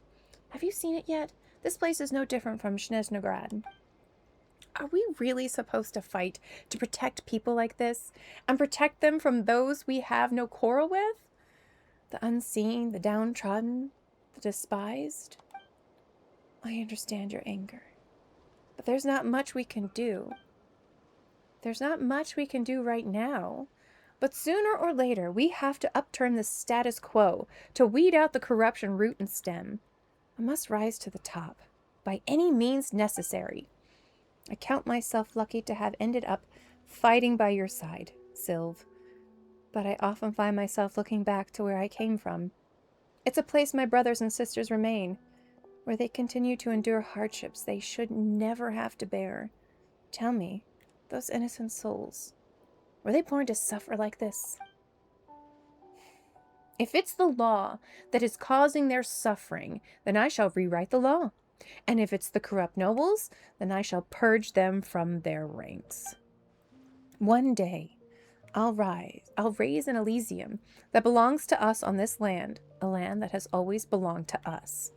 Have you seen it yet? This place is no different from Snezhnograd. Are we really supposed to fight to protect people like this? And protect them from those we have no quarrel with? The unseen, the downtrodden, the despised? I understand your anger. But there's not much we can do. There's not much we can do right now. But sooner or later, we have to upturn the status quo to weed out the corruption root and stem. I must rise to the top, by any means necessary. I count myself lucky to have ended up fighting by your side, Sylve. But I often find myself looking back to where I came from. It's a place my brothers and sisters remain, where they continue to endure hardships they should never have to bear. Tell me, those innocent souls, were they born to suffer like this? If it's the law that is causing their suffering, then I shall rewrite the law. And if it's the corrupt nobles, then I shall purge them from their ranks. One day, I'll raise an Elysium that belongs to us on this land, a land that has always belonged to us.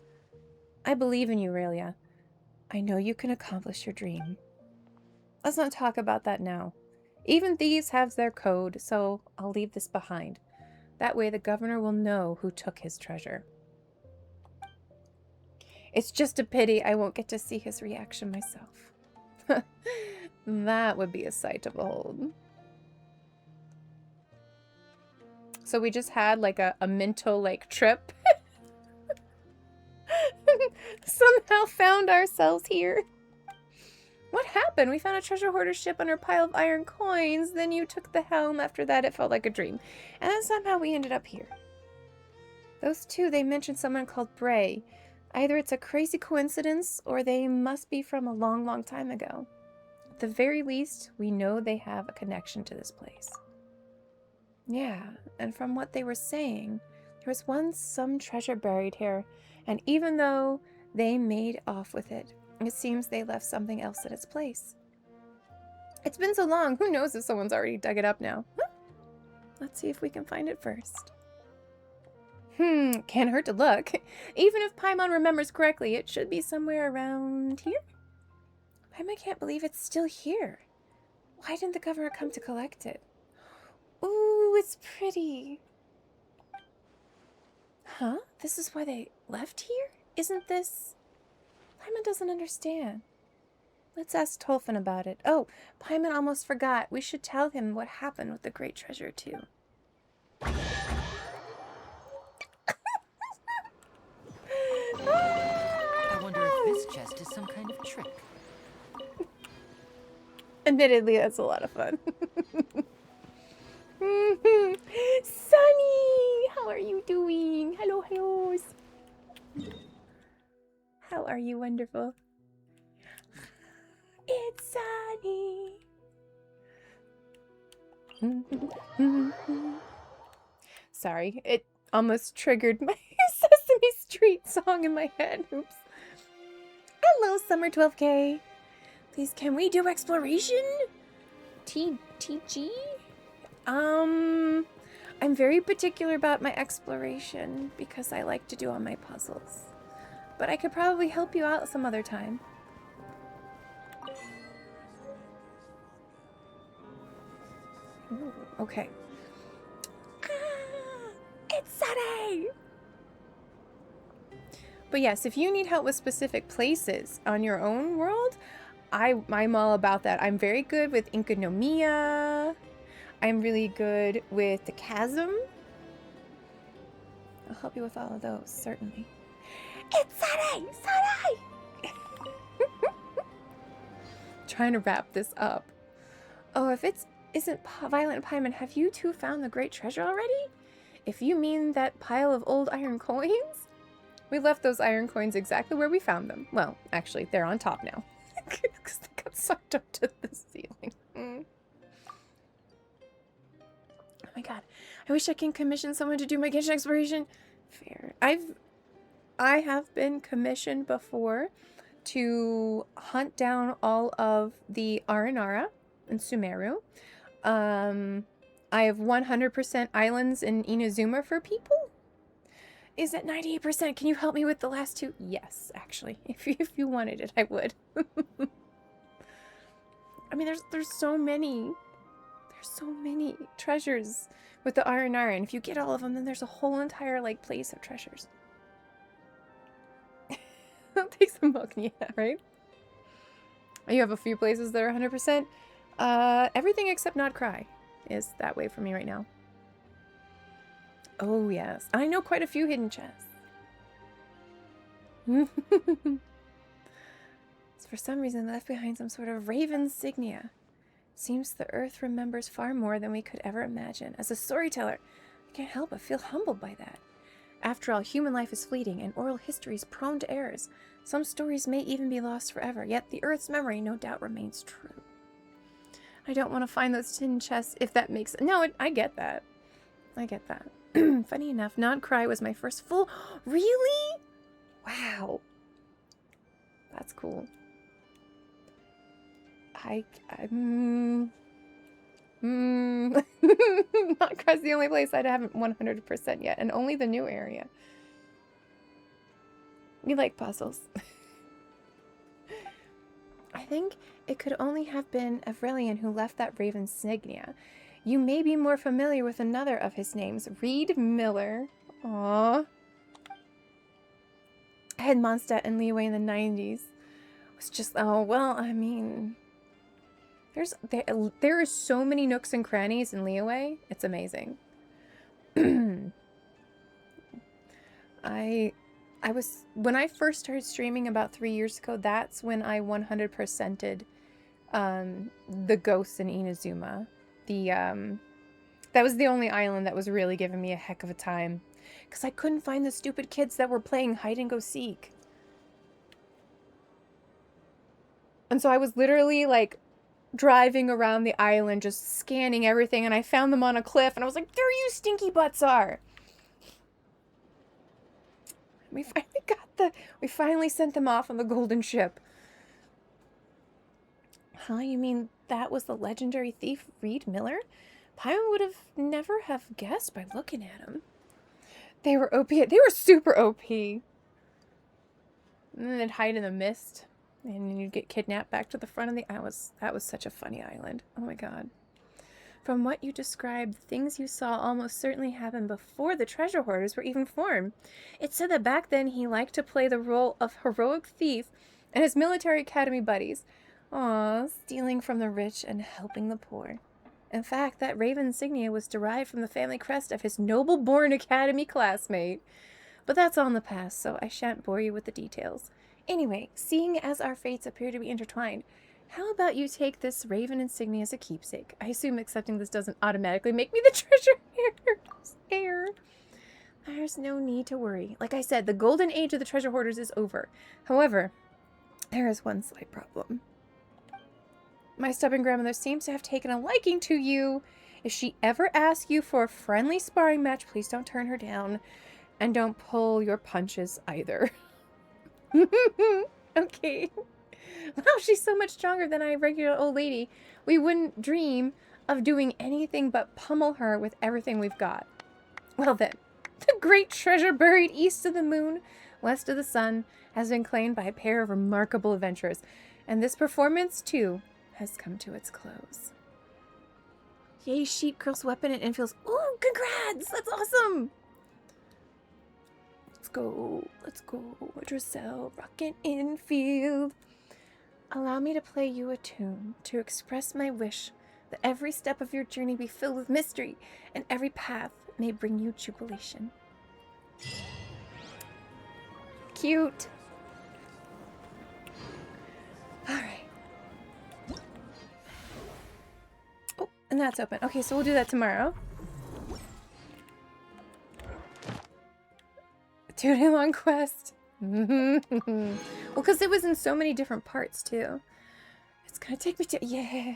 I believe in you, Aurelia. I know you can accomplish your dream. Let's not talk about that now. Even thieves have their code, so I'll leave this behind. That way the governor will know who took his treasure. It's just a pity I won't get to see his reaction myself. That would be a sight to behold. So we just had like a mental trip. Somehow found ourselves here. What happened? We found a treasure hoarder ship under a pile of iron coins. Then you took the helm. After that, it felt like a dream. And then somehow we ended up here. Those two, they mentioned someone called Bray. Either it's a crazy coincidence, or they must be from a long, long time ago. At the very least, we know they have a connection to this place. Yeah, and from what they were saying, there was once some treasure buried here, and even though they made off with it, it seems they left something else in its place. It's been so long, who knows if someone's already dug it up now. Huh? Let's see if we can find it first. Can't hurt to look. Even if Paimon remembers correctly, it should be somewhere around here. Paimon can't believe it's still here. Why didn't the governor come to collect it? Ooh, it's pretty. Huh? This is why they left here? Isn't this... Paimon doesn't understand. Let's ask Tolfin about it. Oh, Paimon almost forgot. We should tell him what happened with the great treasure, too. I wonder if this chest is some kind of trick. Admittedly, that's a lot of fun. Sunny! How are you doing? Hello, hellos. How are you, wonderful? It's Sunny. Sorry, it almost triggered my Sesame Street song in my head. Oops. Hello, Summer 12K. Please, can we do exploration? TG? I'm very particular about my exploration because I like to do all my puzzles. But I could probably help you out some other time. Ooh, okay. It's Sunny! But yes, if you need help with specific places on your own world, I'm all about that. I'm very good with Inkonomia. I'm really good with the Chasm. I'll help you with all of those, certainly. It's Sunny! Sunny! Trying to wrap this up. Oh, if it isn't Violent Paimon, have you two found the great treasure already? If you mean that pile of old iron coins? We left those iron coins exactly where we found them. Well, actually, they're on top now. Because they got sucked up to the ceiling. Oh my god. I wish I can commission someone to do my kitchen exploration. Fair. I have been commissioned before to hunt down all of the Aranara in Sumeru. I have 100% islands in Inazuma for people. Is it 98%? Can you help me with the last two? Yes, actually. If you wanted it, I would. I mean, there's so many. There's so many treasures with the Aranara, and if you get all of them, then there's a whole entire, like, place of treasures. Take some milk, yeah, right? You have a few places that are 100%. Everything except Not Cry is that way for me right now. Oh, yes. I know quite a few hidden chests. For some reason, they left behind some sort of raven insignia. Seems the earth remembers far more than we could ever imagine. As a storyteller, I can't help but feel humbled by that. After all, human life is fleeting, and oral history is prone to errors. Some stories may even be lost forever, yet the earth's memory no doubt remains true. I don't want to find those tin chests, if that makes... No, I get that. I get that. Funny enough, Not Cry was my first full... Really? Wow. That's cool. Not Cry's the only place I haven't 100% yet, and only the new area. We like puzzles. I think it could only have been Avrelian who left that raven insignia. You may be more familiar with another of his names, Reed Miller. Aww. I had Mondstadt and Liyue in the 90s. It was just, oh, well, I mean... There are so many nooks and crannies in Liyue. It's amazing. When I first started streaming about 3 years ago, that's when I 100%ed the ghosts in Inazuma. That was the only island that was really giving me a heck of a time. Because I couldn't find the stupid kids that were playing hide and go seek. And so I was literally like driving around the island just scanning everything, and I found them on a cliff, and I was like, there you stinky butts are! We finally sent them off on the golden ship. Huh? You mean that was the legendary thief Reed Miller? Paimon would have never have guessed by looking at him. They were OP. They were super OP. And then they'd hide in the mist, and you'd get kidnapped back to the front of the island. That was such a funny island. Oh my god. From what you described, the things you saw almost certainly happened before the treasure hoarders were even formed. It said that back then he liked to play the role of heroic thief and his military academy buddies. Aw, stealing from the rich and helping the poor. In fact, that raven insignia was derived from the family crest of his noble-born academy classmate. But that's all in the past, so I shan't bore you with the details. Anyway, seeing as our fates appear to be intertwined, how about you take this raven insignia as a keepsake? I assume accepting this doesn't automatically make me the treasure heir. There's no need to worry. Like I said, the golden age of the treasure hoarders is over. However, there is one slight problem. My stubborn grandmother seems to have taken a liking to you. If she ever asks you for a friendly sparring match, please don't turn her down. And don't pull your punches either. Okay. Wow, she's so much stronger than a regular old lady. We wouldn't dream of doing anything but pummel her with everything we've got. Well then, the great treasure buried east of the moon, west of the sun, has been claimed by a pair of remarkable adventurers. And this performance, too, has come to its close. Yay, sheep, curls, weapon, and infills. Oh, congrats! That's awesome! Let's go. Let's go. Dressel, rockin' infield. Allow me to play you a tune to express my wish that every step of your journey be filled with mystery and every path may bring you jubilation. Cute. Alright. Oh, and that's open. Okay, so we'll do that tomorrow. A 2-day long quest. Well, because it was in so many different parts, too. It's gonna take me to... Yeah.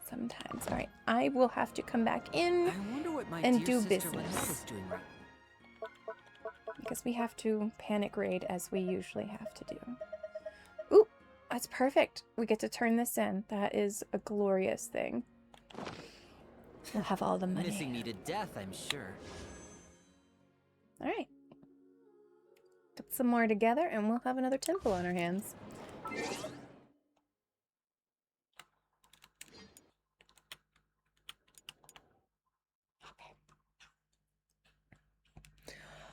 Sometimes. Alright, I will have to come back in I wonder what my and dear do sister business. Lynette is doing right. Because we have to panic raid as we usually have to do. Ooh, that's perfect. We get to turn this in. That is a glorious thing. We'll have all the money. Missing me to death, I'm sure. Alright. Put some more together and we'll have another temple on our hands.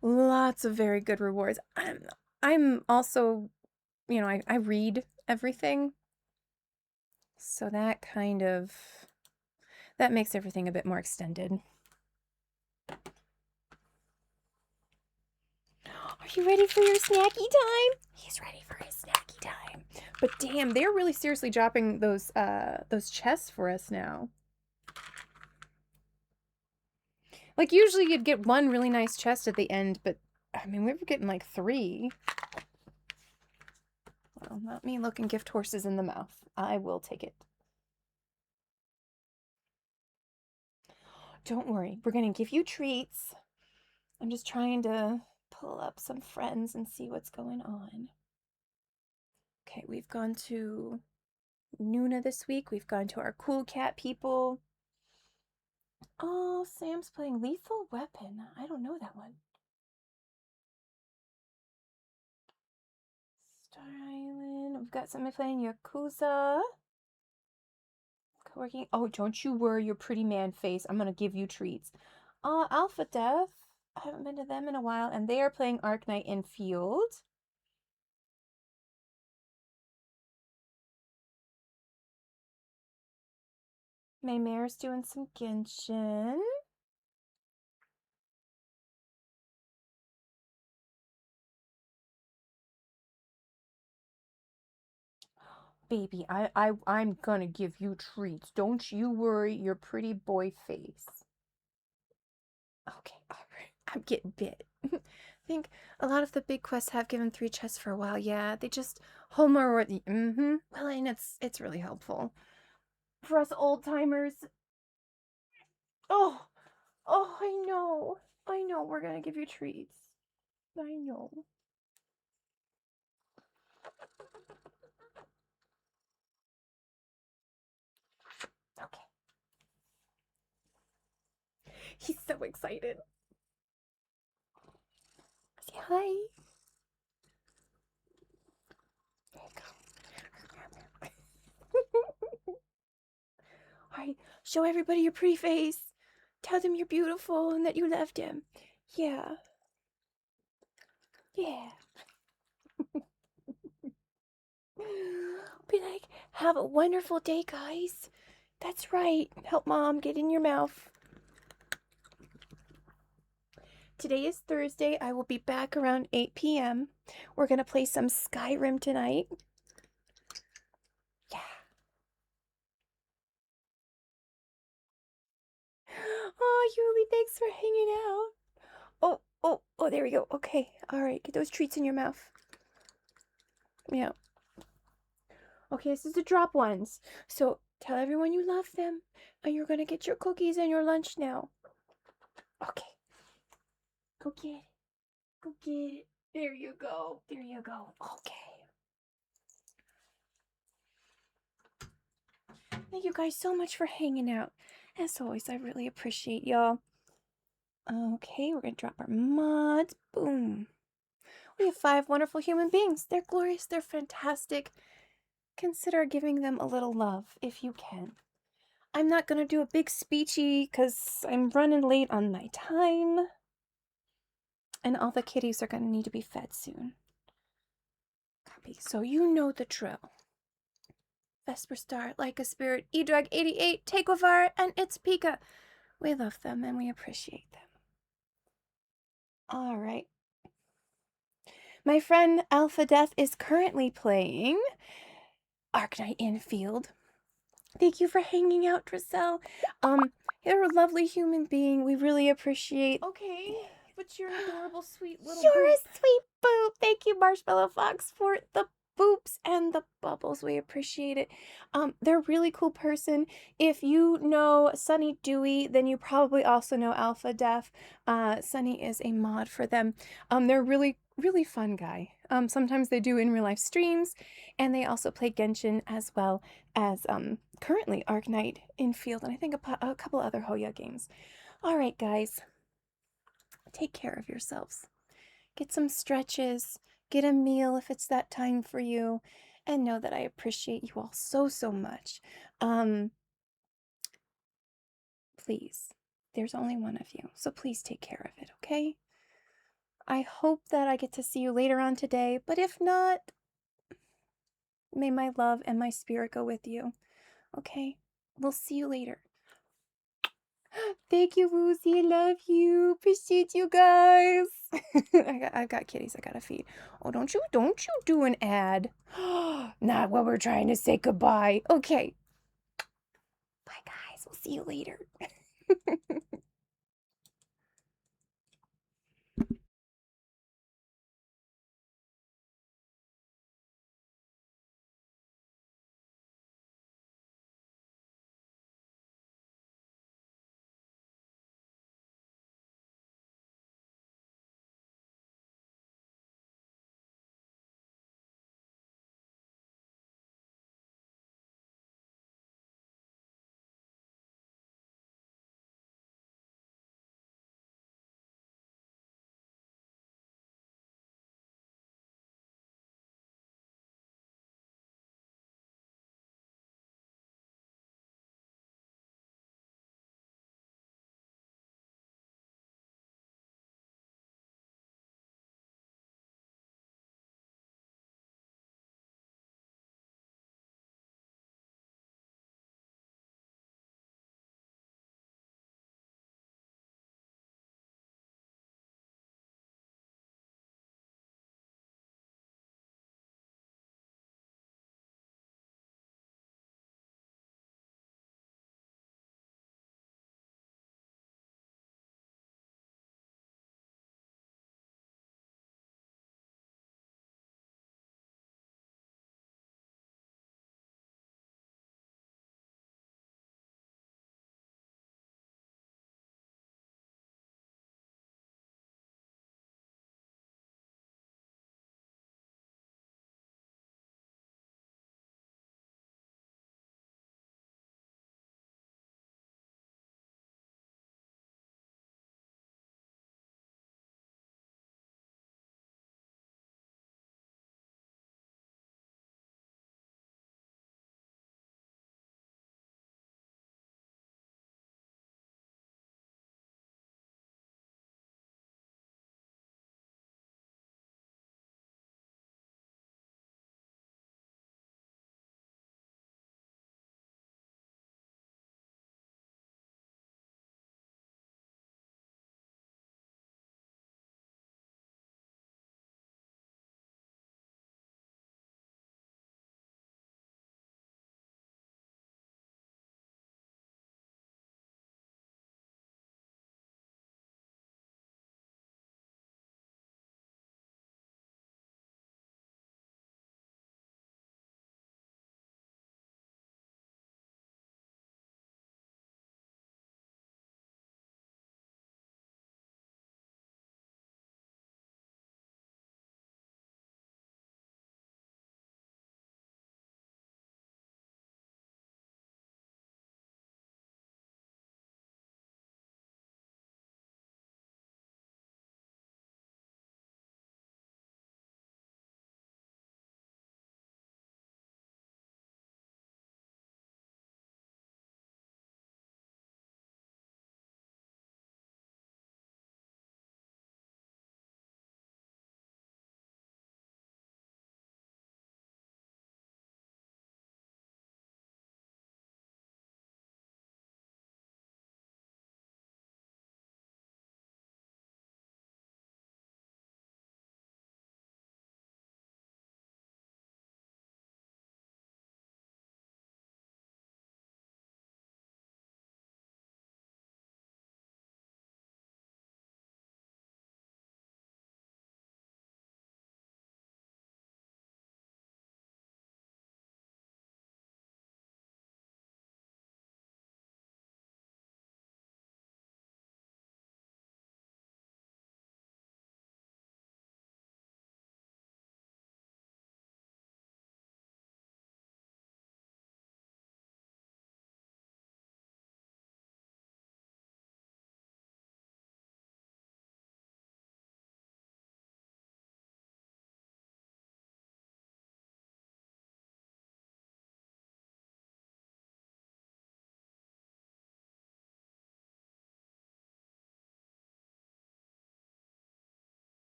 Lots of very good rewards. I'm also, you know, I read everything. So that kind of, that makes everything a bit more extended. Are you ready for your snacky time? He's ready for his snacky time. But damn, they're really seriously dropping those chests for us now. Like, usually you'd get one really nice chest at the end, but, I mean, we were getting, like, 3. Well, not me looking gift horses in the mouth. I will take it. Don't worry. We're going to give you treats. I'm just trying to pull up some friends and see what's going on. Okay, we've gone to Nuna this week. We've gone to our cool cat people. Oh, Sam's playing Lethal Weapon. I don't know that one. Star Island. We've got somebody playing Yakuza. Co-working. Oh, don't you worry your pretty man face. I'm going to give you treats. Alpha Death. I haven't been to them in a while. And they are playing Arknight in Field. Maymare's doing some Genshin. Baby, I'm gonna give you treats. Don't you worry your pretty boy face. Okay, alright. I'm getting bit. I think a lot of the big quests have given 3 chests for a while. Yeah, they just hold more worthy. Well, and it's really helpful. For us old timers. Oh, I know, we're gonna give you treats. I know. Okay. He's so excited. Say hi. There you go. Alright, show everybody your pretty face. Tell them you're beautiful and that you loved him. Yeah. Yeah. Be like, have a wonderful day, guys. That's right. Help Mom get in your mouth. Today is Thursday. I will be back around 8 p.m. We're going to play some Skyrim tonight. Yeah. Oh, Yuli, thanks for hanging out. Oh, there we go. Okay. All right. Get those treats in your mouth. Yeah. Okay, this is the drop ones. So tell everyone you love them. And you're going to get your cookies and your lunch now. Okay. Go get it. Go get it. There you go. There you go. Okay. Thank you guys so much for hanging out. As always, I really appreciate y'all. Okay, we're going to drop our mods. Boom. We have 5 wonderful human beings. They're glorious. They're fantastic. Consider giving them a little love if you can. I'm not going to do a big speechy because I'm running late on my time. And all the kitties are going to need to be fed soon. Copy. So you know the drill. Vesper Star, Like a Spirit, Edrag88, Takeovar, and It's Pika. We love them and we appreciate them. All right. My friend Alpha Death is currently playing Arknight Infield. Thank you for hanging out, Drissel. You're a lovely human being. We really appreciate. Okay, but you're an adorable, sweet little. You're a sweet boop. Thank you, Marshmallow Fox, for the boops and the bubbles. We appreciate it. They're a really cool person. If you know Sunny Dewey, then you probably also know Alpha Def. Sunny is a mod for them. They're really fun guy. Sometimes they do in real life streams, and they also play Genshin as well as currently Arknight Infield, and I think a couple other Hoya games. All right, guys, take care of yourselves. Get some stretches. Get a meal if it's that time for you, and know that I appreciate you all so much. Please, there's only one of you, so please take care of it, okay? I hope that I get to see you later on today, but if not, may my love and my spirit go with you, okay? We'll see you later. Thank you, Woozy. I love you. Appreciate you guys. I've got kitties I gotta feed. Oh, don't you do an ad. Not while we're trying to say goodbye. Okay. Bye, guys. We'll see you later.